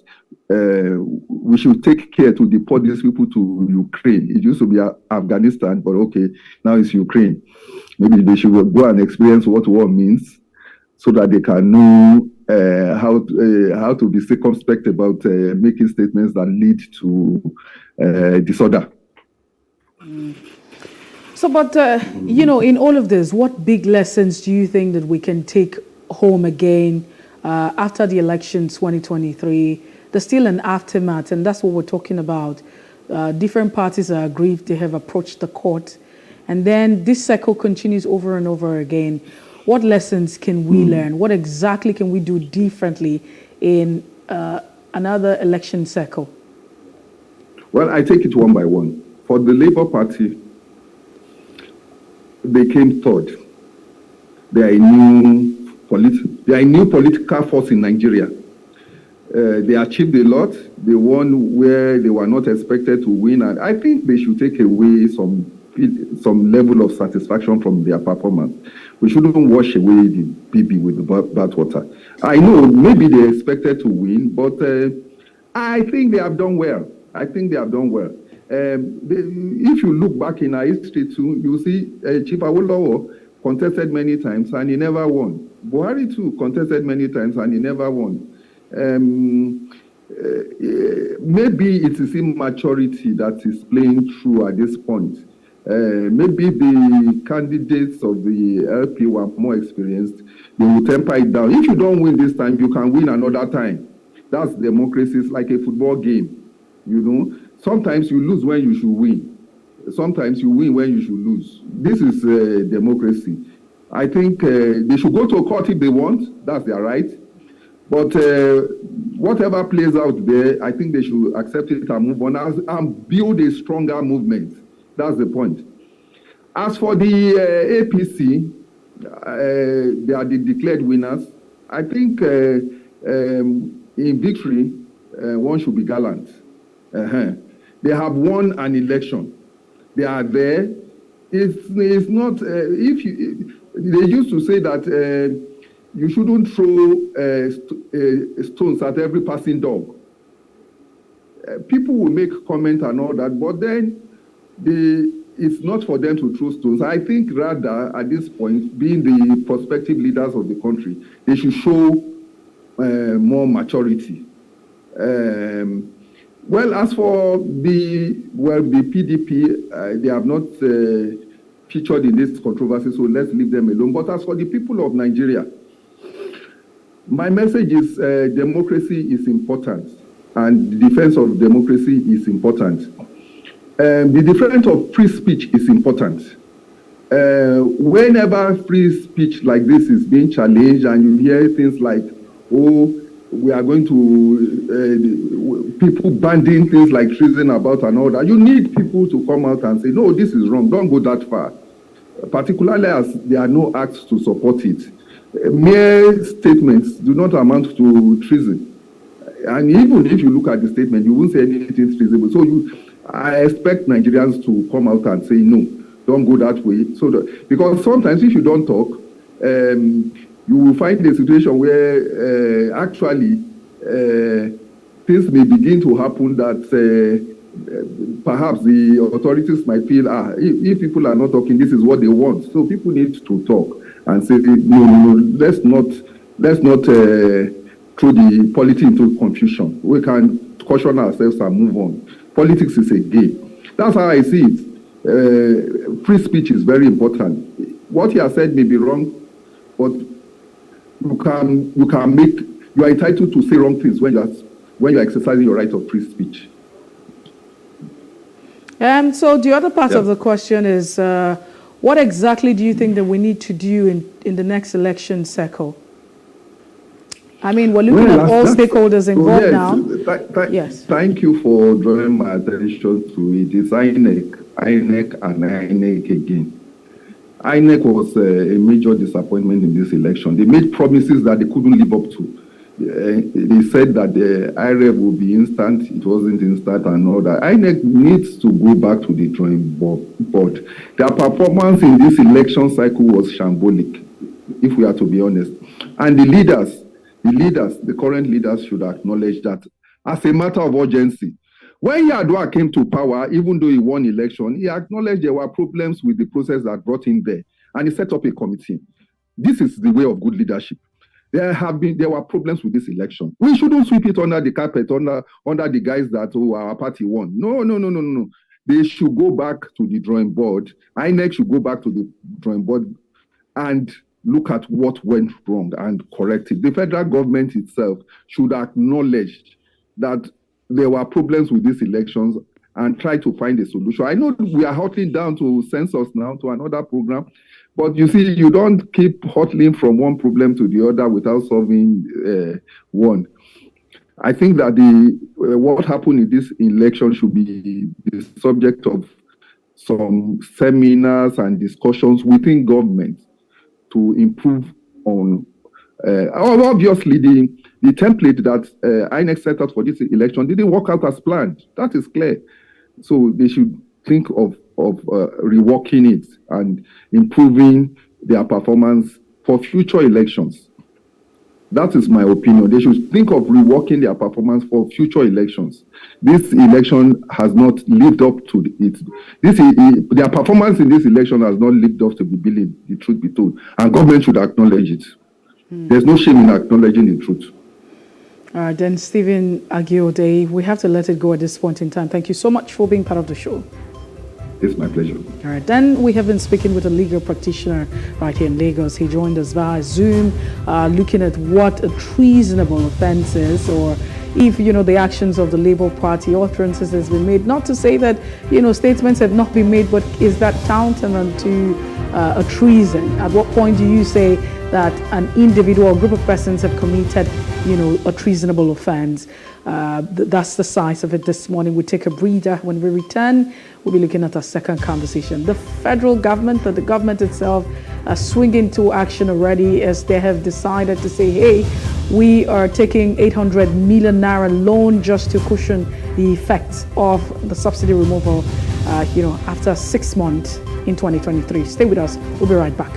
we should take care to deport these people to Ukraine. It used to be Afghanistan, but okay, now it's Ukraine. Maybe they should go and experience what war means so that they can know how to be circumspect about making statements that lead to disorder. So, but, you know, in all of this, what big lessons do you think that we can take home again after the elections 2023? There's still an aftermath, and that's what we're talking about. Different parties are aggrieved. They have approached the court. And then this cycle continues over and over again. What lessons can we learn? What exactly can we do differently in another election cycle? Well, I take it one by one. For the Labour Party, they came third. They are a new political force in Nigeria. They achieved a lot. They won where they were not expected to win. And I think they should take away some level of satisfaction from their performance. We shouldn't wash away the baby with the bathwater. I know maybe they expected to win, but I think they have done well. If you look back in our history too, you see Chief Awolowo contested many times and he never won. Buhari too contested many times and he never won. Maybe it is immaturity that is playing through at this point. Maybe the candidates of the LP were more experienced. They will temper it down. If you don't win this time, you can win another time. That's democracy. It's like a football game, you know. Sometimes you lose when you should win. Sometimes you win when you should lose. This is democracy. I think they should go to court if they want. That's their right. But whatever plays out there, I think they should accept it and move on and build a stronger movement. That's the point. As for the APC, they are the declared winners. I think in victory, one should be gallant. They have won an election. They are there. It's not, they used to say that you shouldn't throw stones at every passing dog. People will make comment and all that, but then it's not for them to throw stones. I think rather, at this point, being the prospective leaders of the country, they should show more maturity. Well, as for the PDP, they have not featured in this controversy, so let's leave them alone. But as for the people of Nigeria, my message is democracy is important, and the defense of democracy is important. The defense of free speech is important. Whenever free speech like this is being challenged and you hear things like, oh, we are going to, people banding things like treason about and all that, you need people to come out and say, no, this is wrong, don't go that far. Particularly as there are no acts to support it. Mere statements do not amount to treason. And even if you look at the statement, you won't say anything treasonable. So I expect Nigerians to come out and say, no, don't go that way. So because sometimes if you don't talk, you will find a situation where actually things may begin to happen that perhaps the authorities might feel, if people are not talking, this is what they want. So people need to talk and say, no, let's not throw the politics into confusion. We can caution ourselves and move on. Politics is a game. That's how I see it. Free speech is very important. What he has said may be wrong, but you are entitled to say wrong things when you're exercising your right of free speech. So the other part of the question is, What exactly do you think that we need to do in the next election cycle? I mean, we're looking at all stakeholders involved now. Yes. Thank you for drawing my attention to it. It's INEC and INEC again. INEC was a major disappointment in this election. They made promises that they couldn't live up to. They said that the IREV will be instant. It wasn't instant and all that. INEC needs to go back to the drawing board. Their performance in this election cycle was shambolic, if we are to be honest. And the current leaders should acknowledge that as a matter of urgency. When Yar'Adua came to power, even though he won election, he acknowledged there were problems with the process that brought him there, and he set up a committee. This is the way of good leadership. There were problems with this election. We shouldn't sweep it under the carpet, under the guise that our party won. No. They should go back to the drawing board. INEC should go back to the drawing board and look at what went wrong and correct it. The federal government itself should acknowledge that there were problems with these elections and try to find a solution. I know we are hurtling down to census now, to another program, but you see, you don't keep hurtling from one problem to the other without solving one. I think that what happened in this election should be the subject of some seminars and discussions within government to improve on. Obviously, the template that INEC set out for this election didn't work out as planned. That is clear. So they should think of reworking it and improving their performance for future elections. That is my opinion. They should think of reworking their performance for future elections. This election has not lived up to it. Their performance in this election has not lived up to the billing, the truth be told. And government should acknowledge it. There's no shame in acknowledging the truth. All right, then Stephen Agiode, we have to let it go at this point in time. Thank you so much for being part of the show. It's my pleasure. All right, then we have been speaking with a legal practitioner right here in Lagos. He joined us via Zoom, looking at what a treasonable offense is, or if, the actions of the Labour Party or utterances has been made. Not to say that, statements have not been made, but is that tantamount to a treason? At what point do you say that an individual or group of persons have committed, a treasonable offense? That's the size of it this morning. We take a breather. When we return, we'll be looking at our second conversation. The federal government, the government itself, swinging to action already, as they have decided to say, hey, we are taking 800 million naira loan just to cushion the effects of the subsidy removal, after 6 months in 2023. Stay with us. We'll be right back.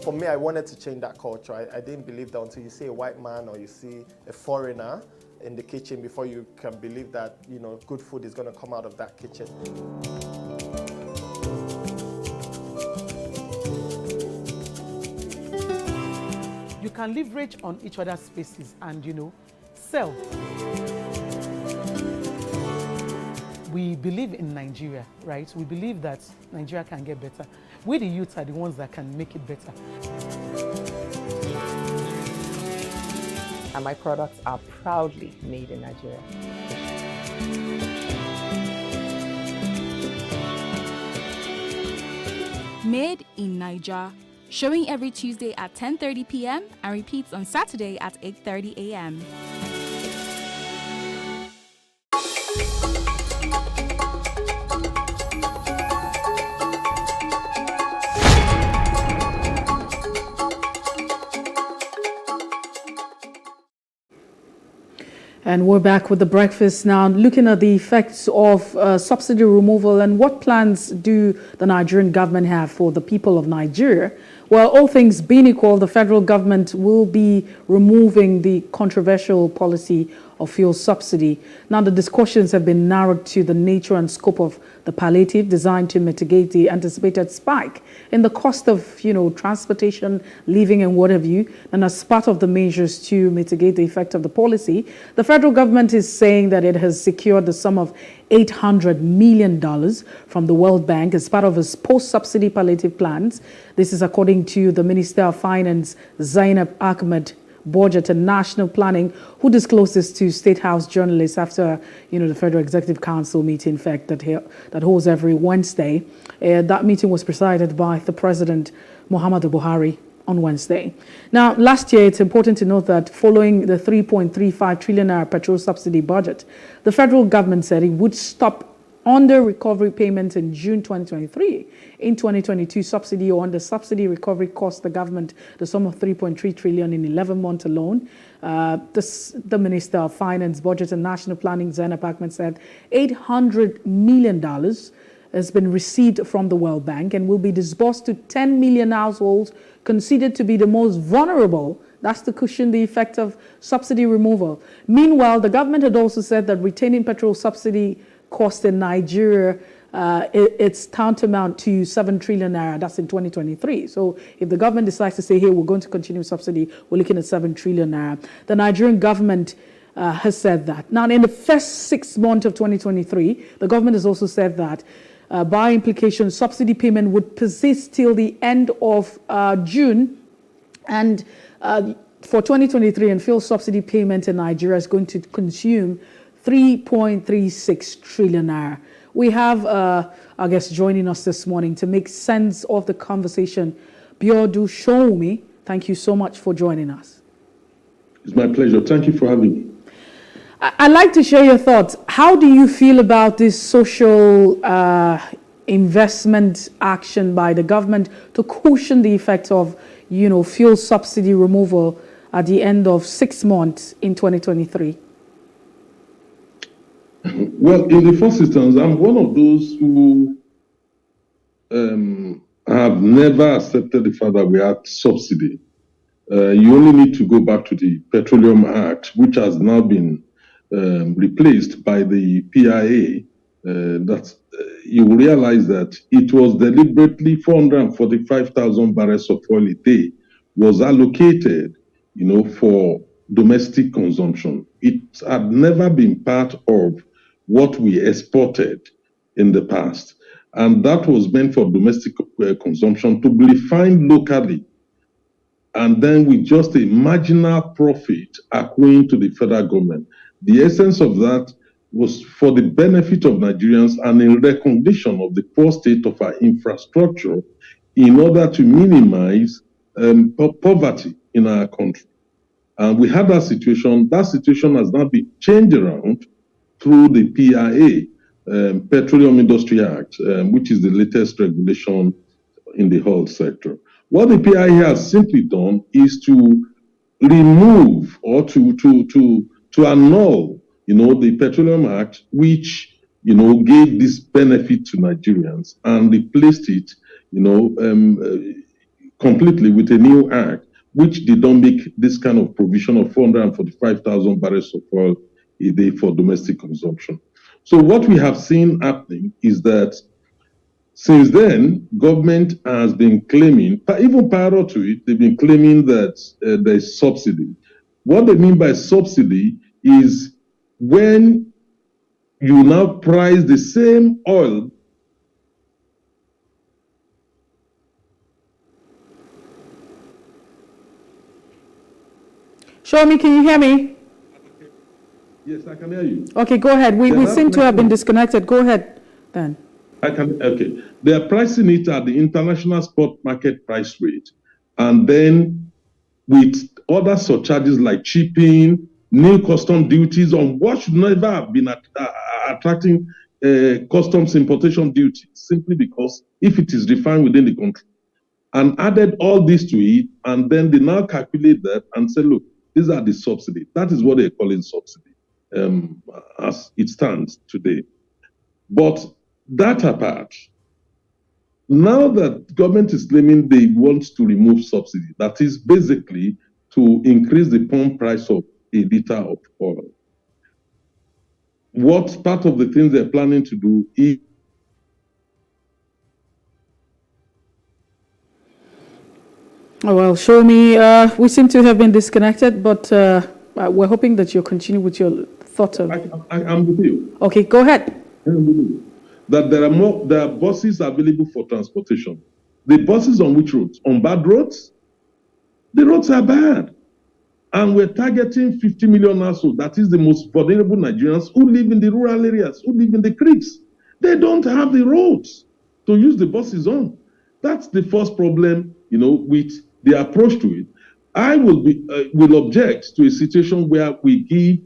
for me, I wanted to change that culture. I didn't believe that until you see a white man or you see a foreigner in the kitchen before you can believe that, you know, good food is going to come out of that kitchen. You can leverage on each other's spaces and, you know, sell. We believe in Nigeria, right? We believe that Nigeria can get better. We, the youth, are the ones that can make it better. And my products are proudly made in Nigeria. Made in Niger, showing every Tuesday at 10:30 p.m. and repeats on Saturday at 8:30 a.m. And we're back with the breakfast now, looking at the effects of subsidy removal and what plans do the Nigerian government have for the people of Nigeria. Well, all things being equal, the federal government will be removing the controversial policy of fuel subsidy. Now, the discussions have been narrowed to the nature and scope of the palliative designed to mitigate the anticipated spike in the cost of, you know, transportation, living and what have you. And as part of the measures to mitigate the effect of the policy, the federal government is saying that it has secured the sum of $800 million from the World Bank as part of its post-subsidy palliative plans. This is according to the Minister of Finance, Zainab Ahmed, Budget and National Planning, who disclosed this to State House journalists after, you know, the Federal Executive Council meeting, in fact, that holds every Wednesday. That meeting was presided by the President, Muhammadu Buhari, on Wednesday. Now, last year, it's important to note that following the 3.35 trillion naira petrol subsidy budget, the federal government said it would stop under recovery payments in June 2023. In 2022, subsidy or under subsidy recovery cost the government the sum of 3.3 trillion in 11 months alone. The Minister of Finance, Budget and National Planning, Zainab Ahmed, said $800 million has been received from the World Bank and will be disbursed to 10 million households considered to be the most vulnerable. That's to cushion the effect of subsidy removal. Meanwhile, the government had also said that retaining petrol subsidy cost in Nigeria, it's tantamount to 7 trillion naira. That's in 2023. So if the government decides to say, hey, we're going to continue subsidy, we're looking at 7 trillion naira. The Nigerian government has said that. Now, in the first 6 months of 2023, the government has also said that by implication, subsidy payment would persist till the end of June. And for 2023, and fuel subsidy payment in Nigeria is going to consume 3.36 trillion naira. We have our guest joining us this morning to make sense of the conversation. Biodu Shoumi, thank you so much for joining us. It's my pleasure. Thank you for having me. I'd like to share your thoughts. How do you feel about this social investment action by the government to cushion the effect of, you know, fuel subsidy removal at the end of 6 months in 2023? Well, in the first instance, I'm one of those who have never accepted the fact that we had subsidy. You only need to go back to the Petroleum Act, which has now been replaced by the PIA. You will realize that it was deliberately 445,000 barrels of oil a day was allocated, you know, for domestic consumption. It had never been part of what we exported in the past. And that was meant for domestic consumption to be refined locally. And then with just a marginal profit accruing to the federal government. The essence of that was for the benefit of Nigerians and in recognition of the poor state of our infrastructure in order to minimize poverty in our country. And we had that situation. That situation has now been changed around through the PIA, Petroleum Industry Act, which is the latest regulation in the whole sector. What the PIA has simply done is to remove or to annul, you know, the Petroleum Act, which, you know, gave this benefit to Nigerians and replaced it, you know, completely with a new act, which they don't make this kind of provision of 445,000 barrels of oil a day for domestic consumption. So what we have seen happening is that since then, government has been claiming, even prior to it, they've been claiming that there's subsidy. What they mean by subsidy is when you now price the same oil. Show me, can you hear me? Yes, I can hear you. Okay, go ahead. We seem to have been disconnected. Go ahead then. Okay. They are pricing it at the international spot market price rate. And then with other surcharges like shipping, new custom duties on what should never have been attracting customs importation duties, simply because if it is refined within the country, and added all this to it, and then they now calculate that and say, look, these are the subsidy. That is what they're calling subsidy as it stands today. But that apart, now that government is claiming they want to remove subsidy, that is basically to increase the pump price of a liter of oil. What part of the things they're planning to do is well, show me. We seem to have been disconnected, but we're hoping that you'll continue with your thought of. I'm with you. Okay, go ahead. That there are buses available for transportation. The buses on which roads? On bad roads? The roads are bad. And we're targeting 50 million households. That is the most vulnerable Nigerians who live in the rural areas, who live in the creeks. They don't have the roads to use the buses on. That's the first problem, with the approach to it. I will object to a situation where we give,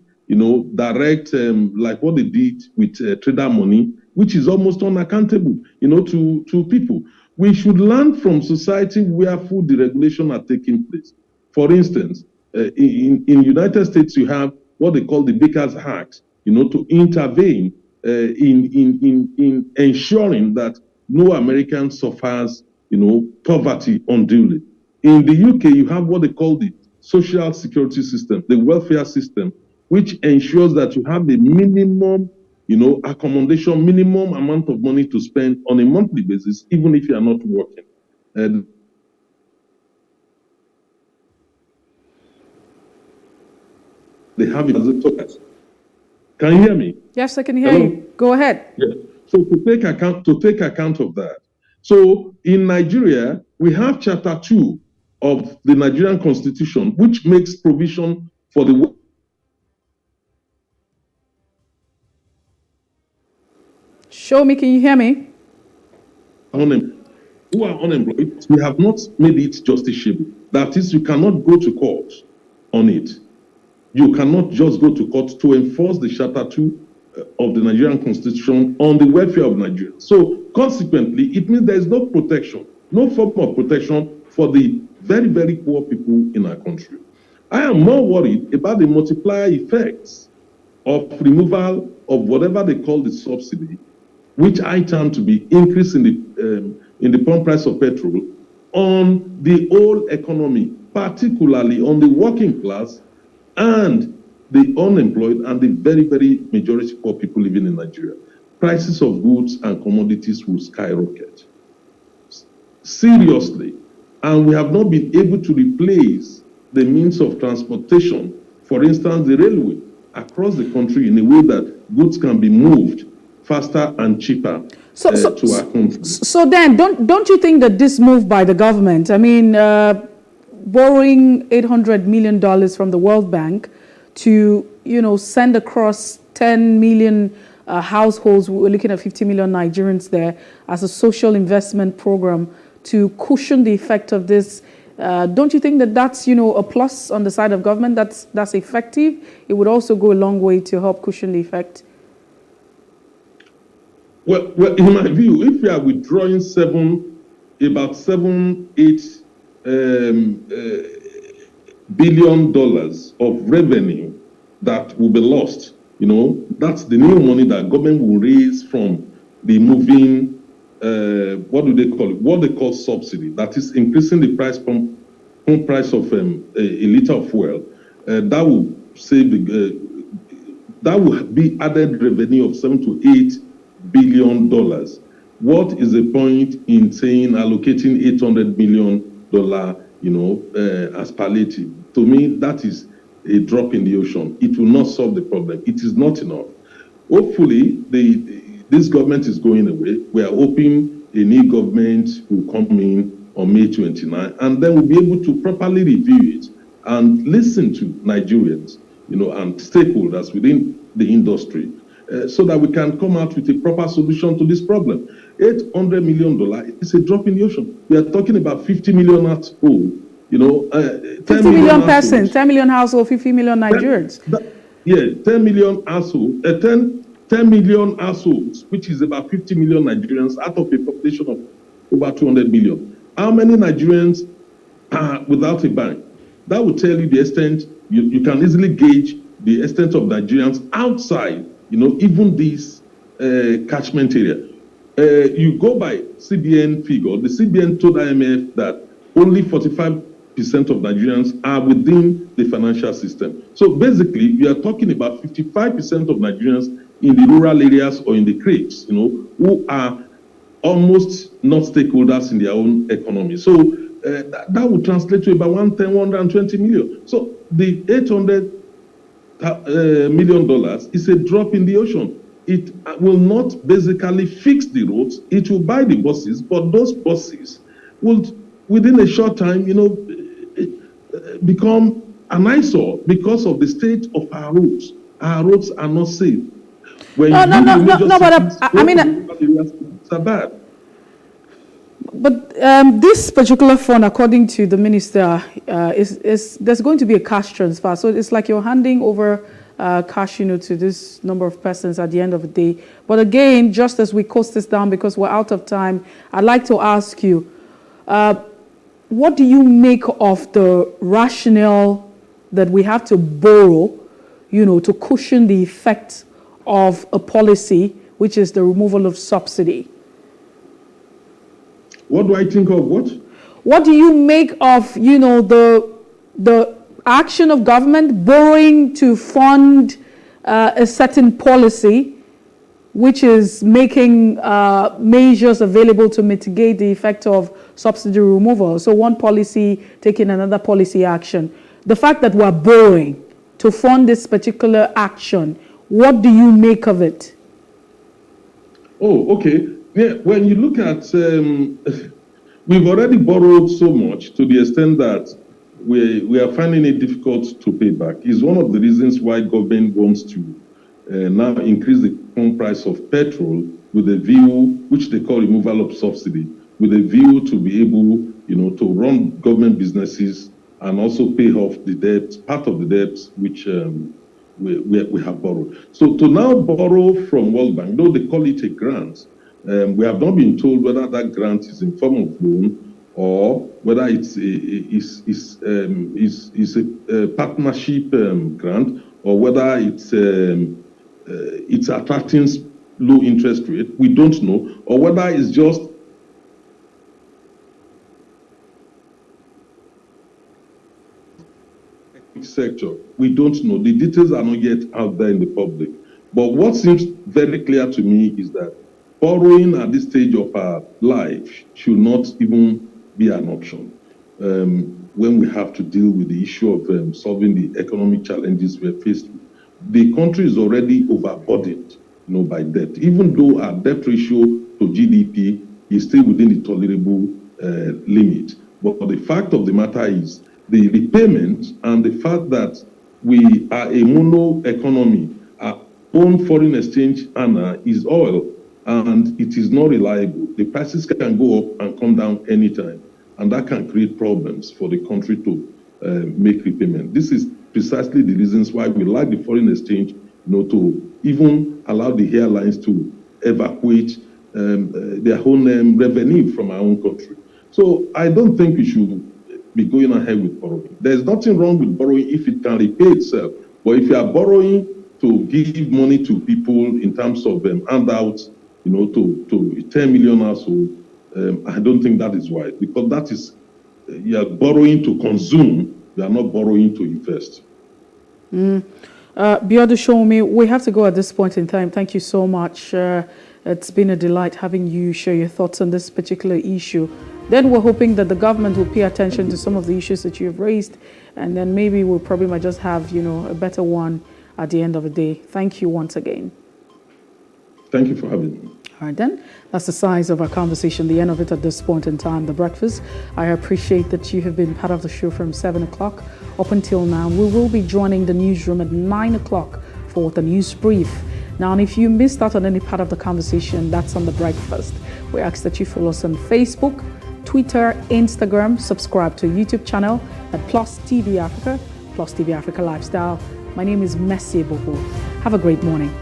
direct, like what they did with trader money, which is almost unaccountable, to people. We should learn from society where food deregulation are taking place. For instance, in United States, you have what they call the Baker's Act, to intervene in ensuring that no American suffers, poverty unduly. In the UK, you have what they call the social security system, the welfare system, which ensures that you have the minimum, accommodation, minimum amount of money to spend on a monthly basis, even if you are not working. They have it as a token. Can you hear me? Yes, I can hear you. Go ahead. Yeah. So to take account of that. So in Nigeria, we have Chapter 2 of the Nigerian Constitution, which makes provision for the Show me, can you hear me? Who are unemployed, we have not made it justiciable. That is, you cannot go to court on it. You cannot just go to court to enforce the Chapter 2 of the Nigerian Constitution on the welfare of Nigeria. So consequently, it means there is no protection, no form of protection for the very, very poor people in our country. I am more worried about the multiplier effects of removal of whatever they call the subsidy, which I term to be increase in the pump price of petrol on the whole economy, particularly on the working class and the unemployed and the very, very majority poor people living in Nigeria. Prices of goods and commodities will skyrocket. Seriously. And we have not been able to replace the means of transportation, for instance, the railway, across the country in a way that goods can be moved faster and cheaper to our country. So then, don't you think that this move by the government, borrowing $800 million from the World Bank to, send across 10 million households, we're looking at 50 million Nigerians there, as a social investment program to cushion the effect of this, don't you think that that's, a plus on the side of government, that's effective? It would also go a long way to help cushion the effect. Well, in my view, if we are withdrawing about $7-8 billion of revenue that will be lost, that's the new money that government will raise from removing what do they call it? What they call subsidy. That is increasing the pump price of a liter of fuel. That will save that will be added revenue of $7 to $8 billion. What is the point in saying allocating $800 million, as palliative? To me, that is a drop in the ocean. It will not solve the problem. It is not enough. Hopefully, this government is going away. We are hoping a new government will come in on May 29, and then we'll be able to properly review it and listen to Nigerians, and stakeholders within the industry, so that we can come out with a proper solution to this problem. $800 million is a drop in the ocean. We are talking about 50 million households, 50 million persons, 10 million households, 50 million Nigerians. 10 million households, 10 million households, which is about 50 million Nigerians out of a population of over 200 million. How many Nigerians are without a bank? That will tell you the extent. You can easily gauge the extent of Nigerians outside, even this catchment area. You go by CBN figure. The CBN told IMF that only 45% of Nigerians are within the financial system. So basically, we are talking about 55% of Nigerians in the rural areas or in the creeks, who are almost not stakeholders in their own economy. So that would translate to about 120 million. So the $800 million is a drop in the ocean. It will not basically fix the roads. It will buy the buses, but those buses will, within a short time, become an eyesore because of the state of our roads. Our roads are not safe. When but bad. But this particular fund, according to the minister, is there's going to be a cash transfer. So it's like you're handing over cash, to this number of persons at the end of the day. But again, just as we coast this down because we're out of time, I'd like to ask you, what do you make of the rationale that we have to borrow, to cushion the effect of a policy, which is the removal of subsidy? What do I think of what? What do you make of, the action of government borrowing to fund a certain policy, which is making measures available to mitigate the effect of subsidy removal? So one policy taking another policy action. The fact that we're borrowing to fund this particular action, what do you make of it? Oh, okay. Yeah, when you look at, we've already borrowed so much to the extent that we are finding it difficult to pay back. It's one of the reasons why government wants to now increase the pump price of petrol with a view, which they call removal of subsidy, with a view to be able, to run government businesses and also pay off the debt, part of the debts which we have borrowed. So to now borrow from World Bank, though they call it a grant, we have not been told whether that grant is in form of loan or whether it's a partnership grant, or whether it's attracting low interest rate. We don't know, or whether it's just sector. We don't know. The details are not yet out there in the public. But what seems very clear to me is that borrowing at this stage of our life should not even be an option when we have to deal with the issue of solving the economic challenges we're faced with. The country is already overburdened, by debt. Even though our debt ratio to GDP is still within the tolerable limit. But the fact of the matter is the repayment and the fact that we are a mono economy, our own foreign exchange earner is oil, and it is not reliable. The prices can go up and come down anytime, and that can create problems for the country to make repayment. This is precisely the reasons why we like the foreign exchange, to even allow the airlines to evacuate their own revenue from our own country. So I don't think we should be going ahead with borrowing. There's nothing wrong with borrowing if it can repay itself. But if you are borrowing to give money to people in terms of handouts, to 10 million households, I don't think that is wise, because that is, you are borrowing to consume, you are not borrowing to invest. Biodun Shomi, we have to go at this point in time. Thank you so much. It's been a delight having you share your thoughts on this particular issue. Then we're hoping that the government will pay attention to some of the issues that you've raised, and then maybe we'll probably might just have, a better one at the end of the day. Thank you once again. Thank you for having me. All right, then. That's the size of our conversation, the end of it at this point in time, The Breakfast. I appreciate that you have been part of the show from 7 o'clock up until now. We will be joining the newsroom at 9 o'clock for the news brief. Now, and if you missed out on any part of the conversation, that's on The Breakfast. We ask that you follow us on Facebook, Twitter, Instagram, subscribe to our YouTube channel at Plus TV Africa, Plus TV Africa Lifestyle. My name is Messi Bobo. Have a great morning.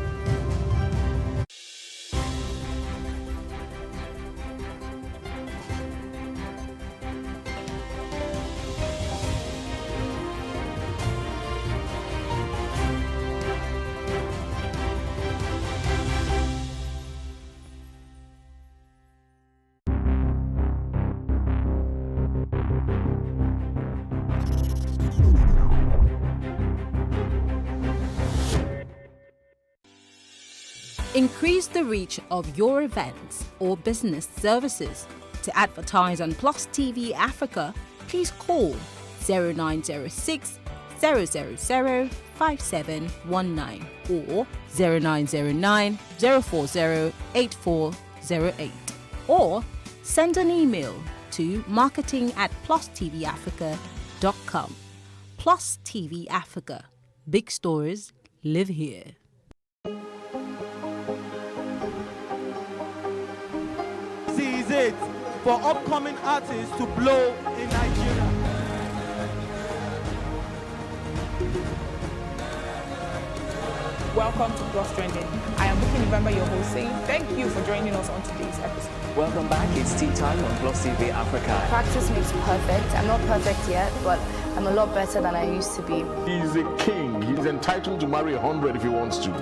Increase the reach of your events or business services. To advertise on Plus TV Africa, please call 0906 000 5719 or 0909 040 8408, or send an email to marketing@plustvafrica.com. Plus TV Africa. Big stories live here. Is it for upcoming artists to blow in Nigeria? Welcome to Plus Trending. I am Bukky November, your host, saying thank you for joining us on today's episode. Welcome back. It's tea time on Plus TV Africa. Practice makes perfect. I'm not perfect yet, but I'm a lot better than I used to be. He's a king. He's entitled to marry 100 if he wants to.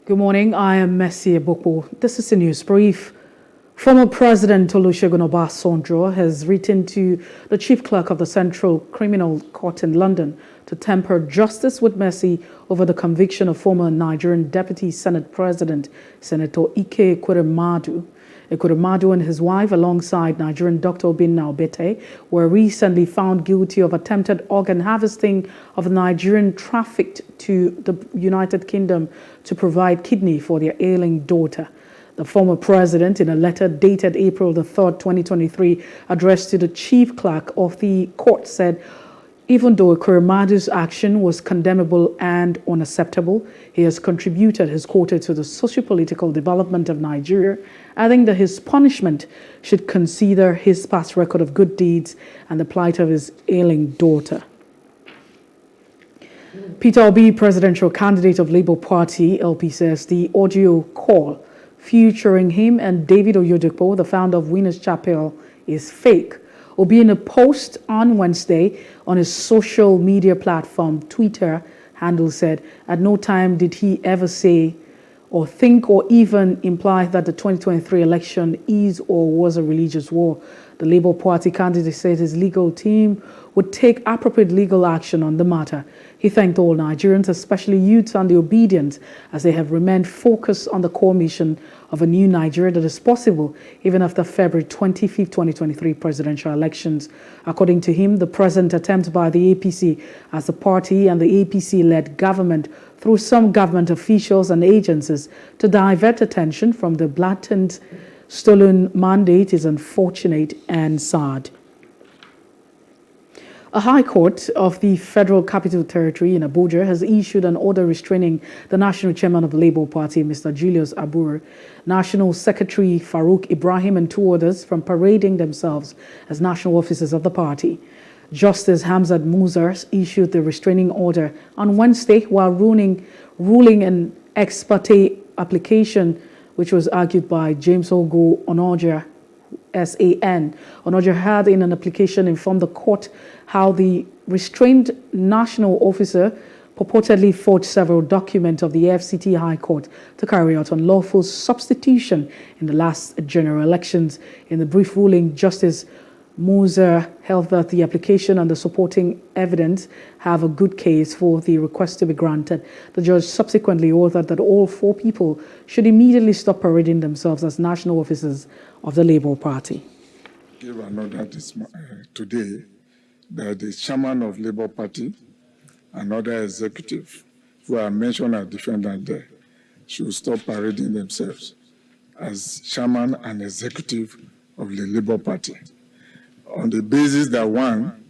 Good morning. I am Messi Boko. This is the news brief. Former President Olusegun Obasanjo has written to the Chief Clerk of the Central Criminal Court in London to temper justice with mercy over the conviction of former Nigerian Deputy Senate President, Senator Ike Ekweremadu. Ekweremadu and his wife, alongside Nigerian Dr. Obinna Obete, were recently found guilty of attempted organ harvesting of a Nigerian trafficked to the United Kingdom to provide kidney for their ailing daughter. The former president, in a letter dated April the 3rd, 2023, addressed to the chief clerk of the court, said, even though Ekweremadu's action was condemnable and unacceptable, he has contributed his quota to the socio-political development of Nigeria, adding that his punishment should consider his past record of good deeds and the plight of his ailing daughter. Peter Obi, presidential candidate of Labour Party, LP, says the audio call featuring him and David Oyedepo, the founder of Winners Chapel, is fake. Obi, in a post on Wednesday on his social media platform Twitter handle, said at no time did he ever say or think or even imply that the 2023 election is or was a religious war. The Labour Party candidate said his legal team would take appropriate legal action on the matter. He thanked all Nigerians, especially youths and the obedient, as they have remained focused on the core mission of a new Nigeria that is possible even after February 25, 2023 presidential elections. According to him, the present attempt by the APC as the party and the APC-led government through some government officials and agencies to divert attention from the blatant stolen mandate is unfortunate and sad. A High Court of the Federal Capital Territory in Abuja has issued an order restraining the National Chairman of the Labour Party, Mr. Julius Abure, National Secretary Farouk Ibrahim, and 2 others from parading themselves as national officers of the party. Justice Hamzat Musa issued the restraining order on Wednesday while ruling an ex parte application which was argued by James Ogo Onoja, SAN. Onoja had in an application informed the court how the restrained national officer purportedly forged several documents of the FCT High Court to carry out unlawful substitution in the last general elections. In the brief ruling, Justice Musa held that the application and the supporting evidence have a good case for the request to be granted. The judge subsequently ordered that all 4 people should immediately stop parading themselves as national officers of the Labour Party. Give an order today that the chairman of Labour Party and other executives who are mentioned as defendants there should stop parading themselves as chairman and executive of the Labour Party, on the basis that one,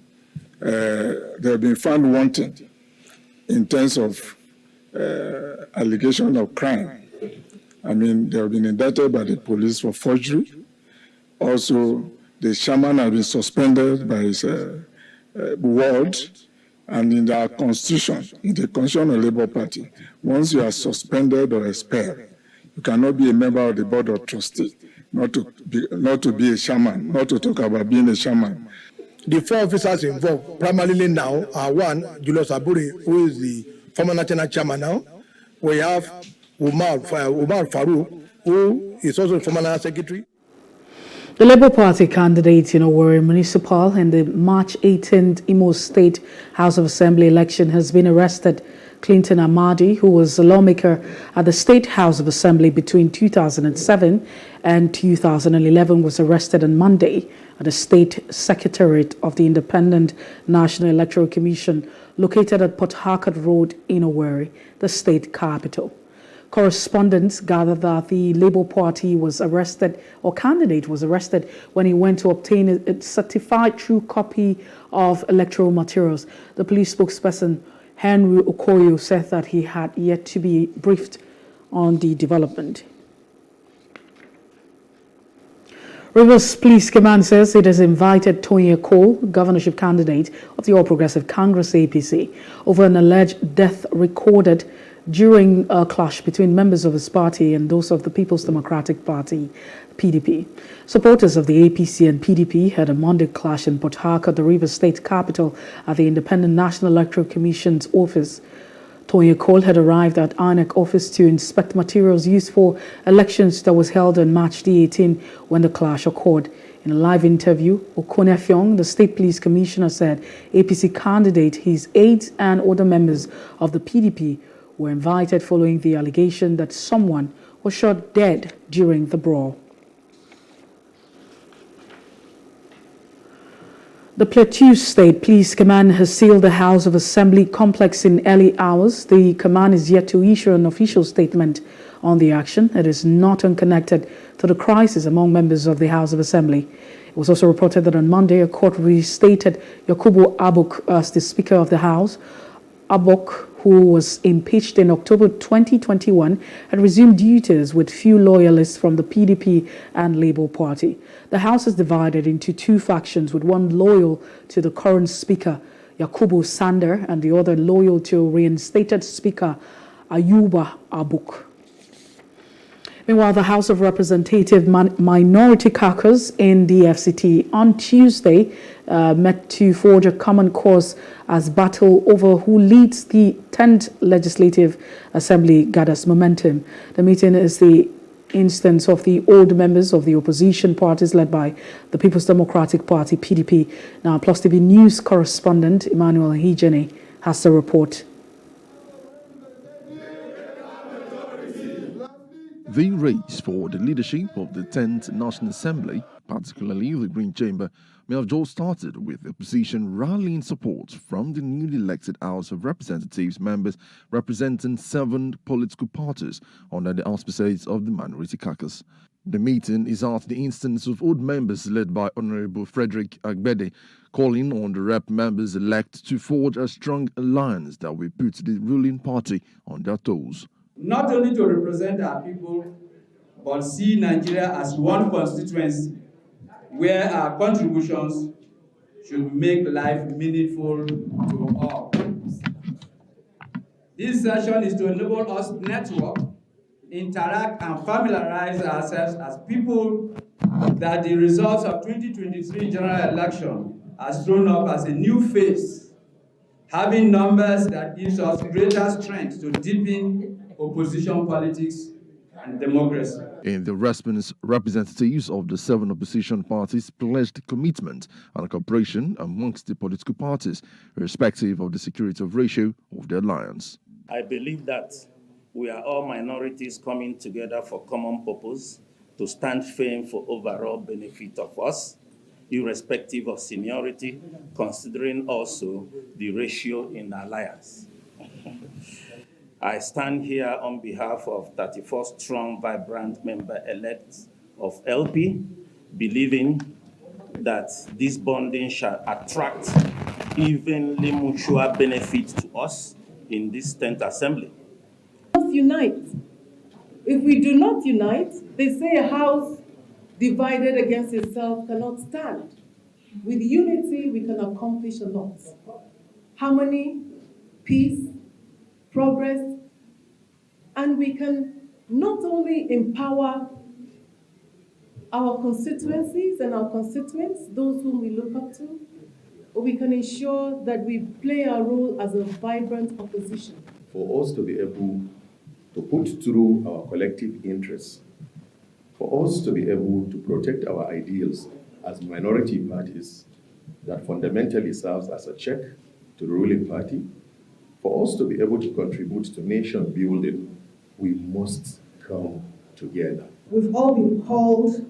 they have been found wanting in terms of allegation of crime. I mean, they have been indicted by the police for forgery. Also, the chairman has been suspended by his ward, and in our constitution, in the constitution of the Labour Party, once you are suspended or expelled, you cannot be a member of the board of trustees, not to be a chairman, not to talk about being a chairman. The 4 officers involved primarily now are one, Julius Abure, who is the former national chairman now. We have Umar Farouk, who is also the former national secretary. The Labour Party candidates in Owerri Municipal in the March 18th Imo State House of Assembly election has been arrested. Clinton Amadi, who was a lawmaker at the State House of Assembly between 2007 and 2011, was arrested on Monday at the State Secretariat of the Independent National Electoral Commission located at Port Harcourt Road in Owerri, the state capital. Correspondents gathered that the Labour Party was arrested, or candidate was arrested, when he went to obtain a certified true copy of electoral materials. The police spokesperson Henry Okoyo said that he had yet to be briefed on the development. Rivers Police Command says it has invited Toyin Cole, governorship candidate of the All Progressive Congress APC, over an alleged death recorded during a clash between members of his party and those of the People's Democratic Party, PDP. Supporters of the APC and PDP had a Monday clash in Port Harcourt, the Rivers State capital, at the Independent National Electoral Commission's office. Toye Cole had arrived at INEC office to inspect materials used for elections that was held on March the 18th when the clash occurred. In a live interview, Okone Fiong, the State Police Commissioner, said APC candidate, his aides and other members of the PDP were invited following the allegation that someone was shot dead during the brawl. The Plateau State Police Command has sealed the House of Assembly complex in early hours. The command is yet to issue an official statement on the action. It is not unconnected to the crisis among members of the House of Assembly. It was also reported that on Monday, a court restated Yakubu Abok as the Speaker of the House. Abok, who was impeached in October 2021, had resumed duties with few loyalists from the PDP and Labour Party. The House is divided into two factions, with one loyal to the current Speaker, Yakubu Sander, and the other loyal to reinstated Speaker, Ayuba Abok. Meanwhile, the House of Representative Minority Caucus in the FCT on Tuesday met to forge a common course as battle over who leads the 10th Legislative Assembly gathers momentum. The meeting is the instance of the old members of the opposition parties led by the People's Democratic Party, PDP. Now, Plus TV News correspondent Emmanuel Hijene has the report. The race for the leadership of the 10th National Assembly, particularly the Green Chamber, may have just started with the opposition rallying support from the newly elected House of Representatives members representing 7 political parties under the auspices of the Minority Caucus. The meeting is at the instance of old members led by Honorable Frederick Agbede, calling on the rep members-elect to forge a strong alliance that will put the ruling party on their toes. Not only to represent our people, but see Nigeria as one constituency where our contributions should make life meaningful to all. This session is to enable us to network, interact, and familiarize ourselves as people that the results of 2023 general election has thrown up as a new face, having numbers that gives us greater strength to deepen opposition politics and democracy. In the response, representatives of the 7 opposition parties pledged commitment and cooperation amongst the political parties, irrespective of the security of ratio of the alliance. I believe that we are all minorities coming together for common purpose to stand firm for overall benefit of us, irrespective of seniority, considering also the ratio in the alliance. I stand here on behalf of 34 strong, vibrant member-elects of LP, believing that this bonding shall attract evenly mutual benefit to us in this 10th Assembly. Let's unite. If we do not unite, they say a house divided against itself cannot stand. With unity, we can accomplish a lot. Harmony, peace, progress, and we can not only empower our constituencies and our constituents, those whom we look up to, but we can ensure that we play our role as a vibrant opposition. For us to be able to put through our collective interests, for us to be able to protect our ideals as minority parties that fundamentally serves as a check to the ruling party, for us to be able to contribute to nation building, we must come together. We've all been called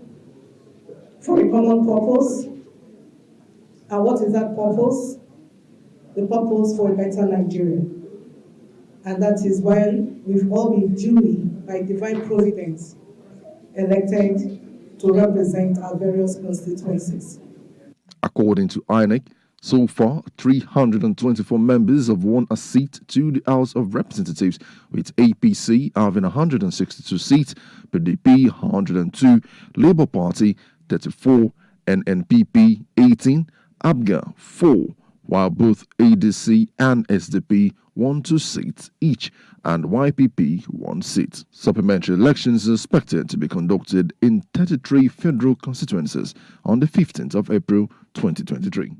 for a common purpose. And what is that purpose? The purpose for a better Nigeria. And that is why we've all been duly, by divine providence, elected to represent our various constituencies. According to INEC, so far, 324 members have won a seat to the House of Representatives, with APC having 162 seats, PDP 102, Labour Party 34, NNPP 18, ABGA 4, while both ADC and SDP won 2 seats each, and YPP 1 seat. Supplementary elections are expected to be conducted in 33 federal constituencies on the 15th of April 2023.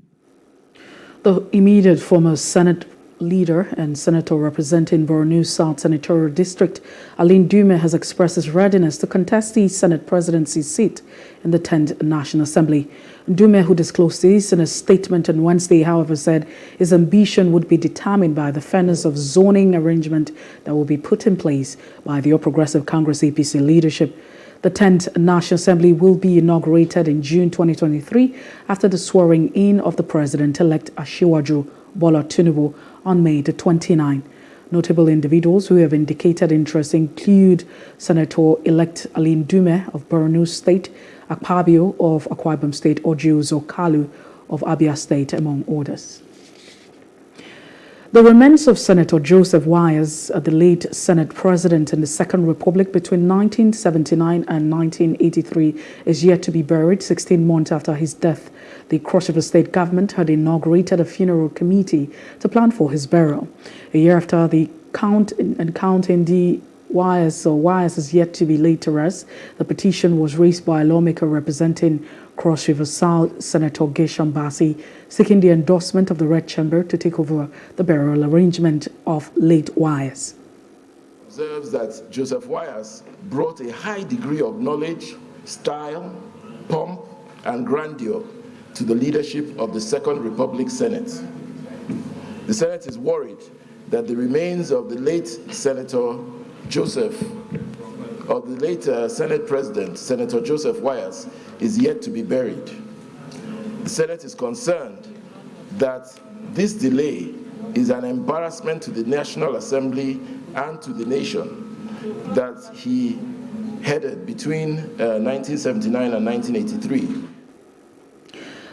The immediate former Senate leader and senator representing Borno South Senatorial District, Aline Dume, has expressed his readiness to contest the Senate presidency seat in the 10th National Assembly. Dume, who disclosed this in a statement on Wednesday, however, said his ambition would be determined by the fairness of zoning arrangement that will be put in place by the All Progressive Congress APC leadership. The 10th National Assembly will be inaugurated in June 2023 after the swearing in of the President-elect Asiwaju Bola Tinubu on May the 29th. Notable individuals who have indicated interest include Senator-elect Aline Dume of Borno State, Akpabio of Akwa Ibom State, Orji Uzor Kalu of Abia State, among others. The remains of Senator Joseph Wires, the late Senate President in the Second Republic between 1979 and 1983, is yet to be buried 16 months after his death. The Cross River State government had inaugurated a funeral committee to plan for his burial. A year after the counting the Wires is yet to be laid to rest, the petition was raised by a lawmaker representing Cross River South, Senator Gesham Basi, seeking the endorsement of the Red Chamber to take over the burial arrangement of late Wires. Observes that Joseph Wires brought a high degree of knowledge, style, pomp, and grandeur to the leadership of the Second Republic Senate. The Senate is worried that the remains of the late Senator Senate President, Senator Joseph Wires, is yet to be buried. The Senate is concerned that this delay is an embarrassment to the National Assembly and to the nation that he headed between 1979 and 1983.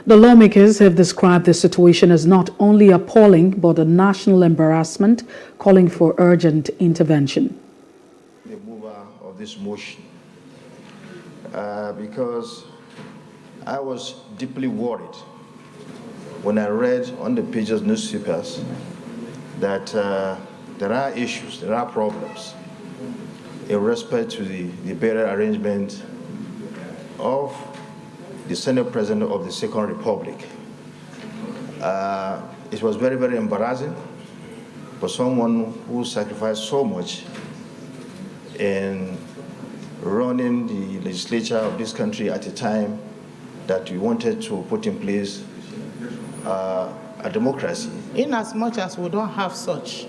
The lawmakers have described the situation as not only appalling but a national embarrassment, calling for urgent intervention. The mover of this motion, because I was deeply worried when I read on the pages of newspapers that there are issues, there are problems in respect to the burial arrangement of the Senate President of the Second Republic. It was very, very embarrassing for someone who sacrificed so much in running the legislature of this country at a time that we wanted to put in place a democracy. In as much as we don't have such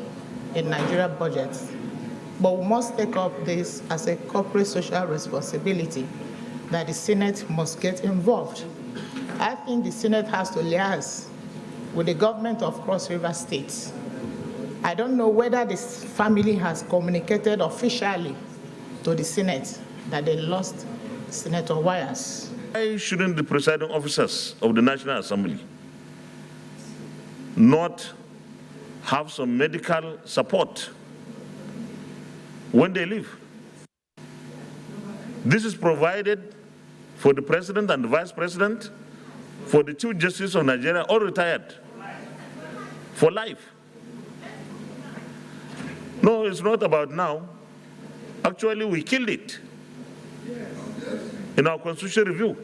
in Nigeria budget, but we must take up this as a corporate social responsibility that the Senate must get involved. I think the Senate has to liaise with the government of Cross River State. I don't know whether this family has communicated officially to the Senate that they lost Senator Wires. Why shouldn't the presiding officers of the National Assembly not have some medical support when they leave? This is provided for the president and the vice president, for the Chief Justice of Nigeria, all retired, for life. No, it's not about now. Actually, we killed it in our constitutional review.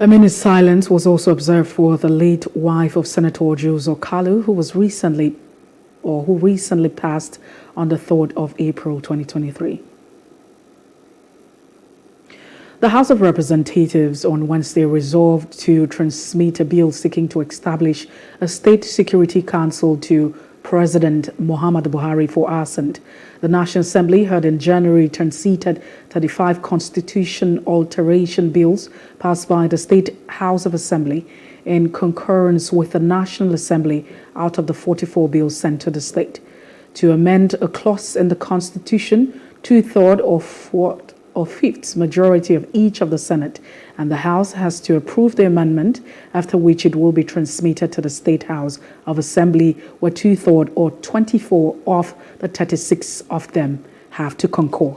A minute's silence was also observed for the late wife of Senator Orji Uzor Kalu, who recently passed on the 3rd of April 2023. The House of Representatives on Wednesday resolved to transmit a bill seeking to establish a State Security Council to President Muhammadu Buhari for assent. The National Assembly had in January transited 35 constitution alteration bills passed by the State House of Assembly in concurrence with the National Assembly out of the 44 bills sent to the state. To amend a clause in the Constitution, 2/3 or fifth majority of each of the Senate and the House has to approve the amendment, after which it will be transmitted to the State House of Assembly, where 2/3 or 24 of the 36 of them have to concur.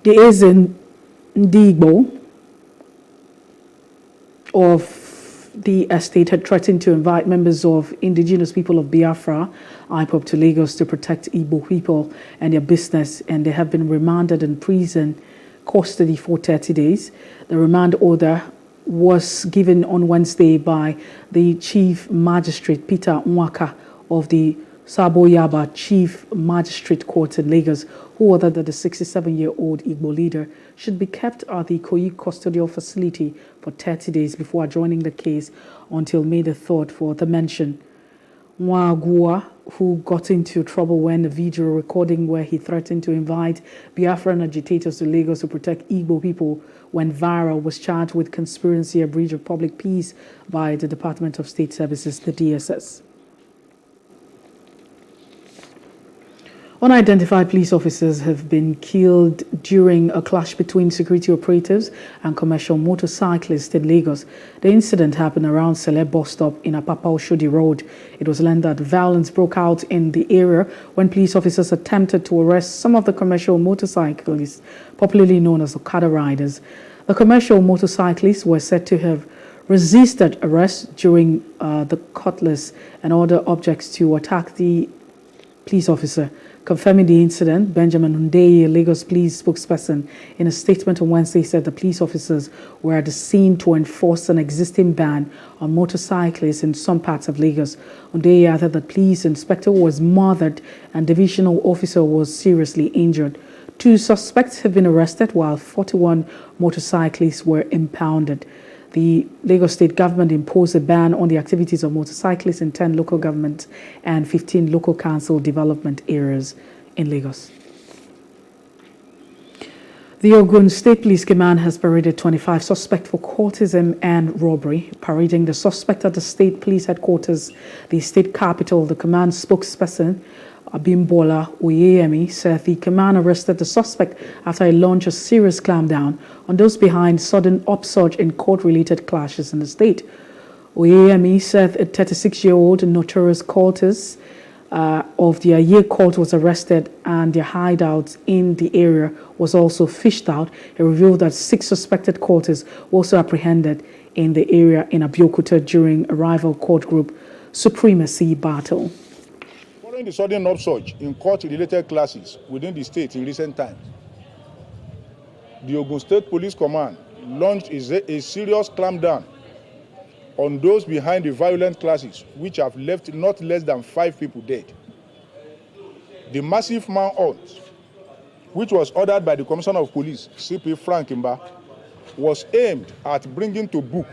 The Eze Ndigbo of the estate had threatened to invite members of indigenous people of Biafra, IPOB, to Lagos to protect Igbo people and their business, and they have been remanded in prison custody for 30 days. The remand order was given on Wednesday by the Chief Magistrate Peter Nwaka of the Sabo Yaba Chief Magistrate Court in Lagos, who ordered that the 67-year-old Igbo leader should be kept at the Ikoyi custodial facility for 30 days before adjourning the case until May the 3rd for the mention. Nwagua, who got into trouble when a video recording where he threatened to invite Biafran agitators to Lagos to protect Igbo people went viral, was charged with conspiracy and breach of public peace by the Department of State Services, the DSS. Unidentified police officers have been killed during a clash between security operatives and commercial motorcyclists in Lagos. The incident happened around Celeb bus stop in Apapa Oshodi Road. It was learned that violence broke out in the area when police officers attempted to arrest some of the commercial motorcyclists, popularly known as Okada riders. The commercial motorcyclists were said to have resisted arrest during the cutlass and other objects to attack the police officer. Confirming the incident, Benjamin Hundeyi, a Lagos police spokesperson, in a statement on Wednesday said the police officers were at the scene to enforce an existing ban on motorcyclists in some parts of Lagos. Hundeyi added that police inspector was murdered and divisional officer was seriously injured. 2 suspects have been arrested while 41 motorcyclists were impounded. The Lagos state government imposed a ban on the activities of motorcyclists in 10 local governments and 15 local council development areas in Lagos. The Ogun State Police Command has paraded 25 suspects for courtesan and robbery. Parading the suspect at the state police headquarters, the state capital, the command spokesperson, Abimbola Oyeyemi, said the command arrested the suspect after he launched a serious clampdown on those behind sudden upsurge in court-related clashes in the state. Oyeyemi said a 36-year-old notorious cultist of the Aye cult was arrested and their hideouts in the area was also fished out. He revealed that 6 suspected cultists were also apprehended in the area in Abeokuta during a rival court group supremacy battle. Following the sudden upsurge in court-related clashes within the state in recent times, the Ogun State Police Command launched a serious clampdown on those behind the violent clashes, which have left not less than 5 people dead. The massive manhunt, which was ordered by the Commissioner of Police, CP Frank Imba, was aimed at bringing to book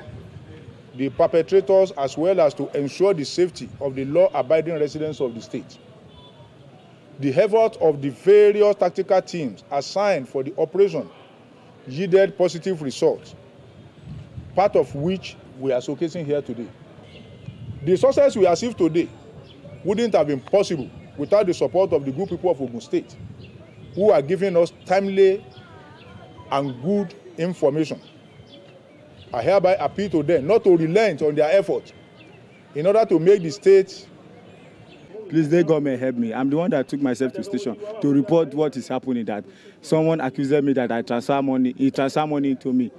the perpetrators as well as to ensure the safety of the law-abiding residents of the state. The effort of the various tactical teams assigned for the operation yielded positive results, part of which we are showcasing here today. The success we achieved today wouldn't have been possible without the support of the good people of Ogun State, who are giving us timely and good information. I hereby appeal to them not to relent on their efforts in order to make the state. Please, let government help me. I'm the one that took myself to station to report what is happening, that someone accused me that I transfer money, he transferred money to me.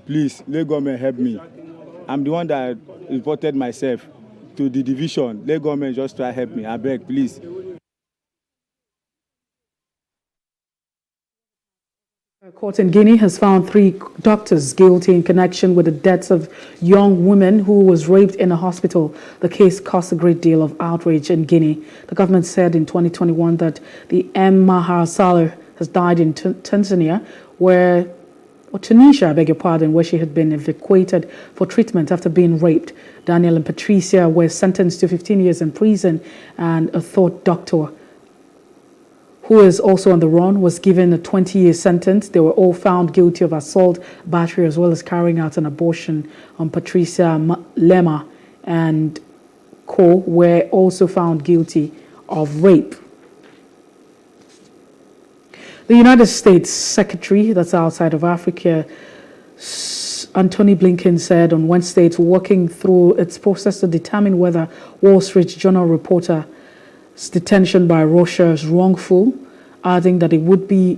Please, let government help me. I'm the one that reported myself to the division. Let government just try to help me. I beg, please. A court in Guinea has found 3 doctors guilty in connection with the deaths of young women who was raped in a hospital. The case caused a great deal of outrage in Guinea. The government said in 2021 that the M. Mahar Saleh has died in Tunisia, Tunisia, I beg your pardon, where she had been evacuated for treatment after being raped. Daniel and Patricia were sentenced to 15 years in prison, and a third doctor, who is also on the run, was given a 20-year sentence. They were all found guilty of assault, battery, as well as carrying out an abortion. Patricia Lema and co were also found guilty of rape. The United States Secretary, that's outside of Africa, Antony Blinken, said on Wednesday it's working through its process to determine whether Wall Street Journal reporter's detention by Russia is wrongful, adding that it would be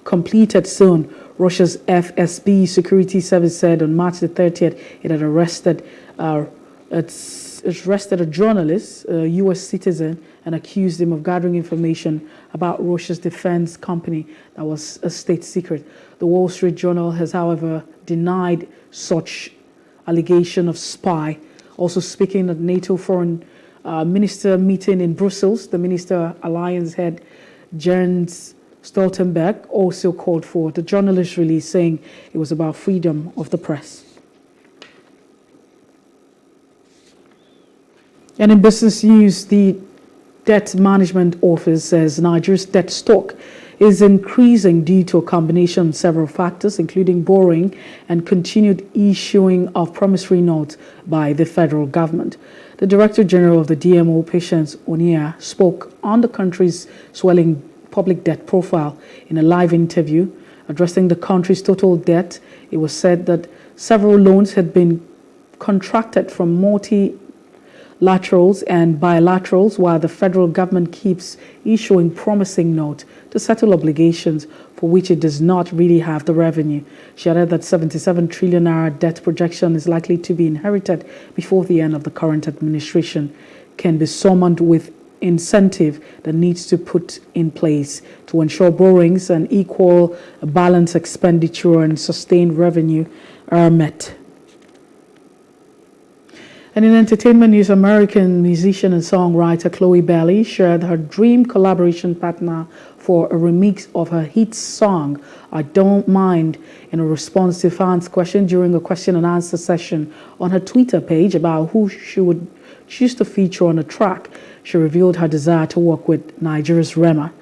completed soon. Russia's FSB security service said on March the 30th it had arrested a journalist, a U.S. citizen, and accused him of gathering information about Russia's defense company that was a state secret. The Wall Street Journal has, however, denied such allegation of spy. Also speaking at NATO Foreign Minister meeting in Brussels, the Minister Alliance head Jens Stoltenberg also called for the journalist release, saying it was about freedom of the press. And in business news, the Debt Management Office says Nigeria's debt stock is increasing due to a combination of several factors, including borrowing and continued issuing of promissory notes by the federal government. The Director General of the DMO, Patience Onia, spoke on the country's swelling public debt profile in a live interview. Addressing the country's total debt, it was said that several loans had been contracted from multilaterals and bilaterals, while the federal government keeps issuing promising notes to settle obligations for which it does not really have the revenue. She added that 77 trillion naira debt projection is likely to be inherited before the end of the current administration can be summoned with incentive that needs to put in place to ensure borrowings and equal balance expenditure and sustained revenue are met. And in entertainment news, American musician and songwriter Chloe Bailey shared her dream collaboration partner for a remix of her hit song, I Don't Mind, in a response to fans' question during a question and answer session on her Twitter page about who she would choose to feature on the track. She revealed her desire to work with Nigeria's Rema.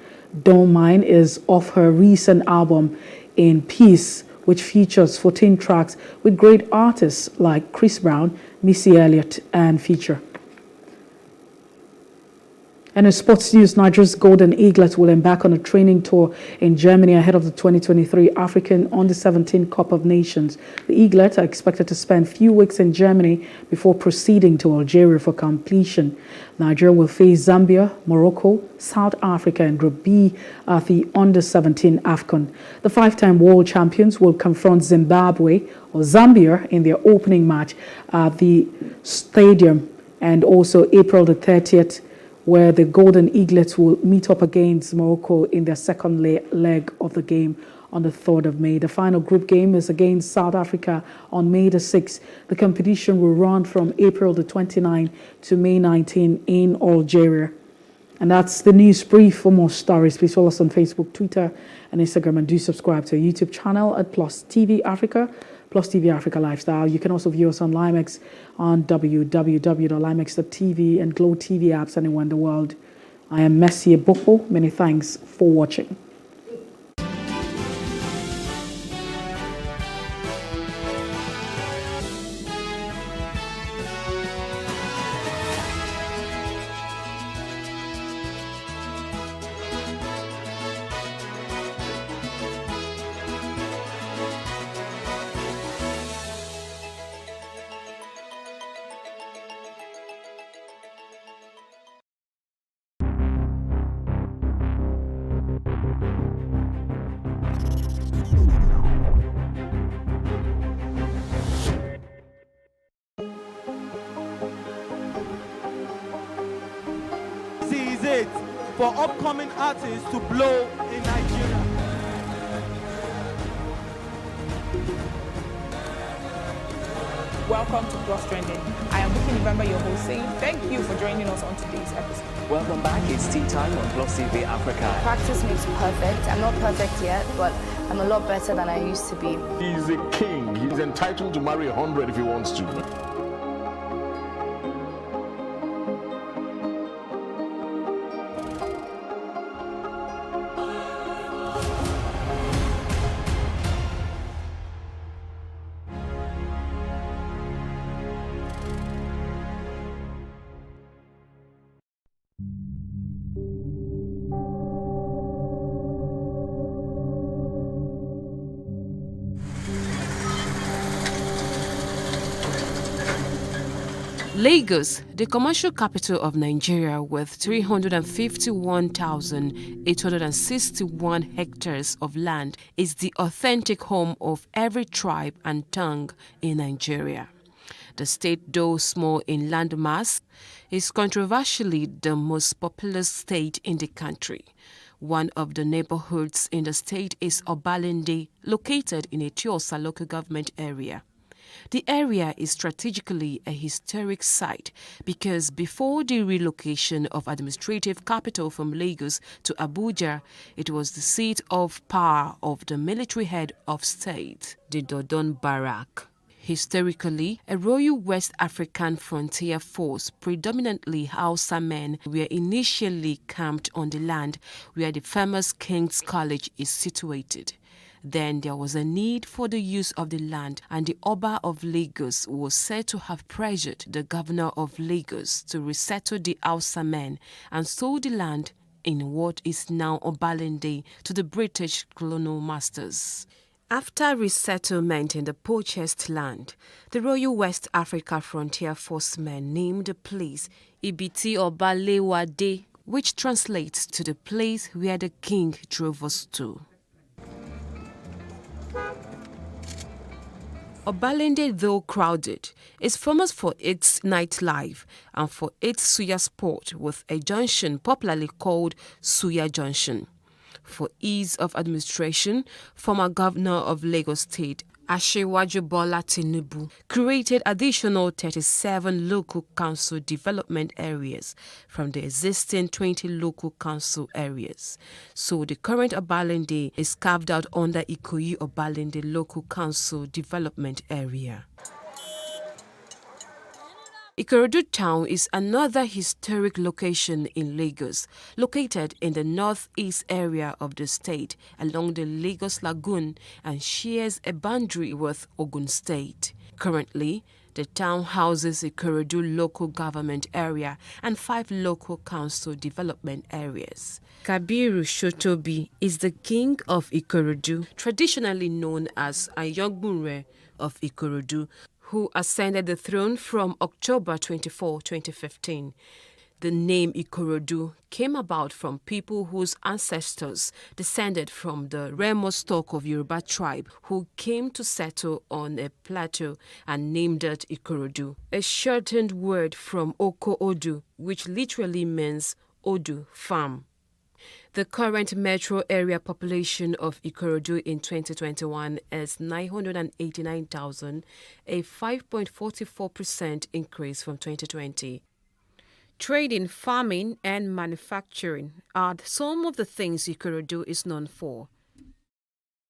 Don't Mind is off her recent album, In Peace, which features 14 tracks with great artists like Chris Brown, Missy Elliott, and Future. And in sports news, Nigeria's Golden Eaglet will embark on a training tour in Germany ahead of the 2023 African Under-17 Cup of Nations. The Eaglets are expected to spend a few weeks in Germany before proceeding to Algeria for completion. Nigeria will face Zambia, Morocco, South Africa, and Group B at the Under-17 AFCON. The five-time world champions will confront Zimbabwe or Zambia in their opening match at the stadium, and also April the 30th, where the Golden Eaglets will meet up against Morocco in their second leg of the game on the 3rd of May. The final group game is against South Africa on May the 6th. The competition will run from April the 29th to May 19 in Algeria. And that's the news brief. For more stories, please follow us on Facebook, Twitter, and Instagram, and do subscribe to our YouTube channel at Plus TV Africa, Plus TV Africa Lifestyle. You can also view us on Limex on www.limex.tv and Glow TV apps anywhere in the world. I am Messi Boko. Many thanks for watching. Is it for upcoming artists to blow in Nigeria? Welcome to Plus Trending. I am Buki November, your host, saying thank you for joining us on today's episode. Welcome back. It's tea time on Plus TV Africa. Practice makes perfect. I'm not perfect yet, but I'm a lot better than I used to be. He's a king. He's entitled to marry 100 if he wants to. Lagos, the commercial capital of Nigeria with 351,861 hectares of land, is the authentic home of every tribe and tongue in Nigeria. The state, though small in landmass, is controversially the most populous state in the country. One of the neighborhoods in the state is Obalende, located in Etiosa local government area. The area is strategically a historic site because before the relocation of administrative capital from Lagos to Abuja, it was the seat of power of the military head of state, the Dodon Barrack. Historically, a Royal West African Frontier Force, predominantly Hausa men, were initially camped on the land where the famous King's College is situated. Then there was a need for the use of the land, and the Oba of Lagos was said to have pressured the governor of Lagos to resettle the Hausa men and sold the land in what is now Obalende to the British colonial masters. After resettlement in the purchased land, the Royal West Africa Frontier Force men named the place Ibiti Obalewade, which translates to the place where the king drove us to. Obalende, though crowded, is famous for its nightlife and for its suya sport, with a junction popularly called Suya Junction. For ease of administration, former governor of Lagos State, Asiwaju Bola Tinubu, created additional 37 local council development areas from the existing 20 local council areas. So the current Obalende is carved out under Ikoyi Obalende Local Council Development Area. Ikorodu town is another historic location in Lagos, located in the northeast area of the state along the Lagos Lagoon and shares a boundary with Ogun State. Currently, the town houses Ikorodu local government area and 5 local council development areas. Kabiru Shotobi is the king of Ikorodu, traditionally known as Ayogbunre of Ikorodu, who ascended the throne from October 24, 2015. The name Ikorodu came about from people whose ancestors descended from the Remo stock of Yoruba tribe who came to settle on a plateau and named it Ikorodu, a shortened word from Oko Odu, which literally means Odu, farm. The current metro area population of Ikorodu in 2021 is 989,000, a 5.44% increase from 2020. Trading, farming, and manufacturing are some of the things Ikorodu is known for.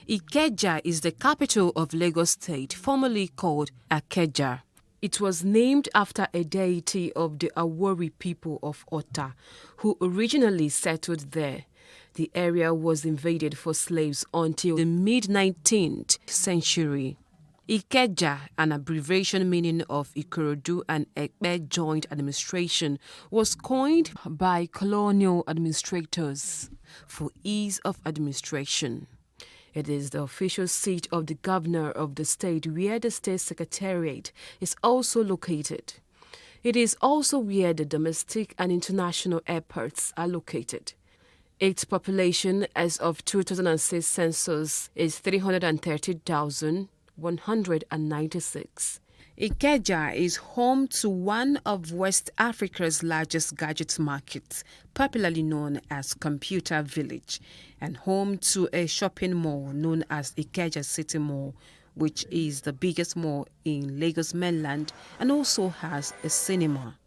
Ikeja is the capital of Lagos State, formerly called Akeja. It was named after a deity of the Awori people of Ota, who originally settled there. The area was invaded for slaves until the mid-19th century. Ikeja, an abbreviation meaning of Ikorodu and Ekpe joint administration, was coined by colonial administrators for ease of administration. It is the official seat of the governor of the state, where the state secretariat is also located. It is also where the domestic and international airports are located. Its population as of 2006 census is 330,196. Ikeja is home to one of West Africa's largest gadget markets, popularly known as Computer Village, and home to a shopping mall known as Ikeja City Mall, which is the biggest mall in Lagos mainland and also has a cinema.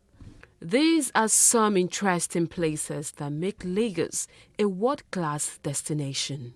These are some interesting places that make Lagos a world-class destination.